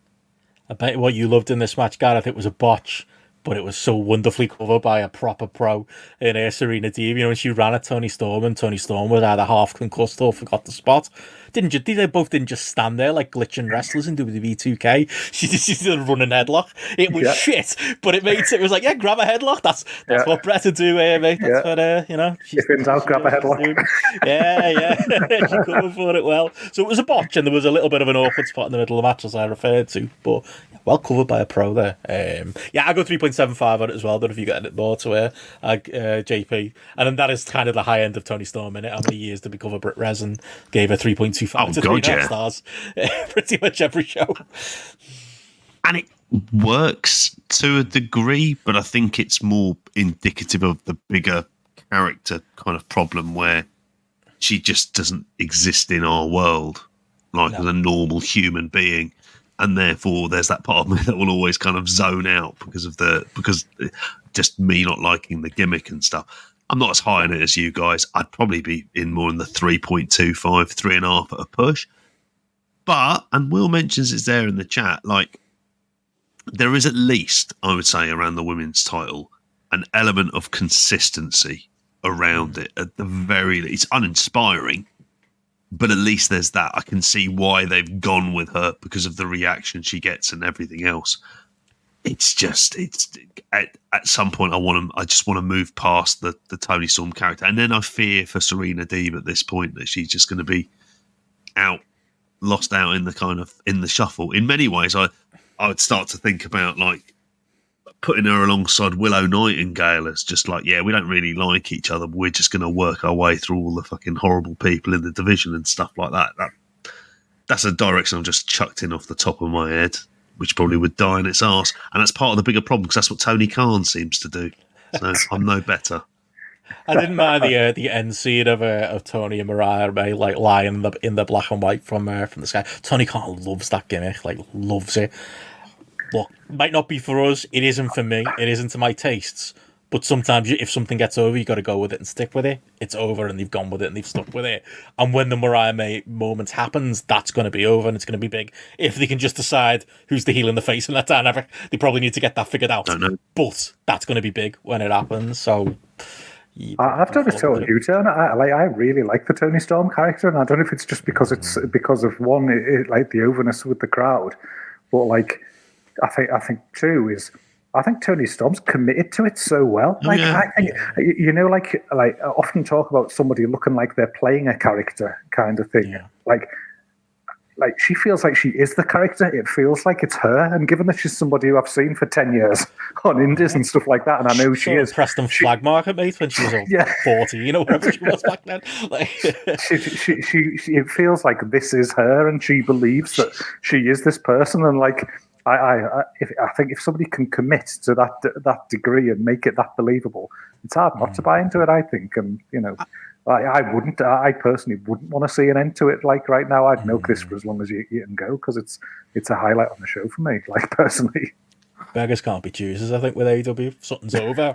I bet what you loved in this match, Gareth, it was a botch, but it was so wonderfully covered by a proper pro in Serena Deeb. When she ran at Toni Storm, and Toni Storm was either half concussed or forgot the spot. They both didn't just stand there like glitching wrestlers in WWE 2K. She did a running headlock. It was shit, but it was like, grab a headlock. That's what Brett would do, mate. That's what, If in doubt, grab a headlock. Yeah. She covered for it well. So it was a botch, and there was a little bit of an awkward spot in the middle of the match, as I referred to, but well covered by a pro there. I go 3.75 on it as well. Don't know if you got it more to JP. And then that is kind of the high end of Toni Storm in it. How many years did we cover Britt Resin? Gave her 3.25 to 3.5 stars. Pretty much every show. And it works to a degree, but I think it's more indicative of the bigger character kind of problem where she just doesn't exist in our world as a normal human being. And therefore, there's that part of me that will always kind of zone out because just me not liking the gimmick and stuff. I'm not as high on it as you guys. I'd probably be in more in the 3.25, 3.5 at a push. But, and Will mentions it's there in the chat, like there is at least, I would say, around the women's title, an element of consistency around it. At the very least, it's uninspiring. But at least there's that. I can see why they've gone with her because of the reaction she gets and everything else. It's at some point I just want to move past the Toni Storm character, and then I fear for Serena Deeb at this point that she's just going to be lost out in the shuffle. In many ways, I would start to think about like putting her alongside Willow Nightingale as just like, we don't really like each other, but we're just going to work our way through all the fucking horrible people in the division and stuff like that. That's a direction I've just chucked in off the top of my head, which probably would die in its arse. And that's part of the bigger problem because that's what Tony Khan seems to do. So I'm no better. I didn't mind the end scene of Tony and Mariah May like lying in the black and white from the sky. Tony Khan loves that gimmick, loves it. Look, might not be for us. It isn't for me. It isn't to my tastes. But sometimes if something gets over, you got to go with it and stick with it. It's over, and they've gone with it and they've stuck with it. And when the Mariah May moment happens, that's going to be over and it's going to be big. If they can just decide who's the heel in the face in that dynamic, they probably need to get that figured out. Don't know. But that's going to be big when it happens. So I've done a total U-turn. I really like the Toni Storm character, and I don't know if it's just because because of one, like the overness with the crowd, but like. I think two is I think Toni Storm's committed to it so well. I often talk about somebody looking like they're playing a character kind of thing. Yeah. Like like she feels like she is the character. It feels like it's her. And given that she's somebody who I've seen for 10 years on indies and stuff like that, and I know she is. Preston Flag Market, mate, when she was 40, whatever she was back then. Like, she it feels like this is her, and she believes that she is this person. And like, I think if somebody can commit to that degree and make it that believable, it's hard not to buy into it, I think. And, I personally wouldn't want to see an end to it. Like right now, I'd milk this for as long as you can go, because it's a highlight on the show for me. Like personally, beggars can't be choosers. I think with AEW, if something's over,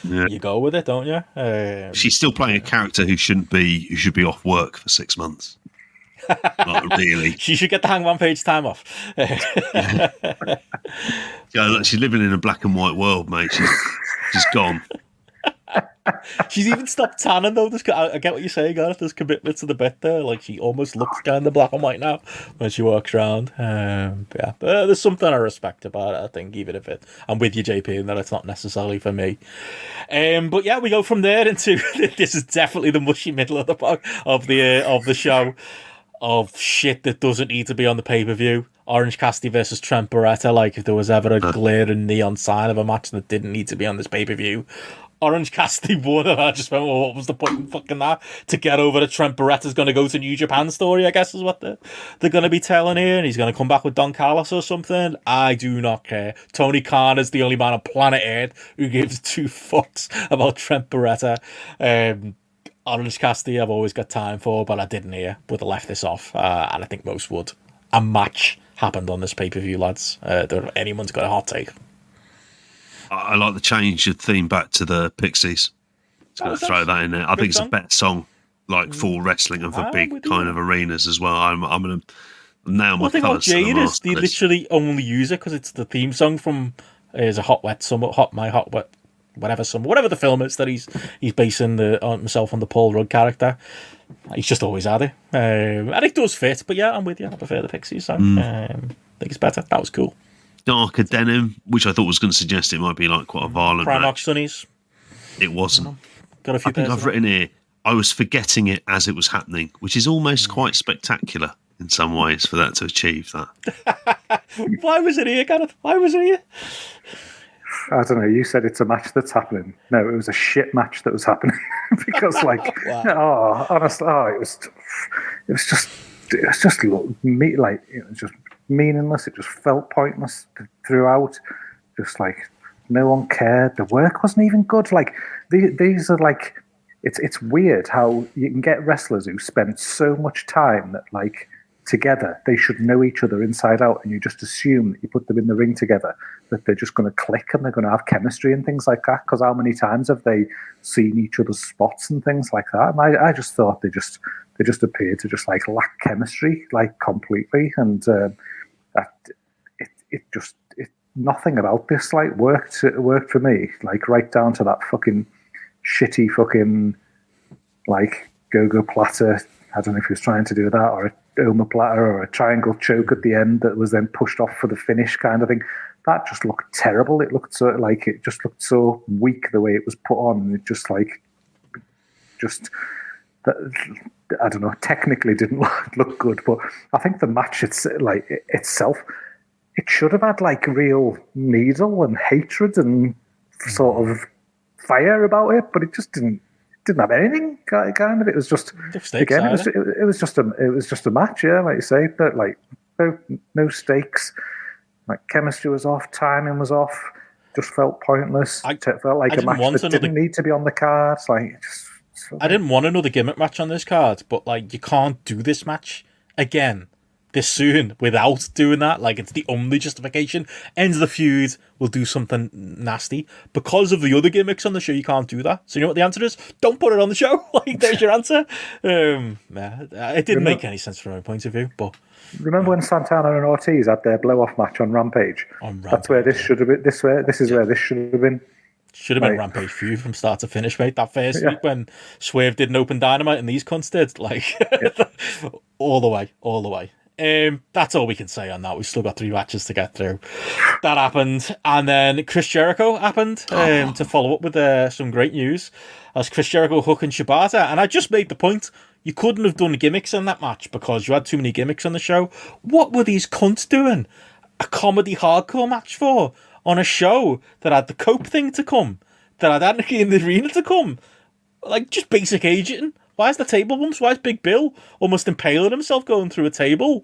you go with it, don't you? She's still playing a character who should be off work for 6 months. Not really. She should get the Hangman Page time off. Look, she's living in a black and white world, mate. She's gone. She's even stopped tanning though. I get what you're saying, Gareth. There's commitment to the bit there. Like she almost looks kind of black and white now when she walks around. But there's something I respect about it. I think, even if I'm with you, JP, in that it's not necessarily for me. But yeah, we go from there into this is definitely the mushy middle of the show of shit that doesn't need to be on the pay-per-view. Orange Cassidy versus Trent Barretta. Like if there was ever a glaring neon sign of a match that didn't need to be on this pay-per-view, Orange Cassidy won, and I just went, well, what was the point in fucking that? To get over that Trent Barretta's going to go to New Japan story, I guess is what they're going to be telling here, and he's going to come back with Don Callis or something. I do not care. Tony Khan is the only man on planet Earth who gives 2 fucks about Trent Barretta. Orange Cassidy I've always got time for, but I didn't here. Would have left this off, and I think most would. A match happened on this pay-per-view, lads. Anyone's got a hot take. I like the change of theme back to the Pixies. Just going to throw that in there. I think it's a better song, like for wrestling and for big kind of arenas as well. I'm going to nail my colours. The thing about Jade is they literally only use it because it's the theme song from is a Hot Wet Summer, whatever the film is that he's basing himself on the Paul Rudd character. He's just always had it, and it does fit. But yeah, I'm with you. I prefer the Pixies, so I think it's better. That was cool. Darker denim, which I thought was going to suggest it might be like quite a violent Primark match. Sunnies. It wasn't. Got a few. I think I've written here, I was forgetting it as it was happening, which is almost quite spectacular in some ways for that to achieve that. Why was it here, Gareth? Why was it here? I don't know. You said it's a match that's happening. No, it was a shit match that was happening because, like, honestly, it was just meaningless. It just felt pointless throughout. Just like no one cared. The work wasn't even good. Like these are like, it's weird how you can get wrestlers who spend so much time that like together they should know each other inside out, and you just assume that you put them in the ring together that they're just going to click and they're going to have chemistry and things like that. Because how many times have they seen each other's spots and things like that? And I just thought they just appeared to just like lack chemistry like completely, and nothing about this like worked for me, like right down to that fucking shitty fucking like go-go platter. I don't know if he was trying to do that, or a omoplata, or a triangle choke at the end that was then pushed off for the finish kind of thing. That just looked terrible. It just looked so weak the way it was put on. And it I don't know, technically didn't look good, but I think the match itself, it should have had like real needle and hatred and sort of fire about it, but it just didn't have anything kind of. It was just again, it was just a match, yeah, like you say, but like no stakes. Like chemistry was off, timing was off, just felt pointless. It felt like a match that didn't need to be on the cards. I didn't want another gimmick match on this card, but like you can't do this match again this soon without doing that. Like it's the only justification. Ends the feud, we'll do something nasty. Because of the other gimmicks on the show, you can't do that. So you know what the answer is? Don't put it on the show. Like there's your answer. It didn't make any sense from my point of view. But remember when Santana and Ortiz had their blow-off match on Rampage? That's where this should have been. This is where this should have been. Should have been Rampage feud from start to finish, mate. That first week when Swerve did an open Dynamite and these cunts did, like all the way. That's all we can say on that. We've still got 3 matches to get through. That happened, and then Chris Jericho happened to follow up with some great news as Chris Jericho, Hook, and Shibata. And I just made the point, You couldn't have done gimmicks in that match because you had too many gimmicks on the show. What were these cunts doing a comedy hardcore match for on a show that had the cope thing to come, that had Anarchy in the Arena to come? Like, just basic aging. Why is the table bumps? Why is Big Bill almost impaling himself going through a table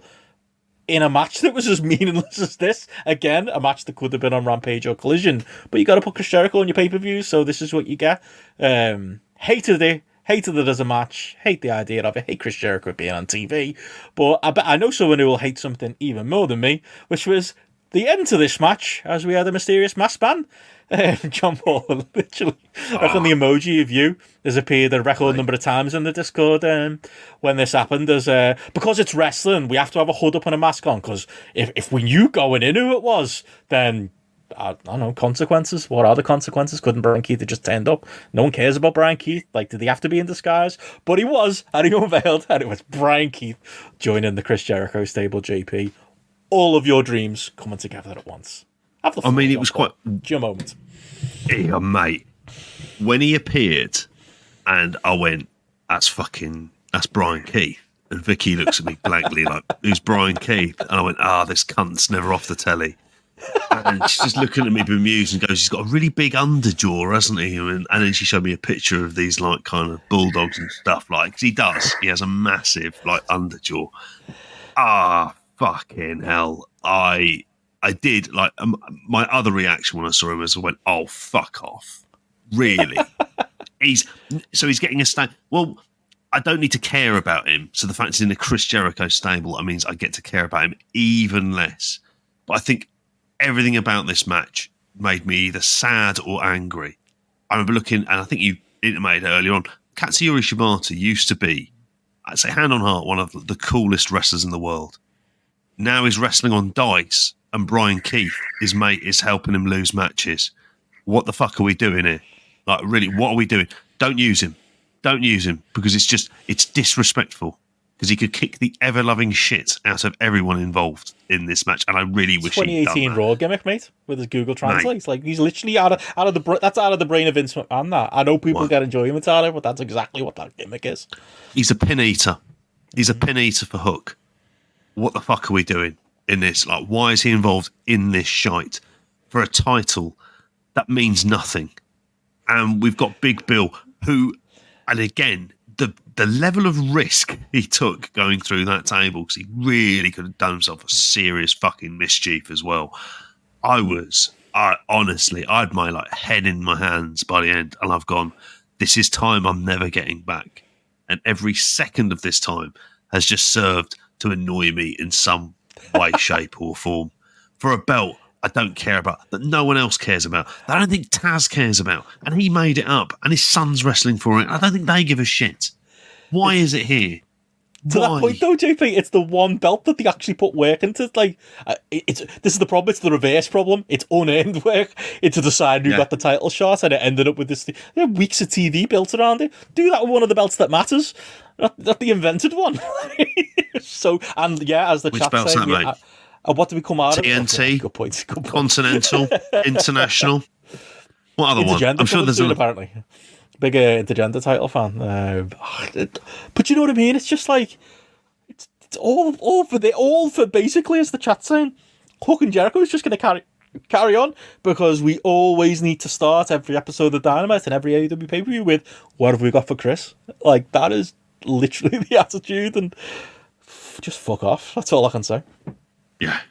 in a match that was as meaningless as this? Again, a match that could have been on Rampage or Collision, but you got to put Chris Jericho on your pay-per-views, so this is what you get. Hated it as a match. Hate the idea of it. Hate Chris Jericho being on TV. But I bet I know someone who will hate something even more than me, which was the end to this match, as we had a mysterious masked man. John Paul, literally, like on the emoji of you, has appeared a record number of times in the Discord when this happened. As because it's wrestling, we have to have a hood up and a mask on, because if we knew going in who it was, then I don't know, consequences. What are the consequences? Couldn't Brian Keith have just turned up? No one cares about Brian Keith. Like, did he have to be in disguise? But he was, and he unveiled, and it was Brian Keith joining the Chris Jericho stable. JP, all of your dreams coming together at once. I mean, it was quite... your moment. Yeah, mate. When he appeared, and I went, that's Brian Keith. And Vicky looks at me blankly like, who's Brian Keith? And I went, this cunt's never off the telly. And she's just looking at me bemused and goes, he's got a really big underjaw, hasn't he? And then she showed me a picture of these like kind of bulldogs and stuff. Like, 'cause he does. He has a massive like underjaw. Fucking hell. I did like my other reaction when I saw him was I went, oh, fuck off. Really? He's getting a stand. Well, I don't need to care about him. So the fact he's in a Chris Jericho stable, that means I get to care about him even less. But I think everything about this match made me either sad or angry. I remember looking, and I think you intimated earlier on, Katsuyori Shibata used to be, I'd say hand on heart, one of the coolest wrestlers in the world. Now he's wrestling on dice, and Brian Keith, his mate, is helping him lose matches. What the fuck are we doing here? Like, really, what are we doing? Don't use him. Don't use him, because it's disrespectful. Because he could kick the ever-loving shit out of everyone involved in this match, and I really wish he'd done 2018 Raw gimmick, mate, with his Google Translate. It's like he's literally out of the brain of Vince McMahon. That I know people get enjoyment out of it, but that's exactly what that gimmick is. He's a pin eater. He's a pin eater for Hook. What the fuck are we doing in this? Like, why is he involved in this shite for a title that means nothing? And we've got Big Bill, who, and again, the level of risk he took going through that table, because he really could have done himself a serious fucking mischief as well. Honestly, I had my like head in my hands by the end, and I've gone, this is time I'm never getting back. And every second of this time has just served to annoy me in some way, shape or form. For a belt I don't care about, that no one else cares about, that I don't think Taz cares about, and he made it up, and his son's wrestling for it. I don't think they give a shit. Why is it here? To that point, though, JP, it's the one belt that they actually put work into. Like, this is the problem. It's the reverse problem. It's unearned work into deciding who got the title shot, and it ended up with this weeks of TV built around it. Do that with one of the belts that matters, not the invented one. So, and yeah, as the Which chat belt's said, that, mate? What do we come out of? TNT, good point. Continental, International. What other one? I'm sure there's apparently. Big intergender title fan, but you know what I mean. It's just like it's all for basically, as the chat saying, Hook and Jericho is just going to carry on, because we always need to start every episode of Dynamite and every AEW pay-per-view with what have we got for Chris? Like, that is literally the attitude, and just fuck off. That's all I can say. Yeah,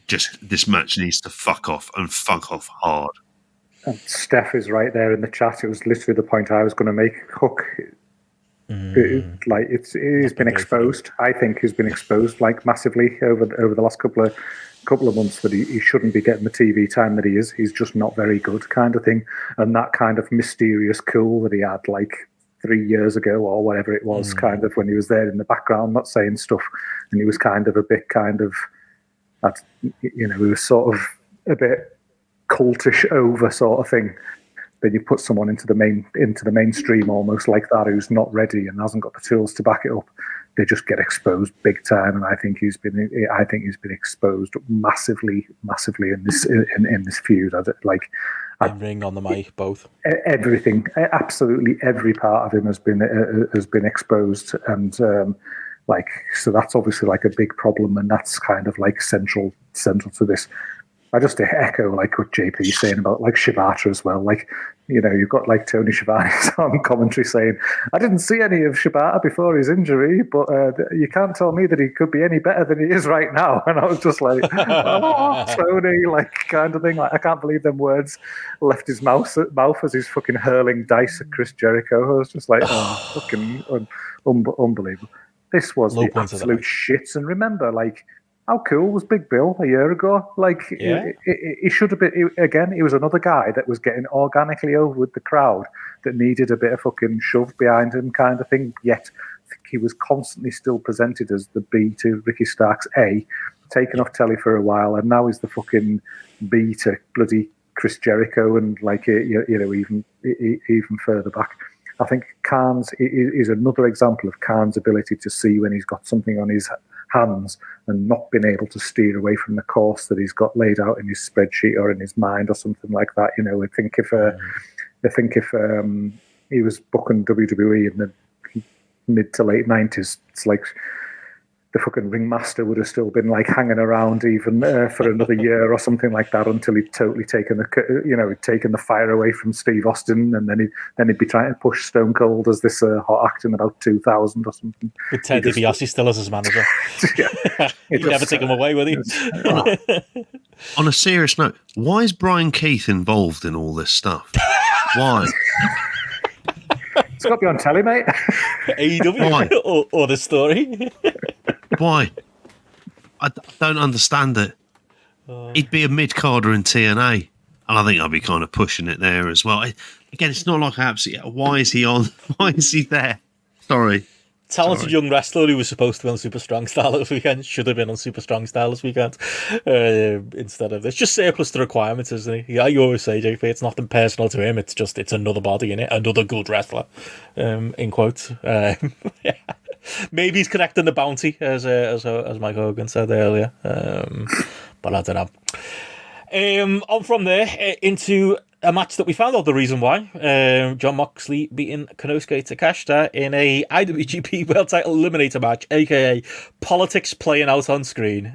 just this match needs to fuck off, and fuck off hard. And Steph is right there in the chat. It was literally the point I was going to make. Hook, he's been exposed. I think he's been exposed like massively over the last couple of months, that he shouldn't be getting the TV time that he is. He's just not very good, kind of thing. And that kind of mysterious cool that he had like 3 years ago or whatever it was, kind of when he was there in the background, not saying stuff, and he was kind of a bit he was sort of a bit cultish over sort of thing. Then you put someone into the mainstream almost like that, who's not ready and hasn't got the tools to back it up. They just get exposed big time, and I think he's been exposed massively in this feud. In ring, on the mic, both. Everything, absolutely every part of him has been exposed, and so that's obviously like a big problem, and that's kind of like central to this. I just echo like what JP's saying about like Shibata as well. Like, you've got like Tony Schiavone on commentary saying, "I didn't see any of Shibata before his injury, but you can't tell me that he could be any better than he is right now." And I was just like, "Oh, Tony," like kind of thing. Like, I can't believe them words left his mouth as he's fucking hurling dice at Chris Jericho. I was just like, "Oh, fucking unbelievable." This was the absolute shits. And remember, like, how cool was Big Bill a year ago? Like, he should have been, again, he was another guy that was getting organically over with the crowd that needed a bit of fucking shove behind him kind of thing. Yet, I think he was constantly still presented as the B to Ricky Stark's A, taken off telly for a while, and now he's the fucking B to bloody Chris Jericho, and like, even further back. I think Khan's is another example of Khan's ability to see when he's got something on his hands and not been able to steer away from the course that he's got laid out in his spreadsheet or in his mind or something like that. I think if he was booking WWE in the mid to late 90s, it's like the fucking ringmaster would have still been like hanging around even for another year or something like that until he'd totally taken the fire away from Steve Austin, and then he'd be trying to push Stone Cold as this hot act in about 2000 or something. With Ted DiBiase still as his manager. You'd never take him away, would he? On a serious note, why is Brian Keith involved in all this stuff? Why? It's got to be on telly, mate. AEW or the story. Why? I don't understand it. He'd be a mid-carder in TNA, and I think I'd be kind of pushing it there as well. Again, it's not like why is he on? Why is he there? Sorry. Talented young wrestler who was supposed to be on Super Strong Style this weekend should have been on Super Strong Style this weekend instead of this. Just surplus to requirements, isn't he? Yeah, you always say, JP, it's nothing personal to him. It's another body in it, another good wrestler, in quotes. Yeah. Maybe he's connecting the bounty, as Mike Hogan said earlier, but I don't know. On from there into a match that we found out the reason why. Jon Moxley beating Konosuke Takeshita in a IWGP World Title Eliminator match, aka politics playing out on screen.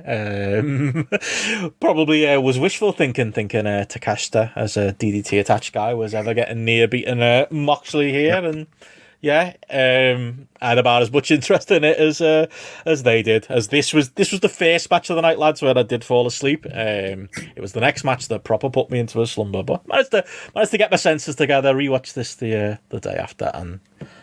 Probably was wishful thinking Takeshita, as a DDT attached guy, was ever getting near beating Moxley here, and yeah, I had about as much interest in it as they did. As this was the first match of the night, lads, where I did fall asleep. It was the next match that proper put me into a slumber, but managed to get my senses together, rewatch this the day after, and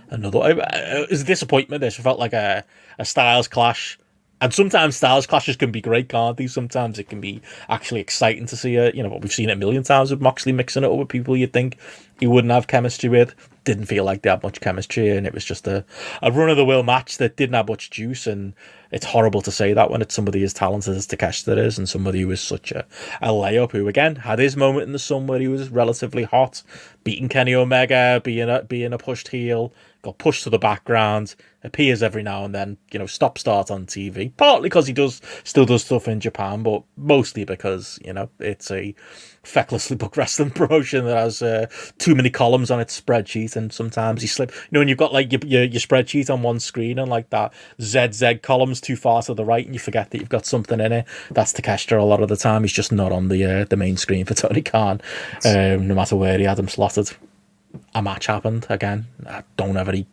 another. It was a disappointment. This felt like a styles clash. And sometimes styles clashes can be great, can't they? Sometimes it can be actually exciting to see but we've seen it a million times with Moxley mixing it up with people you'd think he wouldn't have chemistry with. Didn't feel like they had much chemistry, and it was just a run-of-the-mill match that didn't have much juice, and it's horrible to say that when it's somebody as talented as Takeshita is, and somebody who was such a layup, who, again, had his moment in the sun where he was relatively hot, beating Kenny Omega, being a pushed heel, got pushed to the background, appears every now and then, stop-start on TV, partly because he still does stuff in Japan, but mostly because, it's a fecklessly booked wrestling promotion that has too many columns on its spreadsheet, and sometimes you slip, when you've got like your spreadsheet on one screen and like that ZZ column's too far to the right and you forget that you've got something in it. That's Takeshita a lot of the time. He's just not on the main screen for Tony Khan, no matter where he had him slotted. A match happened again. I don't have any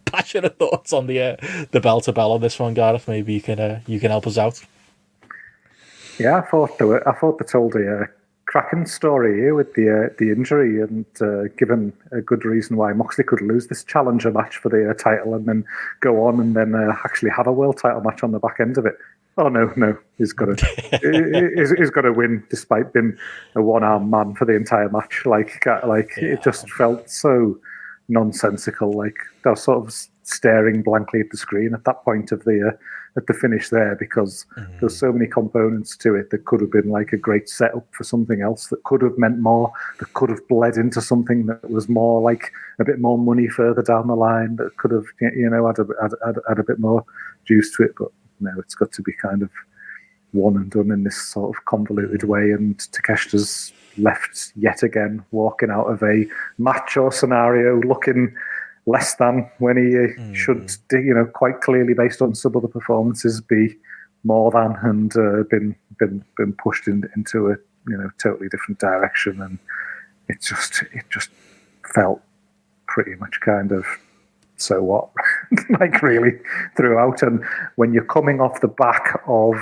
passionate thoughts on the bell to bell on this one, Gareth. Maybe you can help us out. Yeah, I thought they told a cracking story here with the injury, and given a good reason why Moxley could lose this challenger match for the title and then go on and then actually have a world title match on the back end of it. Oh no, he's got to win despite being a one-armed man for the entire match. It just felt so nonsensical. Like they were sort of staring blankly at the screen at that point of at the finish there, because there's so many components to it that could have been like a great setup for something else that could have meant more, that could have bled into something that was more like a bit more money further down the line, that could have had a bit more juice to it. But no, it's got to be kind of one and done in this sort of convoluted way, and Takeshita's left yet again, walking out of a match or scenario looking less than when he should, quite clearly based on some other performances, be more than, and been pushed into a totally different direction, and it just felt pretty much kind of so what, like really throughout. And when you're coming off the back of,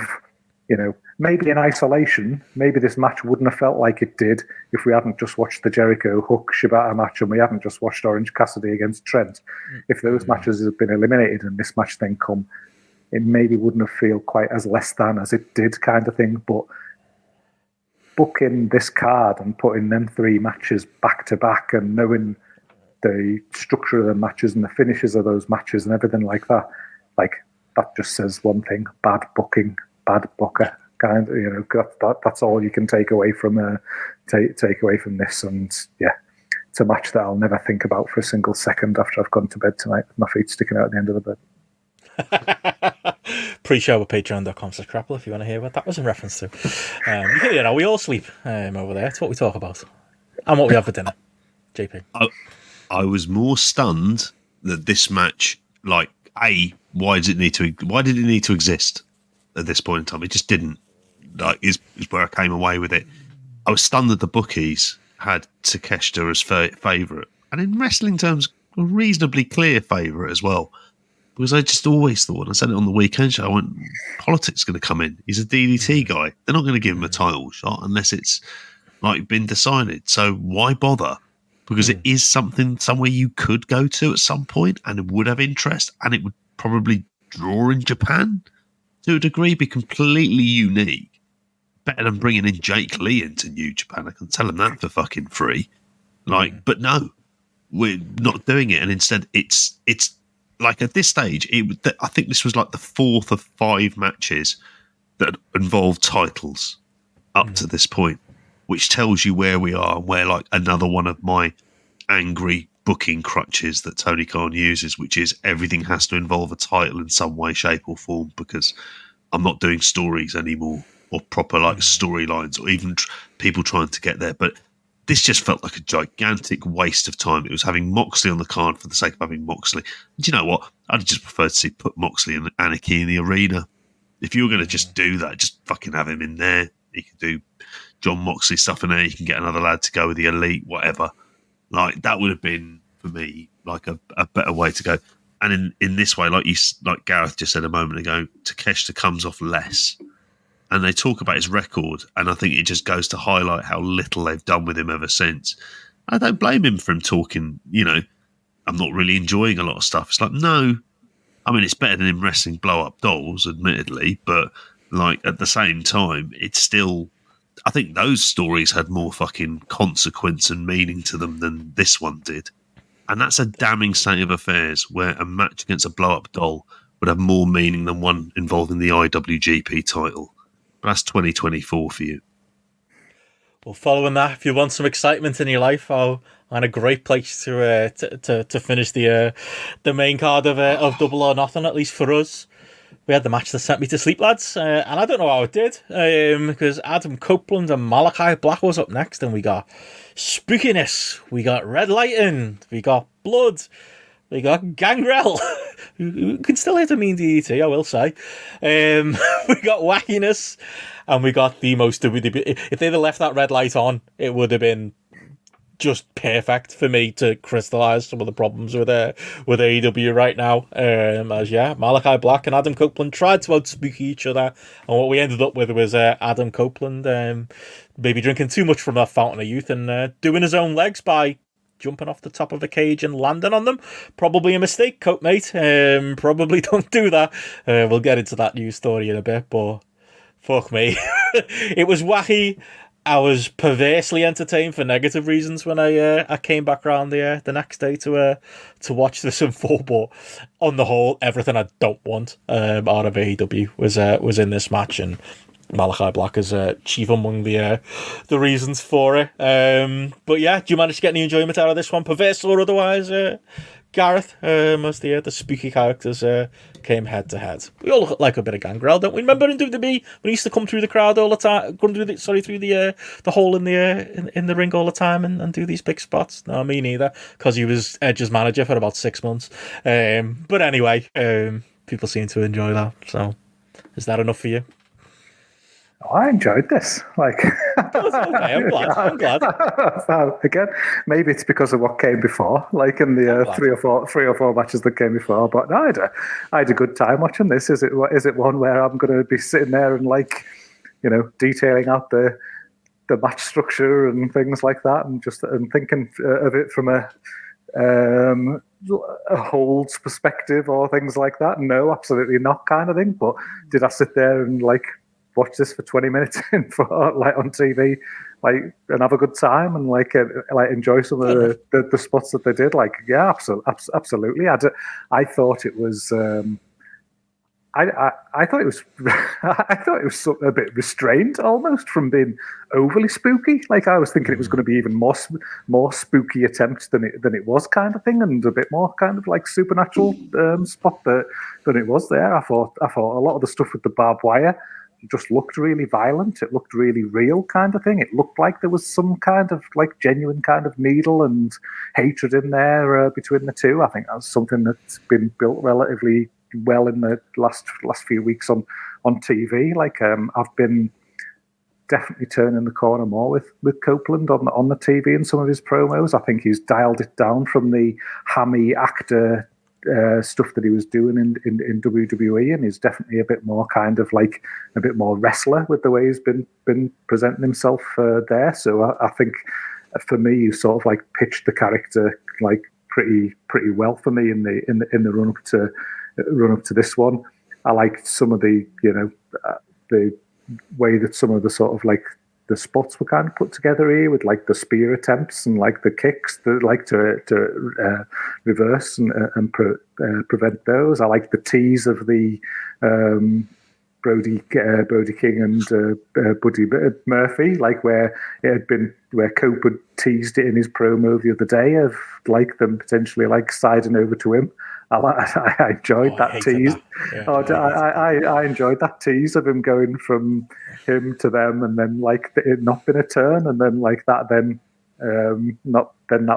maybe in isolation, maybe this match wouldn't have felt like it did if we hadn't just watched the Jericho Hook Shibata match and we hadn't just watched Orange Cassidy against Trent. If those matches had been eliminated and this match then come, it maybe wouldn't have felt quite as less than as it did, kind of thing. But booking this card and putting them 3 matches back to back and knowing the structure of the matches and the finishes of those matches and everything like that just says one thing: bad booking, bad booker. Kind of, that's all you can take away from this. And yeah, it's a match that I'll never think about for a single second after I've gone to bed tonight with my feet sticking out at the end of the bed. Pre-show at patreon.com/GRAPPL if you want to hear what that was in reference to. We all sleep over there. It's what we talk about and what we have for dinner. JP. I was more stunned that this match, why did it need to exist at this point in time? It just didn't. Is where I came away with it. I was stunned that the bookies had Takeshita as favourite, and in wrestling terms, a reasonably clear favourite as well. Because I just always thought, and I said it on the weekend show, I went, politics going to come in. He's a DDT guy. They're not going to give him a title shot unless it's been decided. So why bother? Because it is somewhere you could go to at some point, and it would have interest, and it would probably draw in Japan to a degree, be completely unique. Better than bringing in Jake Lee into New Japan. I can tell him that for fucking free. But no, we're not doing it, and instead it's at this stage. I think this was the 4th of 5 matches that involve titles up to this point, which tells you where we are, where another one of my angry booking crutches that Tony Khan uses, which is everything has to involve a title in some way, shape or form, because I'm not doing stories anymore, or proper storylines, or even people trying to get there. But this just felt like a gigantic waste of time. It was having Moxley on the card for the sake of having Moxley. And do you know what? I'd just prefer to put Moxley and Anarchy in the arena. If you were going to just do that, just fucking have him in there. He could do John Moxley stuff in there. You can get another lad to go with the Elite, whatever. That would have been, for me, a better way to go. And in this way, like Gareth just said a moment ago, Takeshita comes off less. And they talk about his record, and I think it just goes to highlight how little they've done with him ever since. I don't blame him for him talking, I'm not really enjoying a lot of stuff. It's no. I mean, it's better than him wrestling blow-up dolls, admittedly, but, at the same time, it's still... I think those stories had more fucking consequence and meaning to them than this one did. And that's a damning state of affairs, where a match against a blow-up doll would have more meaning than one involving the IWGP title. But that's 2024 for you. Well, following that, if you want some excitement in your life, and a great place to finish the main card of Double or Nothing, at least for us. We had the match that sent me to sleep, lads, and I don't know how it did, because Adam Copeland and Malachi Black was up next, and we got spookiness, we got red lighting, we got blood, we got Gangrel, who can still hit a mean DDT, I will say. We got wackiness, and we got the most WWE. If they'd have left that red light on, it would have been just perfect for me to crystallise some of the problems with AEW right now. Malachi Black and Adam Copeland tried to outspook each other, and what we ended up with was Adam Copeland maybe drinking too much from that fountain of youth and doing his own legs by jumping off the top of a cage and landing on them. Probably a mistake, Cope mate. Probably don't do that. We'll get into that news story in a bit, but fuck me. It was wacky. I was perversely entertained for negative reasons when I came back around the next day to watch this in full. But on the whole, everything I don't want out of AEW was in this match, and Malachi Black is chief among the reasons for it. But yeah, do you manage to get any enjoyment out of this one, perverse or otherwise, Gareth, as the spooky characters came head to head. We all look like a bit of Gangrel, don't we? Remember in WWE when he used to come through the crowd all the time, through the hole in the ring all the time and do these big spots? No, me neither, because he was Edge's manager for about 6 months. But anyway, people seem to enjoy that. So, is that enough for you? Oh, I enjoyed this. Okay, I'm glad. Again, maybe it's because of what came before, like in the three or four matches that came before. But no, I had a good time watching this. Is it one where I'm going to be sitting there and detailing out the match structure and things like that, and thinking of it from a holds perspective or things like that? No, absolutely not, kind of thing. But did I sit there and watch this for 20 minutes on TV, and have a good time and enjoy some of the spots that they did? Yeah, absolutely. I thought it was. I thought it was. I thought it was a bit restrained, almost, from being overly spooky. I was thinking it was going to be even more spooky attempt than it was, kind of thing, and a bit more kind of supernatural spot than it was there. I thought a lot of the stuff with the barbed wire just looked really violent. It looked really real, kind of thing. It looked like there was some kind of genuine kind of needle and hatred in there between the two. I think that's something that's been built relatively well in the last few weeks on TV. I've been definitely turning the corner more with Copeland on the TV and some of his promos. I think he's dialed it down from the hammy actor stuff that he was doing in WWE, and he's definitely a bit more kind of a bit more wrestler with the way he's been presenting himself there. So I think for me, he sort of pitched the character pretty well for me in the run up to this one. I liked some of the the way that some of the sort of the spots were kind of put together here, with the spear attempts and the kicks that to reverse and prevent those. I like the tease of the Brody King and Buddy Murphy, where Cope had teased it in his promo the other day of them potentially siding over to him. I enjoyed that tease. I enjoyed that tease of him going from him to them, and then it not been a turn, and then not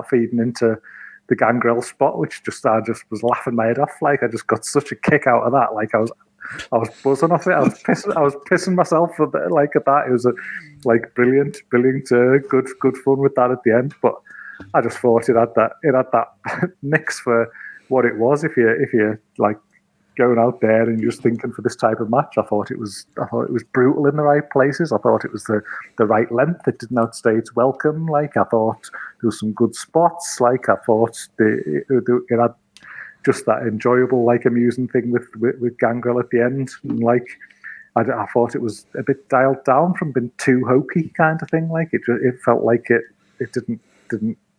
feeding into the Gangrel spot, which I just was laughing my head off. I just got such a kick out of that. I was buzzing off it. I was pissing myself at that. It was brilliant, good fun with that at the end. But I just thought it had that mix for what it was. If you're going out there and just thinking for this type of match, I thought it was brutal in the right places. I thought it was the right length. It didn't outstay its welcome. I thought there was some good spots. I thought it had just that enjoyable, amusing thing with Gangrel at the end. And I thought it was a bit dialed down from being too hokey, kind of thing. It felt like it didn't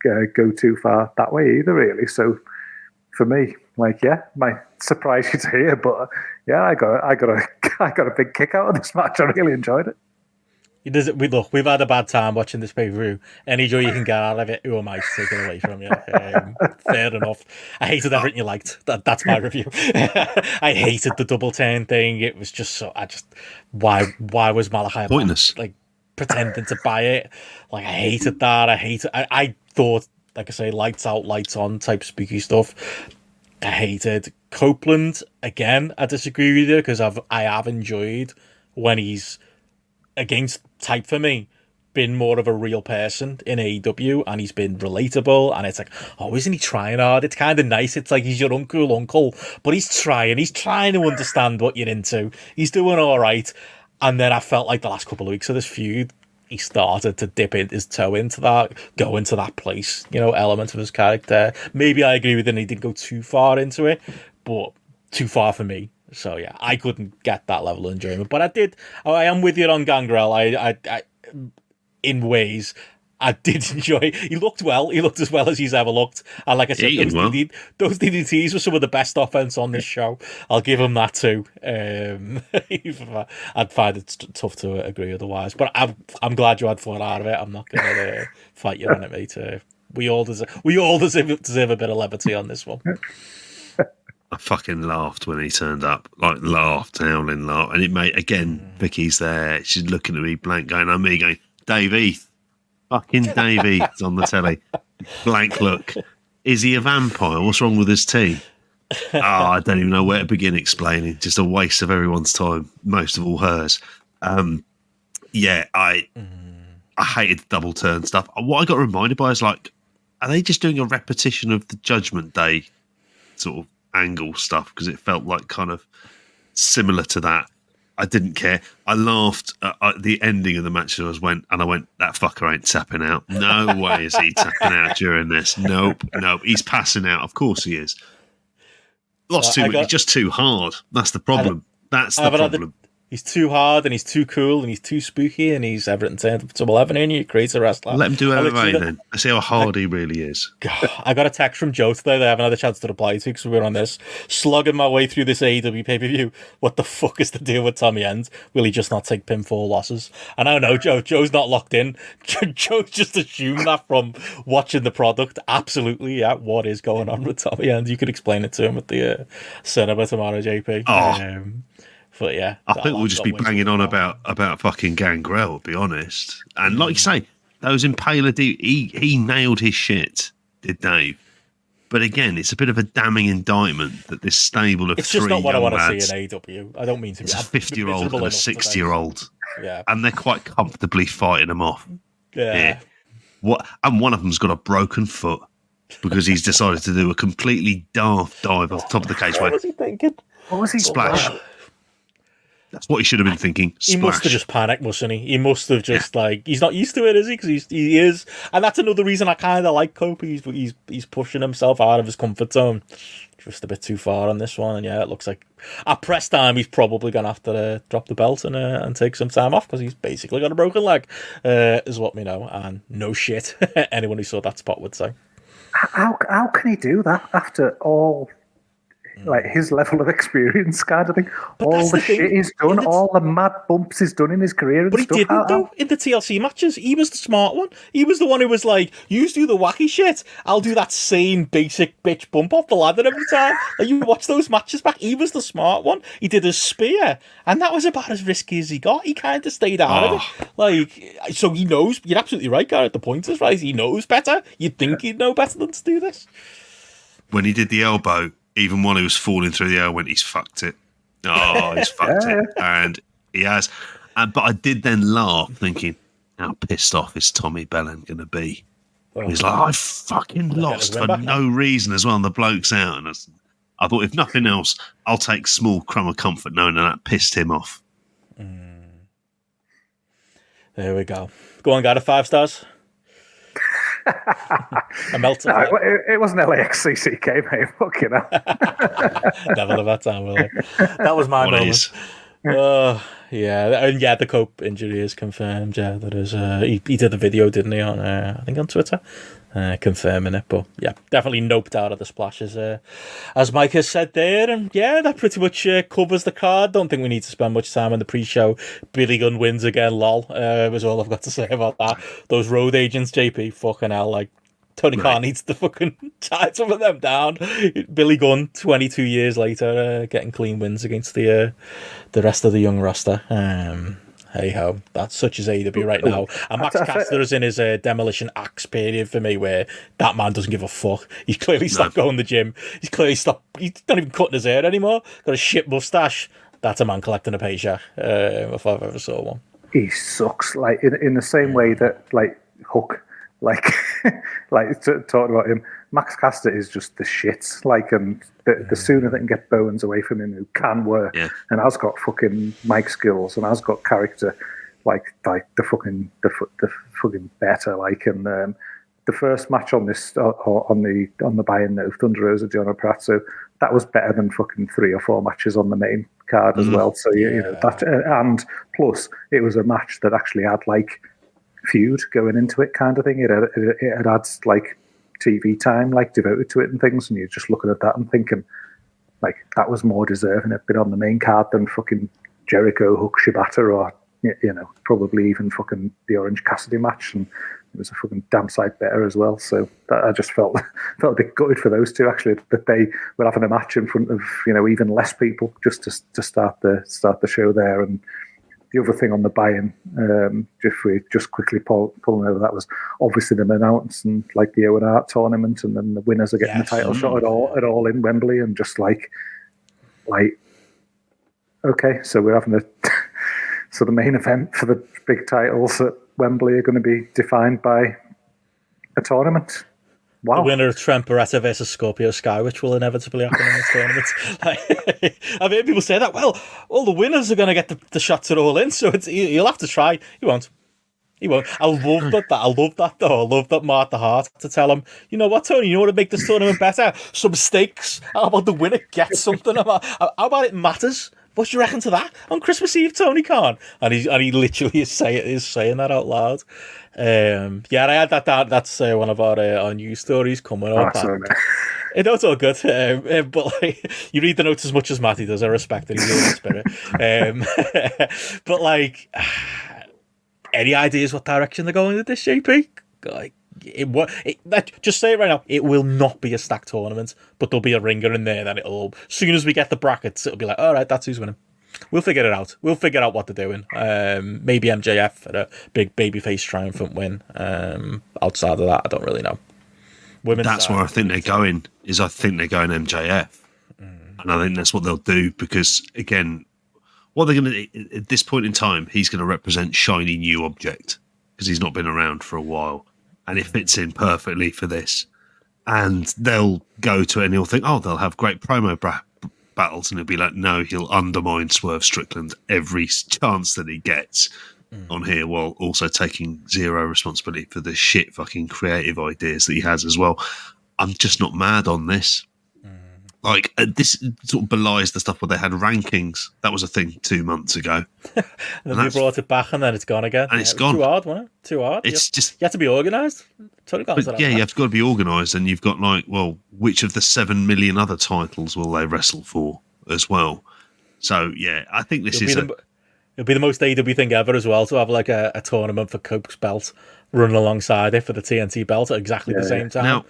go too far that way either, really. So for me, might surprise you to hear, but yeah, I got a big kick out of this match. I really enjoyed it. We've had a bad time watching this pay-per-view. Any joy you can get out of it, who am I to take it away from you? Fair enough. I hated everything you liked. That's my review. I hated the double turn thing. It was just why was Malachi pointless? Pretending to buy it? I hated that. I thought, like I say, lights out, lights on type spooky stuff. I hated Copeland. Again, I disagree with you, because I have enjoyed when he's against type, for me, been more of a real person in AEW, and he's been relatable, and it's isn't he trying hard? It's kind of nice. It's he's your uncle, but he's trying to understand what you're into. He's doing all right. And then I felt the last couple of weeks of this feud, he started to dip his toe into that, go into that place, element of his character. Maybe I agree with him, he didn't go too far into it, but too far for me. So yeah, I couldn't get that level of enjoyment. But I am with you on Gangrel. I in ways, I did enjoy. He looked well. He looked as well as he's ever looked. And like I said, those DDTs were some of the best offense on this show. I'll give him that too. I'd find it tough to agree otherwise. But I'm glad you had fun out of it. I'm not going to fight you on it, mate. We all deserve a bit of levity on this one. I fucking laughed when he turned up, like laughed, howling, laughed. And it made, again, Vicky's there. She's looking at me blank, going, I'm me going, Dave Heath. Fucking Dave Heath's on the telly. Blank look. Is he a vampire? What's wrong with his tea? I don't even know where to begin explaining. Just a waste of everyone's time, most of all hers. I hated the double turn stuff. What I got reminded by is like, are they just doing a repetition of the Judgment Day sort of angle stuff? Because it felt like kind of similar to that. I didn't care. I laughed at the ending of the match. I went, that fucker ain't tapping out. No way is he tapping out during this. Nope. He's passing out. Of course he is. Lost too much. He's just too hard. That's the problem. That's the problem. He's too hard, and he's too cool, and he's too spooky, and he's everything turned up to 11 in you. Creates a wrestler. Let him do MMA then. Let's see how hard he really is. I got a text from Joe today that I haven't had a chance to reply to because we were on this, slogging my way through this AEW pay-per-view. What the fuck is the deal with Tommy End? Will he just not take pinfall losses? And I don't know, Joe's not locked in. Joe's just assumed that from watching the product. Absolutely, yeah. What is going on with Tommy End? You could explain it to him at the cinema tomorrow, JP. But yeah, I think we'll just be banging on about fucking Gangrel, to be honest. And like you say, those Impaler, he nailed his shit, did Dave. But again, it's a bit of a damning indictment that this stable of it's three just not what I want to lads, see in AEW. I don't mean to be. It's a 50-year-old and a 60-year-old. Yeah, and they're quite comfortably fighting them off. Yeah. And one of them's got a broken foot because he's decided to do a completely daft dive off the top of the cage. What was he thinking? What was he? Splash. That's what he should have been thinking. Splash. He must have just panicked, mustn't he? He must have just he's not used to it, is he? Because he is, and that's another reason I kind of like Cope. He's pushing himself out of his comfort zone, just a bit too far on this one. And yeah, it looks like at press time he's probably gonna have to drop the belt and take some time off because he's basically got a broken leg, is what we know. And no shit, anyone who saw that spot would say. How can he do that after all? Like his level of experience, kind of thing. But all the shit he's done, all the mad bumps he's done in his career, and but stuff. He didn't though. In the TLC matches, he was the smart one. He was the one who was like, "You do the wacky shit, I'll do that same basic bitch bump off the ladder every time." Like you watch those matches back, he was the smart one. He did his spear, and that was about as risky as he got. He kind of stayed out of it. Like, so he knows. You're absolutely right, Gareth. The point is right. He knows better. You'd think he'd know better than to do this. When he did the elbow. Even one who was falling through the air went, he's fucked it. Oh, he's fucked it. And he has. But I did then laugh, thinking, how pissed off is Tommy Bellin going to be? He's like, I fucking lost for no reason as well. And the bloke's out. And I thought, if nothing else, I'll take small crumb of comfort knowing that pissed him off. There we go. Go on, Gareth, 5 stars. I melted. No, it wasn't LAXCCK, mate. Fucking hell. Never have that time, will I? That was my moment. Yeah, and yeah, the Cope injury is confirmed. Yeah, that is. He did the video, didn't he? On I think on Twitter, confirming it. But yeah, definitely noped out of the Splash, as Mike has said there. And yeah, that pretty much covers the card. Don't think we need to spend much time on the pre-show. Billy Gunn wins again. Lol. Is all I've got to say about that. Those road agents, JP, fucking hell, like. Tony Khan needs to fucking tie some of them down. Billy Gunn, 22 years later, getting clean wins against the rest of the young roster. Hey ho, that's such as AEW right now. And Max Caster is in his demolition axe period for me, where that man doesn't give a fuck. He's clearly stopped going to the gym. He's clearly stopped. He's not even cutting his hair anymore. Got a shit mustache. That's a man collecting a paycheck. If I've ever saw one. He sucks. Like in the same way that like Hook. Like talking about him, Max Caster is just the shit. Like, and the sooner they can get Bowens away from him, who can work and has got fucking mic skills and has got character, like the fucking better. Like, and the first match on this on the buy-in note, Thunder Rosa, John O'Pratso, that was better than fucking 3 or 4 matches on the main card as well. So you know that, and plus it was a match that actually had like. Feud going into it, kind of thing. It had like TV time, like devoted to it and things, and you're just looking at that and thinking, like that was more deserving of being on the main card than fucking Jericho, Hook, Shibata, or probably even fucking the Orange Cassidy match, and it was a fucking damn sight better as well. So I just felt a bit gutted for those two, actually, that they were having a match in front of even less people just to start the show there. And the other thing on the buy-in, if we just quickly pulling over, that was obviously them announcing like the Owen Hart tournament, and then the winners are getting the title shot at all in Wembley, and just like okay, so we're having so the main event for the big titles at Wembley are going to be defined by a tournament. Wow. The winner of Trent Beretta versus Scorpio Sky, which will inevitably happen in this tournament. I've heard people say that, well, all the winners are going to get the shots at All In, so he'll have to try. He won't. I love that. I love that, though. I love that Mark the Heart to tell him, you know what, Tony, you know what to make this tournament better? Some stakes. How about the winner gets something? How about it matters? What do you reckon to that? On Christmas Eve, Tony Khan? And he literally is saying that out loud. I had that down. That's one of our news stories coming up. It's all good. But like, you read the notes as much as Matty does. I respect it. He's in the spirit. But like, any ideas what direction they're going with this, JP? Like, just say it right now, it will not be a stacked tournament, but there'll be a ringer in there that as soon as we get the brackets, it'll be like, all right, that's who's winning. We'll figure it out. We'll figure out what they're doing. Maybe MJF for a big babyface triumphant win. Outside of that, I don't really know. That's where I think they're going, I think they're going MJF. And I think that's what they'll do, because, again, what they're going to, at this point in time, he's going to represent shiny new object, because he's not been around for a while. And it fits in perfectly for this. And they'll go to it and he'll think, they'll have great promo battles. And he'll be like, no, he'll undermine Swerve Strickland every chance that he gets on here, while also taking zero responsibility for the shit fucking creative ideas that he has as well. I'm just not mad on this. Like, this sort of belies the stuff where they had rankings. That was a thing 2 months ago. and then we brought it back, and then it's gone again. And it's gone. Too hard, wasn't it? Too hard. It's you have to be organised. Totally you have got to be organised, and you've got like, well, which of the 7 million other titles will they wrestle for as well? So yeah, I think this it'll be the most AEW thing ever as well, to have like a tournament for Coke's belt running alongside it for the TNT belt at exactly the same time. Now,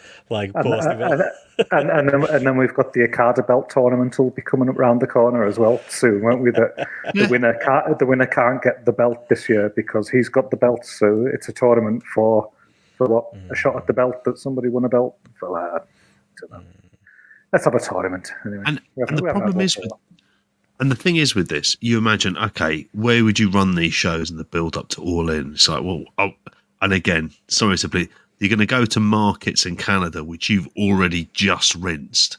and then we've got the Okada belt tournament will be coming up around the corner as well soon, won't we? The winner can't get the belt this year because he's got the belt, so it's a tournament for what? A shot at the belt that somebody won a belt for. I don't know. Let's have a tournament anyway. And the problem is and the thing is with this, you imagine, okay, where would you run these shows in the build up to All In? It's like, well, and again, sorry to bleed, you're going to go to markets in Canada, which you've already just rinsed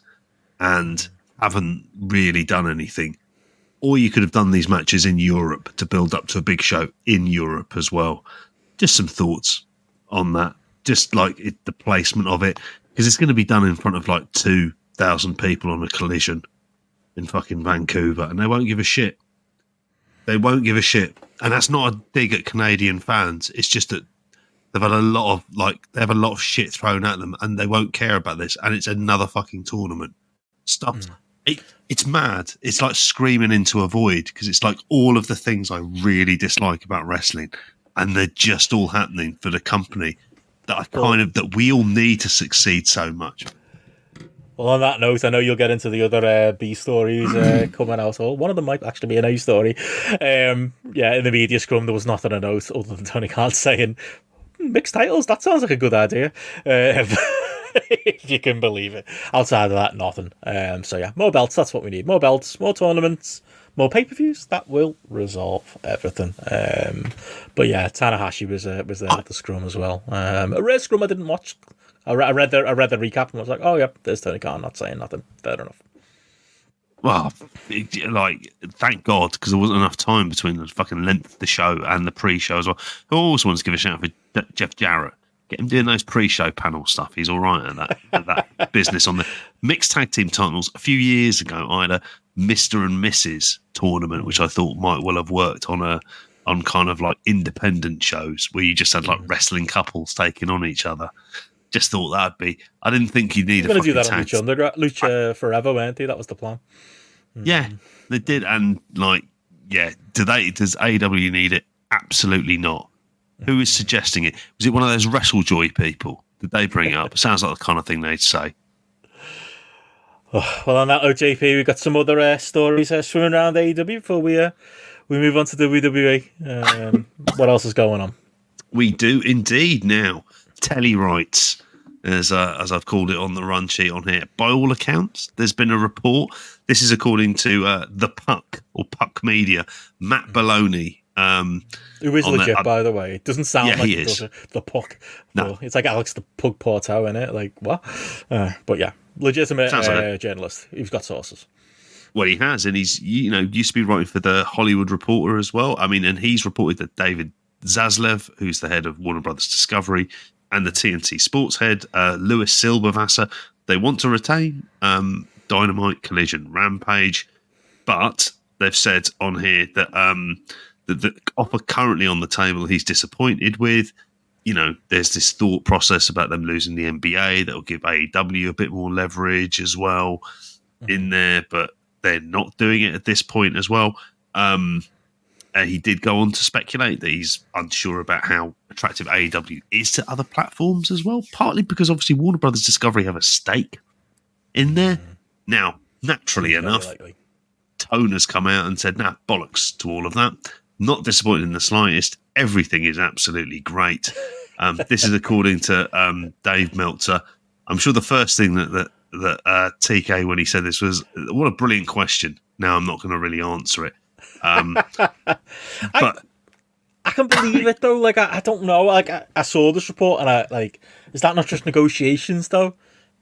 and haven't really done anything. Or you could have done these matches in Europe to build up to a big show in Europe as well. Just some thoughts on that. Just like the placement of it. Because it's going to be done in front of like 2,000 people on a Collision in fucking Vancouver, and they won't give a shit. They won't give a shit. And that's not a dig at Canadian fans. It's just that they've had a lot of shit thrown at them, and they won't care about this. And it's another fucking tournament. Stuff. It's mad. It's like screaming into a void, because it's like all of the things I really dislike about wrestling, and they're just all happening for the company that we all need to succeed so much. Well, on that note, I know you'll get into the other B stories coming out. Or one of them might actually be an A story. In the media scrum, there was nothing to note other than Tony Khan saying, mixed titles, that sounds like a good idea. If you can believe it. Outside of that, nothing. More belts, that's what we need. More belts, more tournaments, more pay-per-views. That will resolve everything. Tanahashi was there at the scrum as well. A rare scrum I didn't watch. I read the recap and was like, oh yeah, there's Tony Khan not saying nothing. Fair enough. Well, thank God, because there wasn't enough time between the fucking length of the show and the pre-show as well. I always want to give a shout out for Jeff Jarrett. Get him doing those pre-show panel stuff. He's all right at that business. On the mixed tag team titles, a few years ago, I had a Mr. and Mrs. tournament, which I thought might well have worked on kind of like independent shows where you just had like wrestling couples taking on each other. Just thought that'd be. I didn't think you'd need a fucking tag. Going to do that on Lucha Forever, weren't they? That was the plan. Yeah, they did, and like yeah, does AEW need it? Absolutely not. Who is suggesting it? Was it one of those WrestleJoy people? Did they bring it up? It sounds like the kind of thing they'd say. Oh, well, on that, JP, we've got some other stories swimming around AEW before we move on to WWE. What else is going on? We do indeed now. Telly rights, as I've called it on the run sheet on here. By all accounts, there's been a report. This is according to the Puck or Puck Media. Matt Baloney. Who is legit, by the way. It doesn't sound like he is. The Puck. No. It's like Alex the Pug Porto, in it. Like, what? But yeah, legitimate journalist. He's got sources. Well, he has, and he's used to be writing for the Hollywood Reporter as well. I mean, and he's reported that David Zaslev, who's the head of Warner Brothers Discovery, and the TNT Sports head, Louis Silberwasser, they want to retain Dynamite, Collision, Rampage, but they've said on here that the offer currently on the table he's disappointed with. There's this thought process about them losing the NBA that will give AEW a bit more leverage as well in there, but they're not doing it at this point as well. He did go on to speculate that he's unsure about how attractive AEW is to other platforms as well, partly because obviously Warner Brothers Discovery have a stake in there. Now, naturally enough, Tone has come out and said, nah, bollocks to all of that. Not disappointed in the slightest. Everything is absolutely great. This is according to Dave Meltzer. I'm sure the first thing that TK, when he said this, was, what a brilliant question. Now I'm not going to really answer it. But I can believe it though. Like I don't know. Like I saw this report and is that not just negotiations though?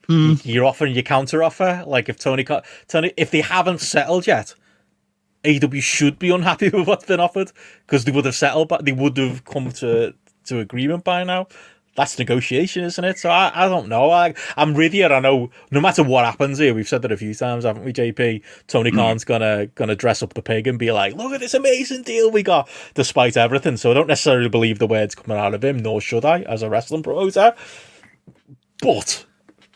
You're offering your counter offer. Like if Tony, if they haven't settled yet, AEW should be unhappy with what's been offered because they would have settled, but they would have come to agreement by now. That's negotiation, isn't it? So I don't know. I'm with you. I know no matter what happens here, we've said that a few times, haven't we, JP? Tony Khan's gonna dress up the pig and be like, look at this amazing deal we got, despite everything. So I don't necessarily believe the words coming out of him, nor should I, as a wrestling promoter. But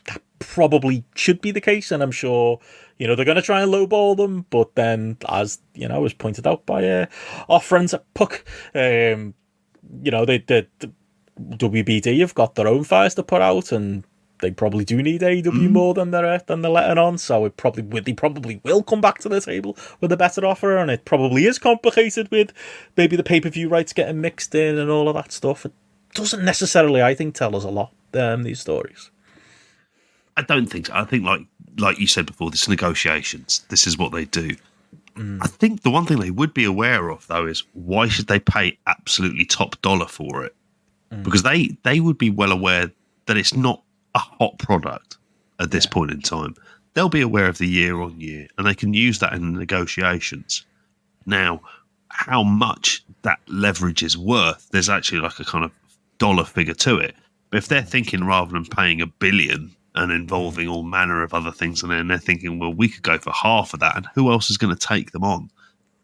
that probably should be the case, and I'm sure they're going to try and lowball them. But then, as was pointed out by our friends at Puck, they WBD have got their own fires to put out, and they probably do need AEW more than they're letting on. So they probably will come back to the table with a better offer, and it probably is complicated with maybe the pay-per-view rights getting mixed in and all of that stuff. It doesn't necessarily, I think, tell us a lot. These stories. I don't think so. I think like you said before, this is negotiations. This is what they do. I think the one thing they would be aware of though is why should they pay absolutely top dollar for it? Because they would be well aware that it's not a hot product at this point in time. They'll be aware of the year on year, and they can use that in the negotiations. Now, how much that leverage is worth, there's actually like a kind of dollar figure to it. But if they're thinking rather than paying $1 billion and involving all manner of other things, and then they're thinking, well, we could go for half of that, and who else is going to take them on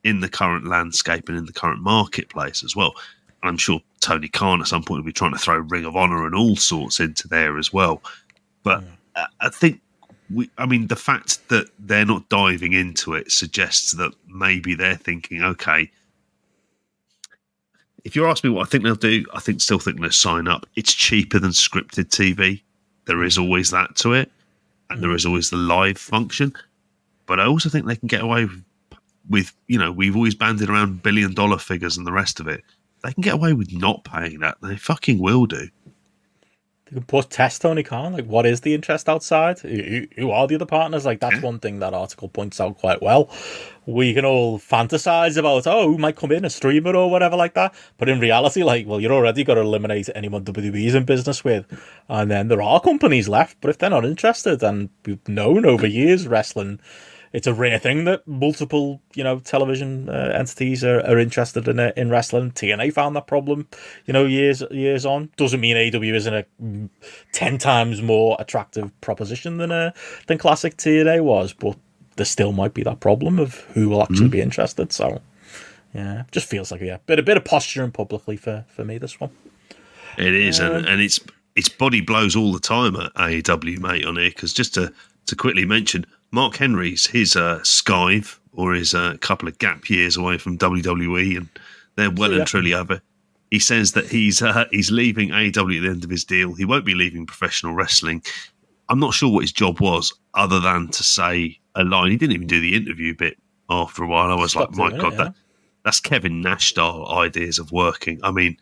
in the current landscape and in the current marketplace as well? I'm sure Tony Khan at some point will be trying to throw Ring of Honor and all sorts into there as well. But I think, the fact that they're not diving into it suggests that maybe they're thinking, okay, if you ask me what I think they'll do, still think they'll sign up. It's cheaper than scripted TV. There is always that to it. And there is always the live function. But I also think they can get away with we've always banded around $1 billion figures and the rest of it. They can get away with not paying that. They fucking will do. They can test Tony Khan. Like, what is the interest outside? Who are the other partners? Like, that's one thing that article points out quite well. We can all fantasize about, who might come in, a streamer or whatever like that. But in reality, you're already got to eliminate anyone WWE's in business with. And then there are companies left. But if they're not interested, and we've known over years wrestling, it's a rare thing that multiple, television entities are interested in wrestling. TNA found that problem, years on. Doesn't mean AEW isn't a 10 times more attractive proposition than classic TNA was, but there still might be that problem of who will actually be interested. So, yeah, just feels like a bit of posturing publicly for me, this one. It is, and it's body blows all the time at AEW, mate, on here, because just to quickly mention, Mark Henry's his skive or his couple of gap years away from WWE, and they're well and truly over. He says that he's leaving AEW at the end of his deal. He won't be leaving professional wrestling. I'm not sure what his job was, other than to say a line. He didn't even do the interview bit after a while. I was like, my God, that's Kevin Nash style ideas of working. I mean,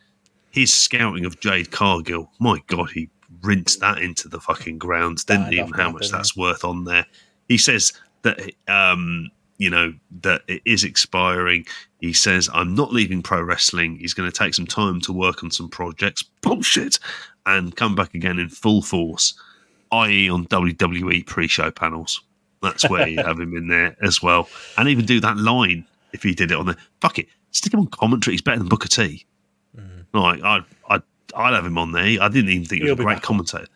his scouting of Jade Cargill, my God, he rinsed that into the fucking ground. Didn't even how much that's worth on there. He says that, that it is expiring. He says, I'm not leaving pro wrestling. He's going to take some time to work on some projects. Bullshit. And come back again in full force, i.e. on WWE pre-show panels. That's where you have him in there as well. And even do that line if he did it on there. Fuck it. Stick him on commentary. He's better than Booker T. Like, I'd have him on there. I didn't even think he was a great commentator.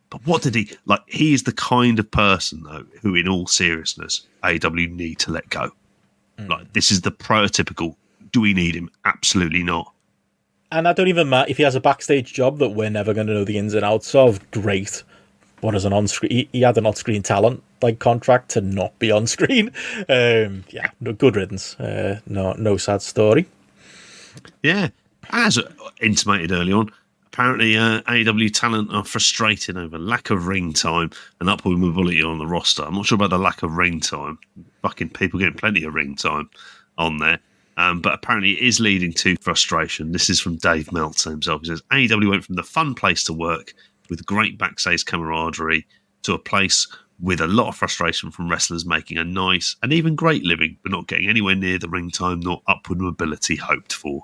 But what did he... Like, he is the kind of person, though, who, in all seriousness, AEW need to let go. Like, this is the prototypical, do we need him? Absolutely not. And I don't even matter if he has a backstage job that we're never going to know the ins and outs of. Great. What is an on-screen? He had an on-screen talent contract to not be on screen. Good riddance. No sad story. Yeah, as intimated early on, apparently AEW talent are frustrated over lack of ring time and upward mobility on the roster. I'm not sure about the lack of ring time. Fucking people getting plenty of ring time on there. But apparently it is leading to frustration. This is from Dave Meltzer himself. He says, AEW went from the fun place to work with great backstage camaraderie to a place with a lot of frustration from wrestlers making a nice and even great living, but not getting anywhere near the ring time nor upward mobility hoped for.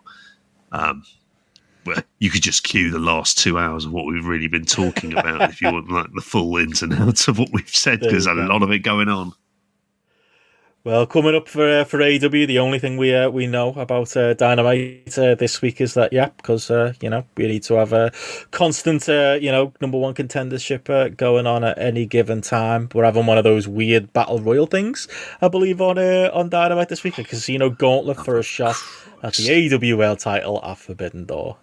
Well, you could just cue the last 2 hours of what we've really been talking about if you want like the full ins and outs of what we've said, because there's a lot of it going on. Well, coming up for AEW, the only thing we know about Dynamite this week is that, because we need to have a constant, number one contendership going on at any given time. We're having one of those weird battle royal things, I believe, on Dynamite this week. A casino gauntlet for a shot at the AEW World title at Forbidden Door.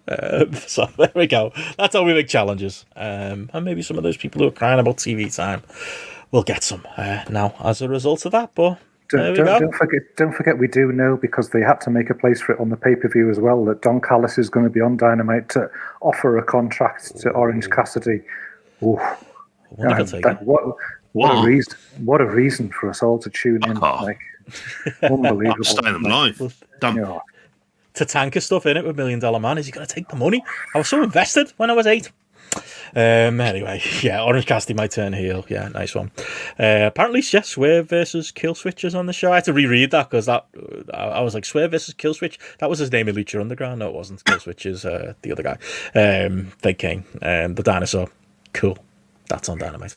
So there we go. That's how we make challenges. And maybe some of those people who are crying about TV time will get some now as a result of that, but... Don't forget, we do know, because they had to make a place for it on the pay-per-view as well, that Don Callis is going to be on Dynamite to offer a contract to Orange Cassidy. Ooh. What a reason for us all to tune in! Like, unbelievable. I'm staying them live. Done. Tatanka stuff in it with $1 Million Man. Is he going to take the money? I was so invested when I was 8. Anyway, Orange Cassidy might turn heel. Yeah, nice one. Apparently, Swerve versus Killswitch is on the show. I had to reread that because I was like, Swerve versus Killswitch? That was his name in Lucha Underground. No, it wasn't. Killswitch is the other guy. Fake King. The dinosaur. Cool. That's on Dynamite.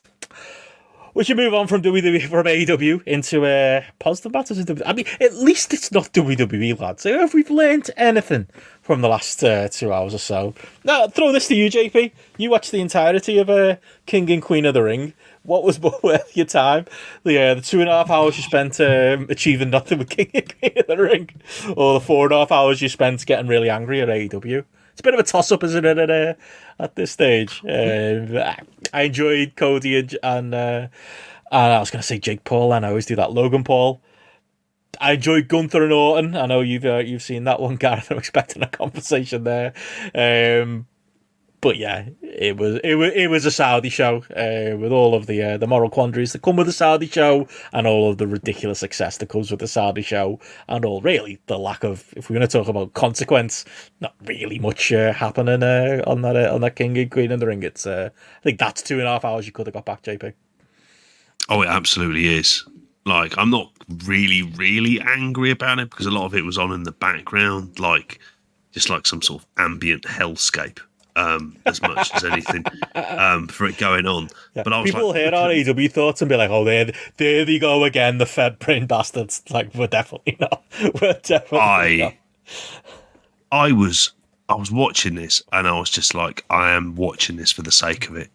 We should move on from AEW into positive matters. I mean, at least it's not WWE, lads. So if we've learned anything from the last 2 hours or so. Now, throw this to you, JP. You watched the entirety of King and Queen of the Ring. What was more worth your time? The 2.5 hours you spent achieving nothing with King and Queen of the Ring, or the 4.5 hours you spent getting really angry at AEW? It's a bit of a toss-up, isn't it, at this stage? I enjoyed Cody and I was going to say Jake Paul, and I always do that, Logan Paul. I enjoyed Gunther and Orton. I know you've seen that one, Gareth. I'm expecting a conversation there. But yeah, it was a Saudi show with all of the moral quandaries that come with the Saudi show, and all of the ridiculous success that comes with the Saudi show, and all really the lack of, if we're going to talk about consequence, not really much happening on that King and Queen in the Ring. It's I think that's 2.5 hours you could have got back, JP. Oh, it absolutely is. Like, I'm not really angry about it because a lot of it was on in the background, just like some sort of ambient hellscape. As much as anything for it going on. Yeah. But I was people hear our AEW thoughts and be like, oh, there they go again, the fed brain bastards. Like, we're definitely not. I was watching this and I was just like, I am watching this for the sake of it.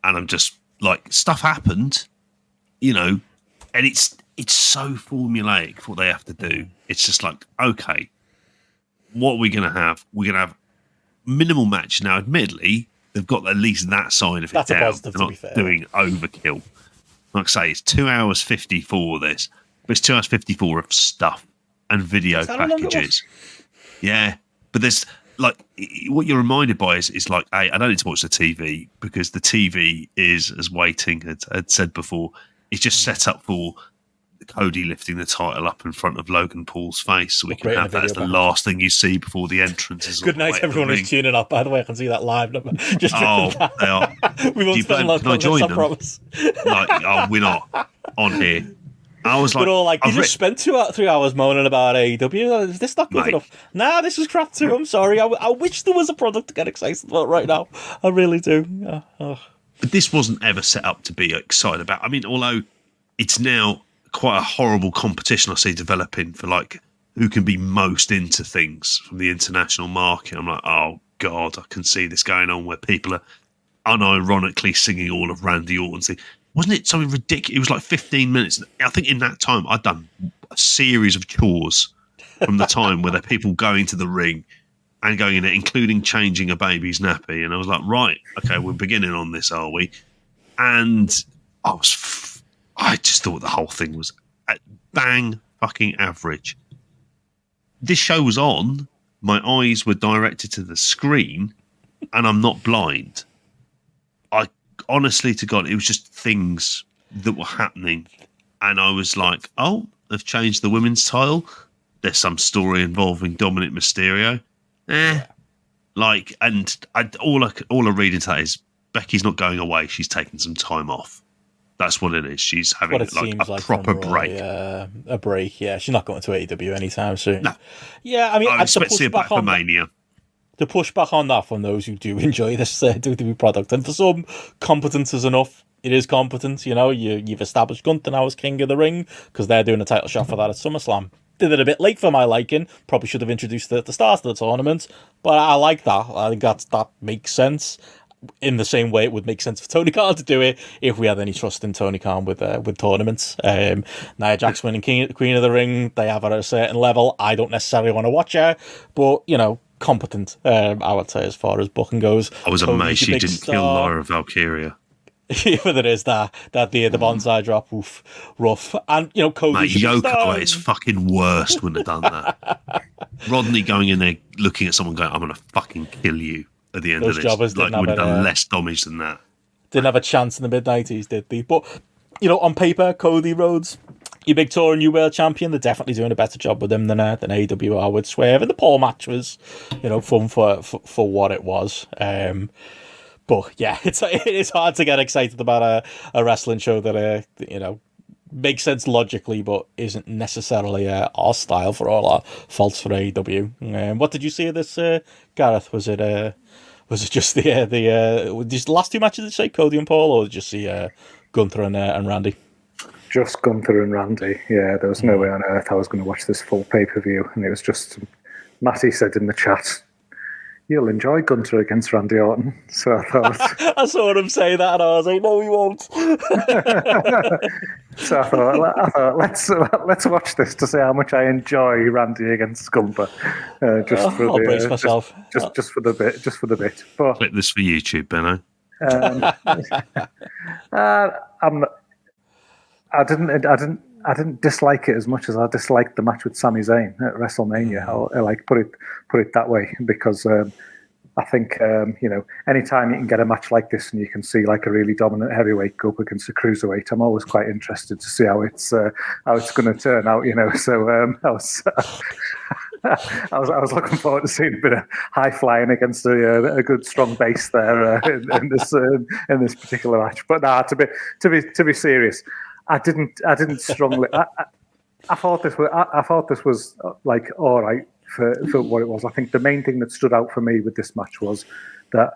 And I'm just like, stuff happened, and it's so formulaic what they have to do. It's just like, okay, what are we going to have? We're going to have minimal match. Now, admittedly, they've got at least that side of it down. They're not doing overkill. Like I say, it's 2 hours 54 this, but it's 2 hours 54 of stuff and video packages. Yeah, but there's like what you're reminded by is like, I don't need to watch the TV because the TV is, as Waiting had said before, it's just set up for Cody lifting the title up in front of Logan Paul's face, so we can have that as the last thing you see before the entrance. Good night, everyone who's tuning up. By the way, I can see that live number. Just they are. We won't spend long on this, I promise. Like, we're not on here. I was like, we're all like, you just spent 3 hours moaning about AEW. Is this not good enough? Nah, this is crap too. I'm sorry. I wish there was a product to get excited about right now. I really do. But this wasn't ever set up to be excited about. I mean, although it's now quite a horrible competition I see developing for like who can be most into things from the international market. I'm like, oh God, I can see this going on where people are unironically singing all of Randy Orton's thing. Wasn't it something ridiculous? It was like 15 minutes. I think in that time I'd done a series of chores from the time where there are people going to the ring and going in it, including changing a baby's nappy. And I was like, right, okay, we're beginning on this, are we? And I just thought the whole thing was bang fucking average. This show was on. My eyes were directed to the screen, and I'm not blind. Honestly to God, it was just things that were happening. And I was like, oh, they've changed the women's title. There's some story involving Dominic Mysterio. Like, and all I read into that is Becky's not going away. She's taking some time off. That's what it is. She's having like a proper break. A break, yeah. She's not going to AEW anytime soon. No. Yeah, I mean, I expect to see her back for Mania. To push back on that from those who do enjoy this WWE product, and for some, competence is enough. It is competent, you know. You've established Gunther now as King of the Ring because they're doing a title shot for that at SummerSlam. Did it a bit late for my liking. Probably should have introduced it at the start of the tournament, but I like that. I think that makes sense. In the same way, it would make sense for Tony Khan to do it if we had any trust in Tony Khan with tournaments. Nia Jax winning Queen of the Ring, they have her at a certain level. I don't necessarily want to watch her, but you know, competent. I would say as far as booking goes. I was amazed she didn't kill Lyra Valkyria. Yeah, there is that the bonsai drop, oof, rough, and you know, Cody. Mate, Yoko at his fucking worst wouldn't have done that. Rodney going in there, looking at someone, going, "I'm going to fucking kill you." At the end Those of this, jobbers like would have done less damage than that. Didn't have a chance in the mid-90s, did they? But you know, on paper, Cody Rhodes, your big tour and new world champion, they're definitely doing a better job with him than AEW are with Swerve. And the Paul match was, you know, fun for what it was. But yeah, it is hard to get excited about a wrestling show that you know, makes sense logically, but isn't necessarily our style for all our faults for AEW. What did you see of this, Gareth? Was it just the last two matches? Did you say Cody and Paul, or did you see Gunther and Randy? Just Gunther and Randy. Yeah, there was no way on earth I was going to watch this full pay-per-view, and it was just Matty said in the chat, "You'll enjoy Gunther against Randy Orton." So I thought I saw him say that, and I was like, "No, he won't." So I thought let's watch this to see how much I enjoy Randy against Gunther. I'll brace myself. Just for the bit. But clip this for YouTube, Benno. I didn't dislike it as much as I disliked the match with Sami Zayn at WrestleMania. I'll like put it that way, because I think you know, anytime you can get a match like this and you can see like a really dominant heavyweight go up against a cruiserweight, I'm always quite interested to see how it's going to turn out. You know, so I was looking forward to seeing a bit of high flying against a good strong base there in this particular match. But nah, to be serious, I didn't strongly. I thought this was like all right for what it was. I think the main thing that stood out for me with this match was that,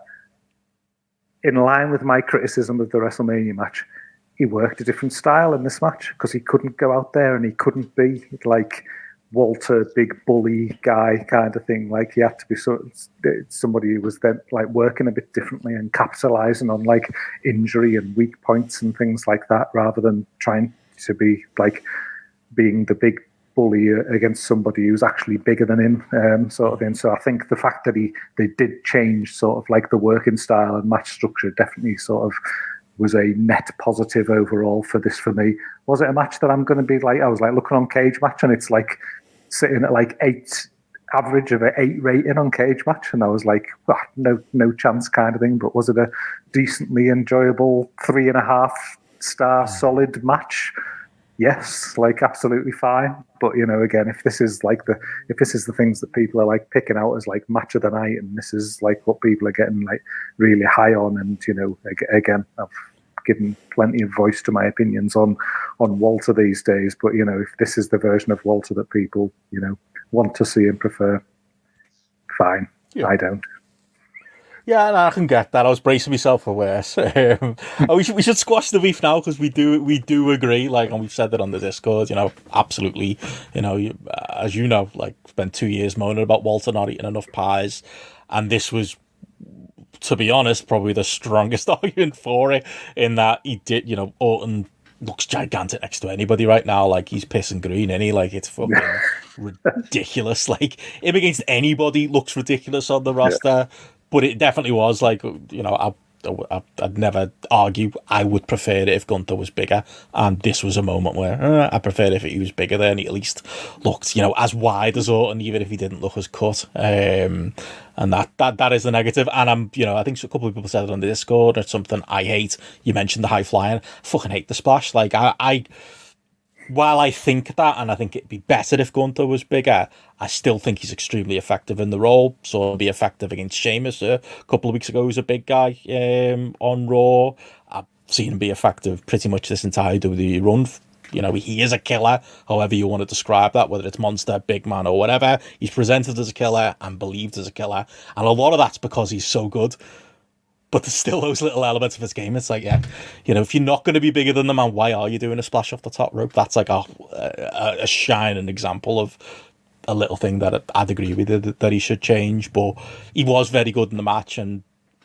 in line with my criticism of the WrestleMania match, he worked a different style in this match because he couldn't go out there and he couldn't be like Walter, big bully guy kind of thing. Like, he had to be somebody who was then like working a bit differently and capitalizing on like injury and weak points and things like that, rather than trying to be like being the big bully against somebody who's actually bigger than him, sort of thing. So I think the fact that they did change sort of like the working style and match structure definitely sort of was a net positive overall for this for me. Was it a match that I'm going to be like, I was like looking on Cage Match and it's like sitting at like 8, average of an 8 rating on Cage Match, and I was like, no chance kind of thing. But was it a decently enjoyable 3.5 star solid match? Yes, like absolutely fine. But again, if this is the things that people are like picking out as like match of the night, and this is like what people are getting like really high on, and again, I've given plenty of voice to my opinions on Walter these days. But if this is the version of Walter that people want to see and prefer, fine. Yeah. I don't. Yeah, no, I can get that. I was bracing myself for worse. We should squash the beef now, because we do agree. Like, and we've said that on the Discord. Absolutely. As you know, like, spent 2 years moaning about Walter not eating enough pies, and this was, to be honest, probably the strongest argument for it. In that he did, Orton looks gigantic next to anybody right now. Like, he's pissing green, and like, it's fucking ridiculous. Like, him against anybody looks ridiculous on the roster. Yeah. But it definitely was like, I'd never argue. I would prefer it if Gunther was bigger, and this was a moment where I preferred if he was bigger. Then he at least looked, as wide as Orton, even if he didn't look as cut. And that is the negative. And I think a couple of people said it on the Discord. It's something I hate. You mentioned the high flying. I fucking hate the splash. Like while I think that, and I think it'd be better if Gunther was bigger, I still think he's extremely effective in the role. So he'll be effective against Sheamus a couple of weeks ago. He was a big guy on Raw. I've seen him be effective pretty much this entire WWE run. He is a killer, however you want to describe that, whether it's monster, big man, or whatever. He's presented as a killer and believed as a killer. And a lot of that's because he's so good. But there's still those little elements of his game. It's like, if you're not going to be bigger than the man, why are you doing a splash off the top rope? That's like a shining example of a little thing that I'd agree with that he should change. But he was very good in the match, and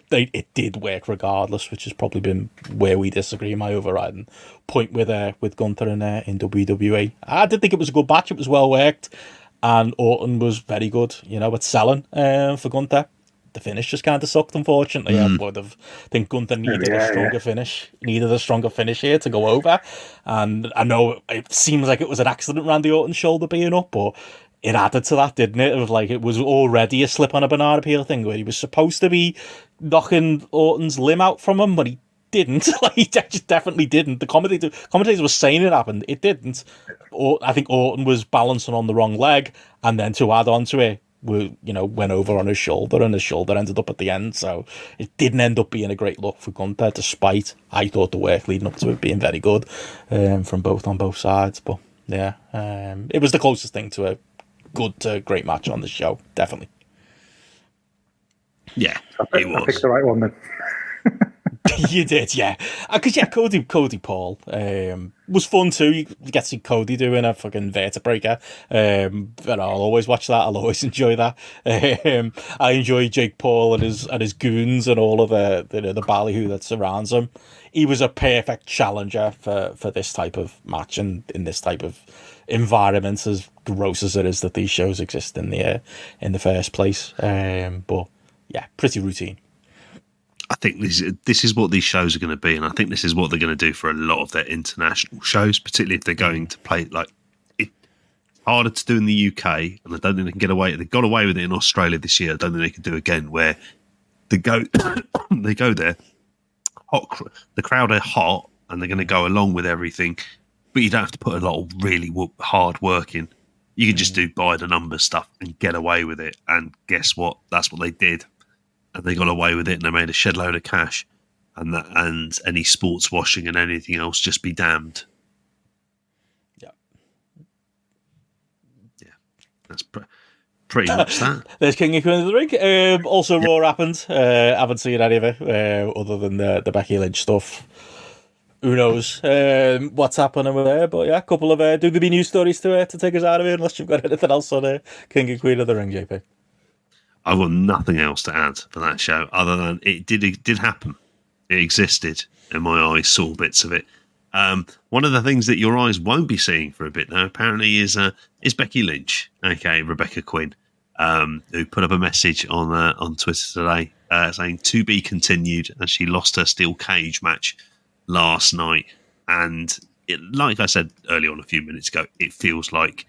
it did work regardless, which has probably been where we disagree. My overriding point with Gunther in WWE. I did think it was a good match. It was well worked, and Orton was very good, at selling for Gunther. The finish just kind of sucked, unfortunately. I think Gunther needed a stronger finish. Needed a stronger finish here to go over. And I know it seems like it was an accident, Randy Orton's shoulder being up, but it added to that, didn't it? Of like, it was already a slip on a banana peel thing where he was supposed to be knocking Orton's limb out from him, but he didn't. Like, he just definitely didn't. The commentators were saying it happened. It didn't. I think Orton was balancing on the wrong leg, and then to add on to it, went over on his shoulder, and his shoulder ended up at the end. So it didn't end up being a great look for Gunther, despite I thought the work leading up to it being very good on both sides. But yeah, it was the closest thing to a good to great match on the show, definitely. Yeah, I picked the right one then. You did, yeah. Because Cody Paul was fun too. You get to see Cody doing a fucking vertebraker. And I'll always watch that. I'll always enjoy that. I enjoy Jake Paul and his goons and all of the ballyhoo that surrounds him. He was a perfect challenger for this type of match and in this type of environment, as gross as it is that these shows exist in the first place. But yeah, pretty routine. I think this is what these shows are going to be, and I think this is what they're going to do for a lot of their international shows, particularly if they're going to play like it's harder to do in the UK, and I don't think they can get away. They got away with it in Australia this year. I don't think they can do it again, where they go there, hot. The crowd are hot, and they're going to go along with everything, but you don't have to put a lot of really hard work in. You can just do by the numbers stuff and get away with it. And guess what? That's what they did. And they got away with it, and they made a shed load of cash, and any sports washing and anything else, just be damned. Yeah, that's pretty much that. There's King Queen of the Ring. Also, Raw happened. Haven't seen any of it other than the Becky Lynch stuff. Who knows what's happening with there? But yeah, a couple of WWE news stories to take us out of here. Unless you've got anything else on King and Queen of the Ring, JP. I've got nothing else to add for that show other than it did happen. It existed, and my eyes saw bits of it. One of the things that your eyes won't be seeing for a bit now, apparently, is Becky Lynch, aka Rebecca Quinn, who put up a message on Twitter today saying to be continued, as she lost her steel cage match last night, and like I said earlier on a few minutes ago, it feels like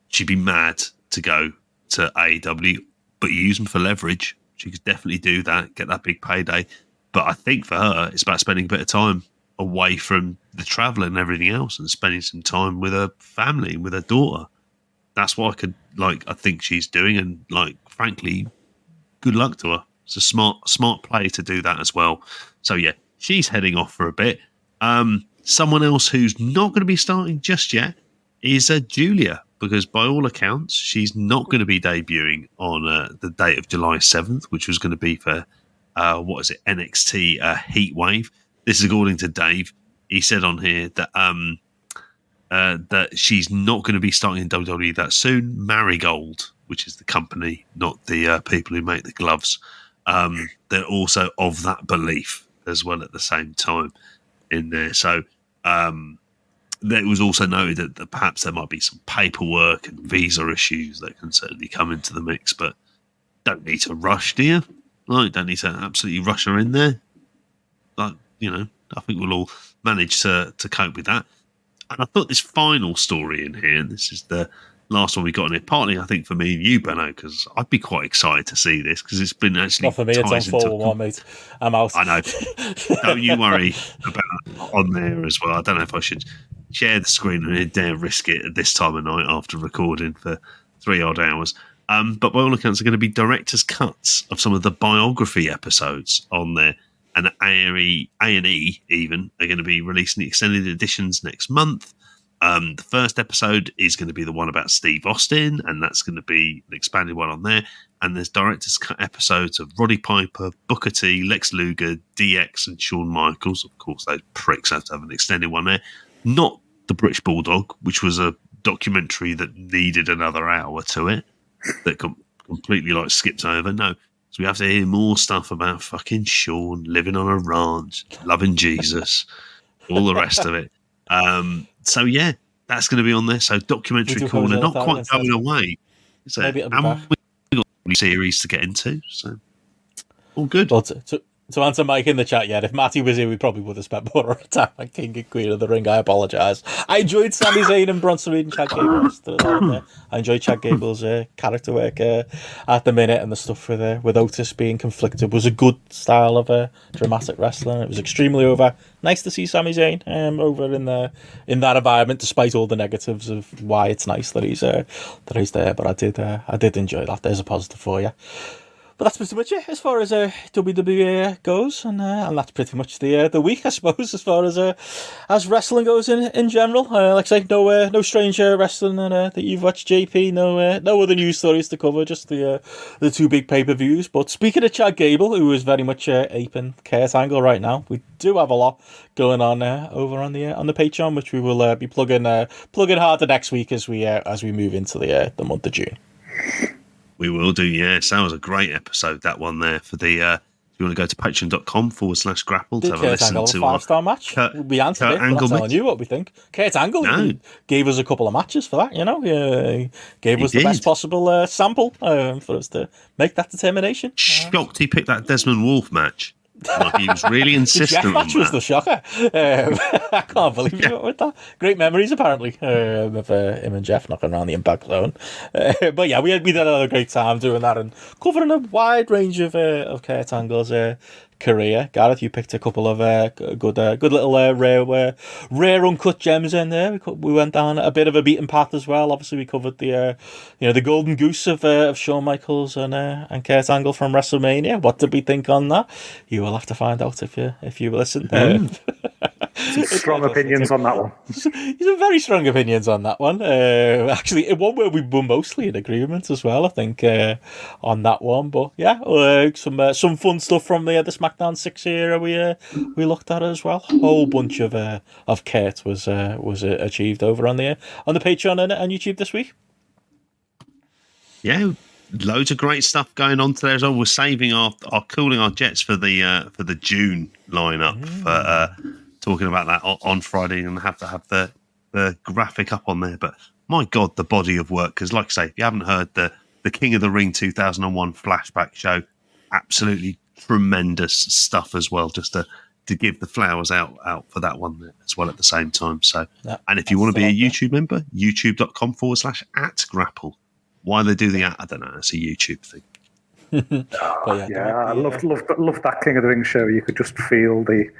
she'd be mad to go to AEW, but you use them for leverage. She could definitely do that, get that big payday. But I think for her, it's about spending a bit of time away from the travel and everything else, and spending some time with her family, with her daughter. That's what I think she's doing, and frankly, good luck to her. It's a smart play to do that as well. So yeah, she's heading off for a bit. Someone else who's not going to be starting just yet is Julia, because by all accounts, she's not going to be debuting on the date of July 7th, which was going to be for NXT Heatwave. This is according to Dave. He said on here that that she's not going to be starting in WWE that soon. Marigold, which is the company, not the people who make the gloves, they're also of that belief as well at the same time in there. So it was also noted that perhaps there might be some paperwork and visa issues that can certainly come into the mix, but don't need to rush, do you? Don't need to absolutely rush her in there. I think we'll all manage to cope with that. And I thought this final story in here, and this is the last one we got in here, partly I think for me and you, Benno, because I'd be quite excited to see this, because it's been actually... Not for me, it's on 4-1, mate. I'm out. I know. Don't you worry about on there as well. I don't know if I should share the screen and dare risk it at this time of night after recording for 3 odd hours. But by all accounts, are going to be director's cuts of some of the biography episodes on there. And A&E even are going to be releasing the extended editions next month. The first episode is going to be the one about Steve Austin, and that's going to be an expanded one on there. And there's director's cut episodes of Roddy Piper, Booker T, Lex Luger, DX, and Shawn Michaels. Of course, those pricks have to have an extended one there. Not the British Bulldog, which was a documentary that needed another hour to it, that completely skipped over. No. So we have to hear more stuff about fucking Shawn living on a ranch, loving Jesus, all the rest of it. So yeah, that's going to be on there. So documentary corner, not quite going away. So and we've got a series to get into. So all good. Well, to answer Mike in the chat, if Matty was here, we probably would have spent more time on King and Queen of the Ring. I apologise. I enjoyed Sami Zayn and Bronson Reed and Chad Gable's. I enjoyed Chad Gable's character work at the minute, and the stuff with Otis being conflicted was a good style of dramatic wrestling. It was extremely over. Nice to see Sami Zayn over in that environment, despite all the negatives of why it's nice that he's there. But I did enjoy that. There's a positive for you. But that's pretty much it as far as WWE goes, and that's pretty much the week, I suppose, as far as wrestling goes in general. Like I say, no strange wrestling that you've watched, JP. No other news stories to cover, just the two big pay-per-views. But speaking of Chad Gable, who is very much aping Kurt Angle right now, we do have a lot going on over on the Patreon, which we will be plugging harder next week as we move into the month of June. We will do, yes. That was a great episode, that one there. For the, if you want to go to patreon.com/grapple to have a listen to our 5-star match. We answered it, we're not telling you what we think. Kurt Angle gave us a couple of matches for that, He gave us the best possible sample for us to make that determination. Shocked he picked that Desmond Wolfe match. He was really insistent on that. The Jeff match was the shocker. I can't believe you went with that. Great memories, apparently, of him and Jeff knocking around the Impact Zone. But yeah, we had another great time doing that and covering a wide range of Kurt Angle's career. Gareth, you picked a couple of good little rare uncut gems in there. We went down a bit of a beaten path as well. Obviously, we covered the golden goose of Shawn Michaels and Kurt Angle from WrestleMania. What did we think on that? You will have to find out if you listen. Some strong opinions on that one. Some very strong opinions on that one. Actually, one where we were mostly in agreement as well, I think, on that one. But yeah, some fun stuff from the SmackDown 6 era we looked at as well. Whole bunch of Kurt was achieved over on the Patreon and YouTube this week. Yeah, loads of great stuff going on today as well. We're saving our cooling our jets for the June lineup for talking about that on Friday, and have to have the graphic up on there. But my God, the body of work, because like I say, if you haven't heard the King of the Ring 2001 flashback show, absolutely tremendous stuff as well, just to to give the flowers out for that one as well at the same time. So, Yeah, and if you want to be a YouTube member, youtube.com/@grapple. Why they do the I don't know. It's a YouTube thing. I loved that King of the Ring show. You could just feel the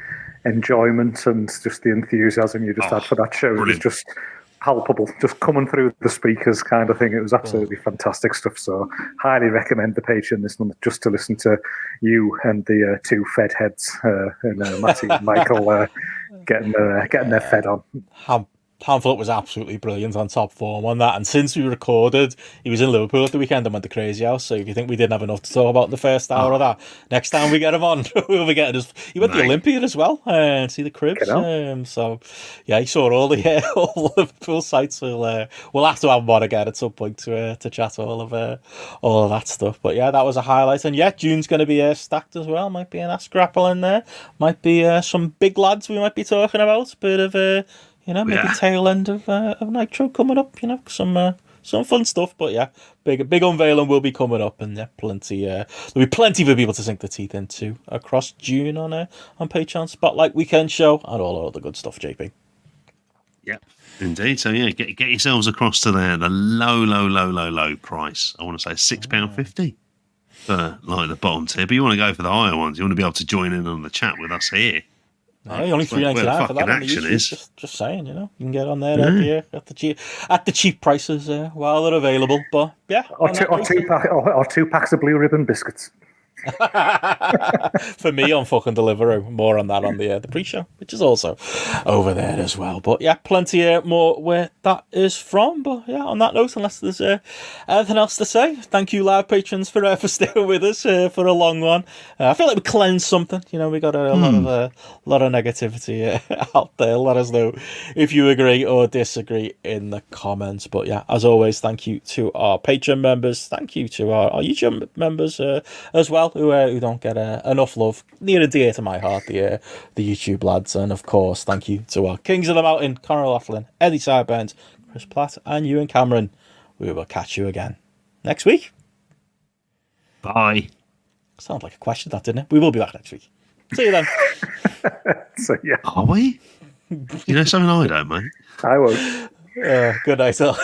enjoyment and just the enthusiasm you just had for that show. Brilliant. It was just palpable, just coming through the speakers kind of thing. It was absolutely fantastic stuff. So highly recommend the Patreon this month just to listen to you and the two Fed heads and Matty and Michael getting their Fed on. Hamlet was absolutely brilliant on top form on that, and since we recorded, he was in Liverpool at the weekend and went to Crazy House. So if you think we didn't have enough to talk about in the first hour of that, next time we get him on, we'll be getting his. He went to the Olympia as well and see the cribs. So yeah, he saw all the Liverpool sites. We'll have to have him on again at some point to chat all of that stuff. But yeah, that was a highlight, and yeah, June's going to be stacked as well. Might be an Ask Grapple in there. Might be some big lads we might be talking about. Bit of maybe tail end of Nitro coming up. Some fun stuff. But yeah, big unveiling will be coming up, and plenty. There'll be plenty for people to sink their teeth into across June on Patreon Spotlight Weekend Show and all other good stuff. JP. Yeah, indeed. So yeah, get yourselves across to the low price. I want to say £6.50 for like the bottom tier, but you want to go for the higher ones. You want to be able to join in on the chat with us here. No, only $3.99 for that. Action is. Just saying, you can get on there at the cheap prices while they're available. But yeah, or two packs of Blue Ribbon biscuits. For me on fucking Deliveroo. More on that on the pre-show, which is also over there as well. But yeah, plenty more where that is from. But yeah, on that note, unless there's anything else to say, thank you live patrons for staying with us for a long one. I feel like we cleansed something. We got a lot of negativity out there. Let us know if you agree or disagree in the comments. But yeah, as always, thank you to our Patreon members. Thank you to our YouTube members as well, who don't get enough love. Near and dear to my heart, the YouTube lads. And of course, thank you to our Kings of the Mountain, Conor Laughlin, Eddie Sideburns, Chris Platt, and Ewan Cameron. We will catch you again next week. Bye. Sounds like a question, that, didn't it? We will be back next week. See you then. So yeah. Are we? You know something I don't, mate? I won't. Good night, all.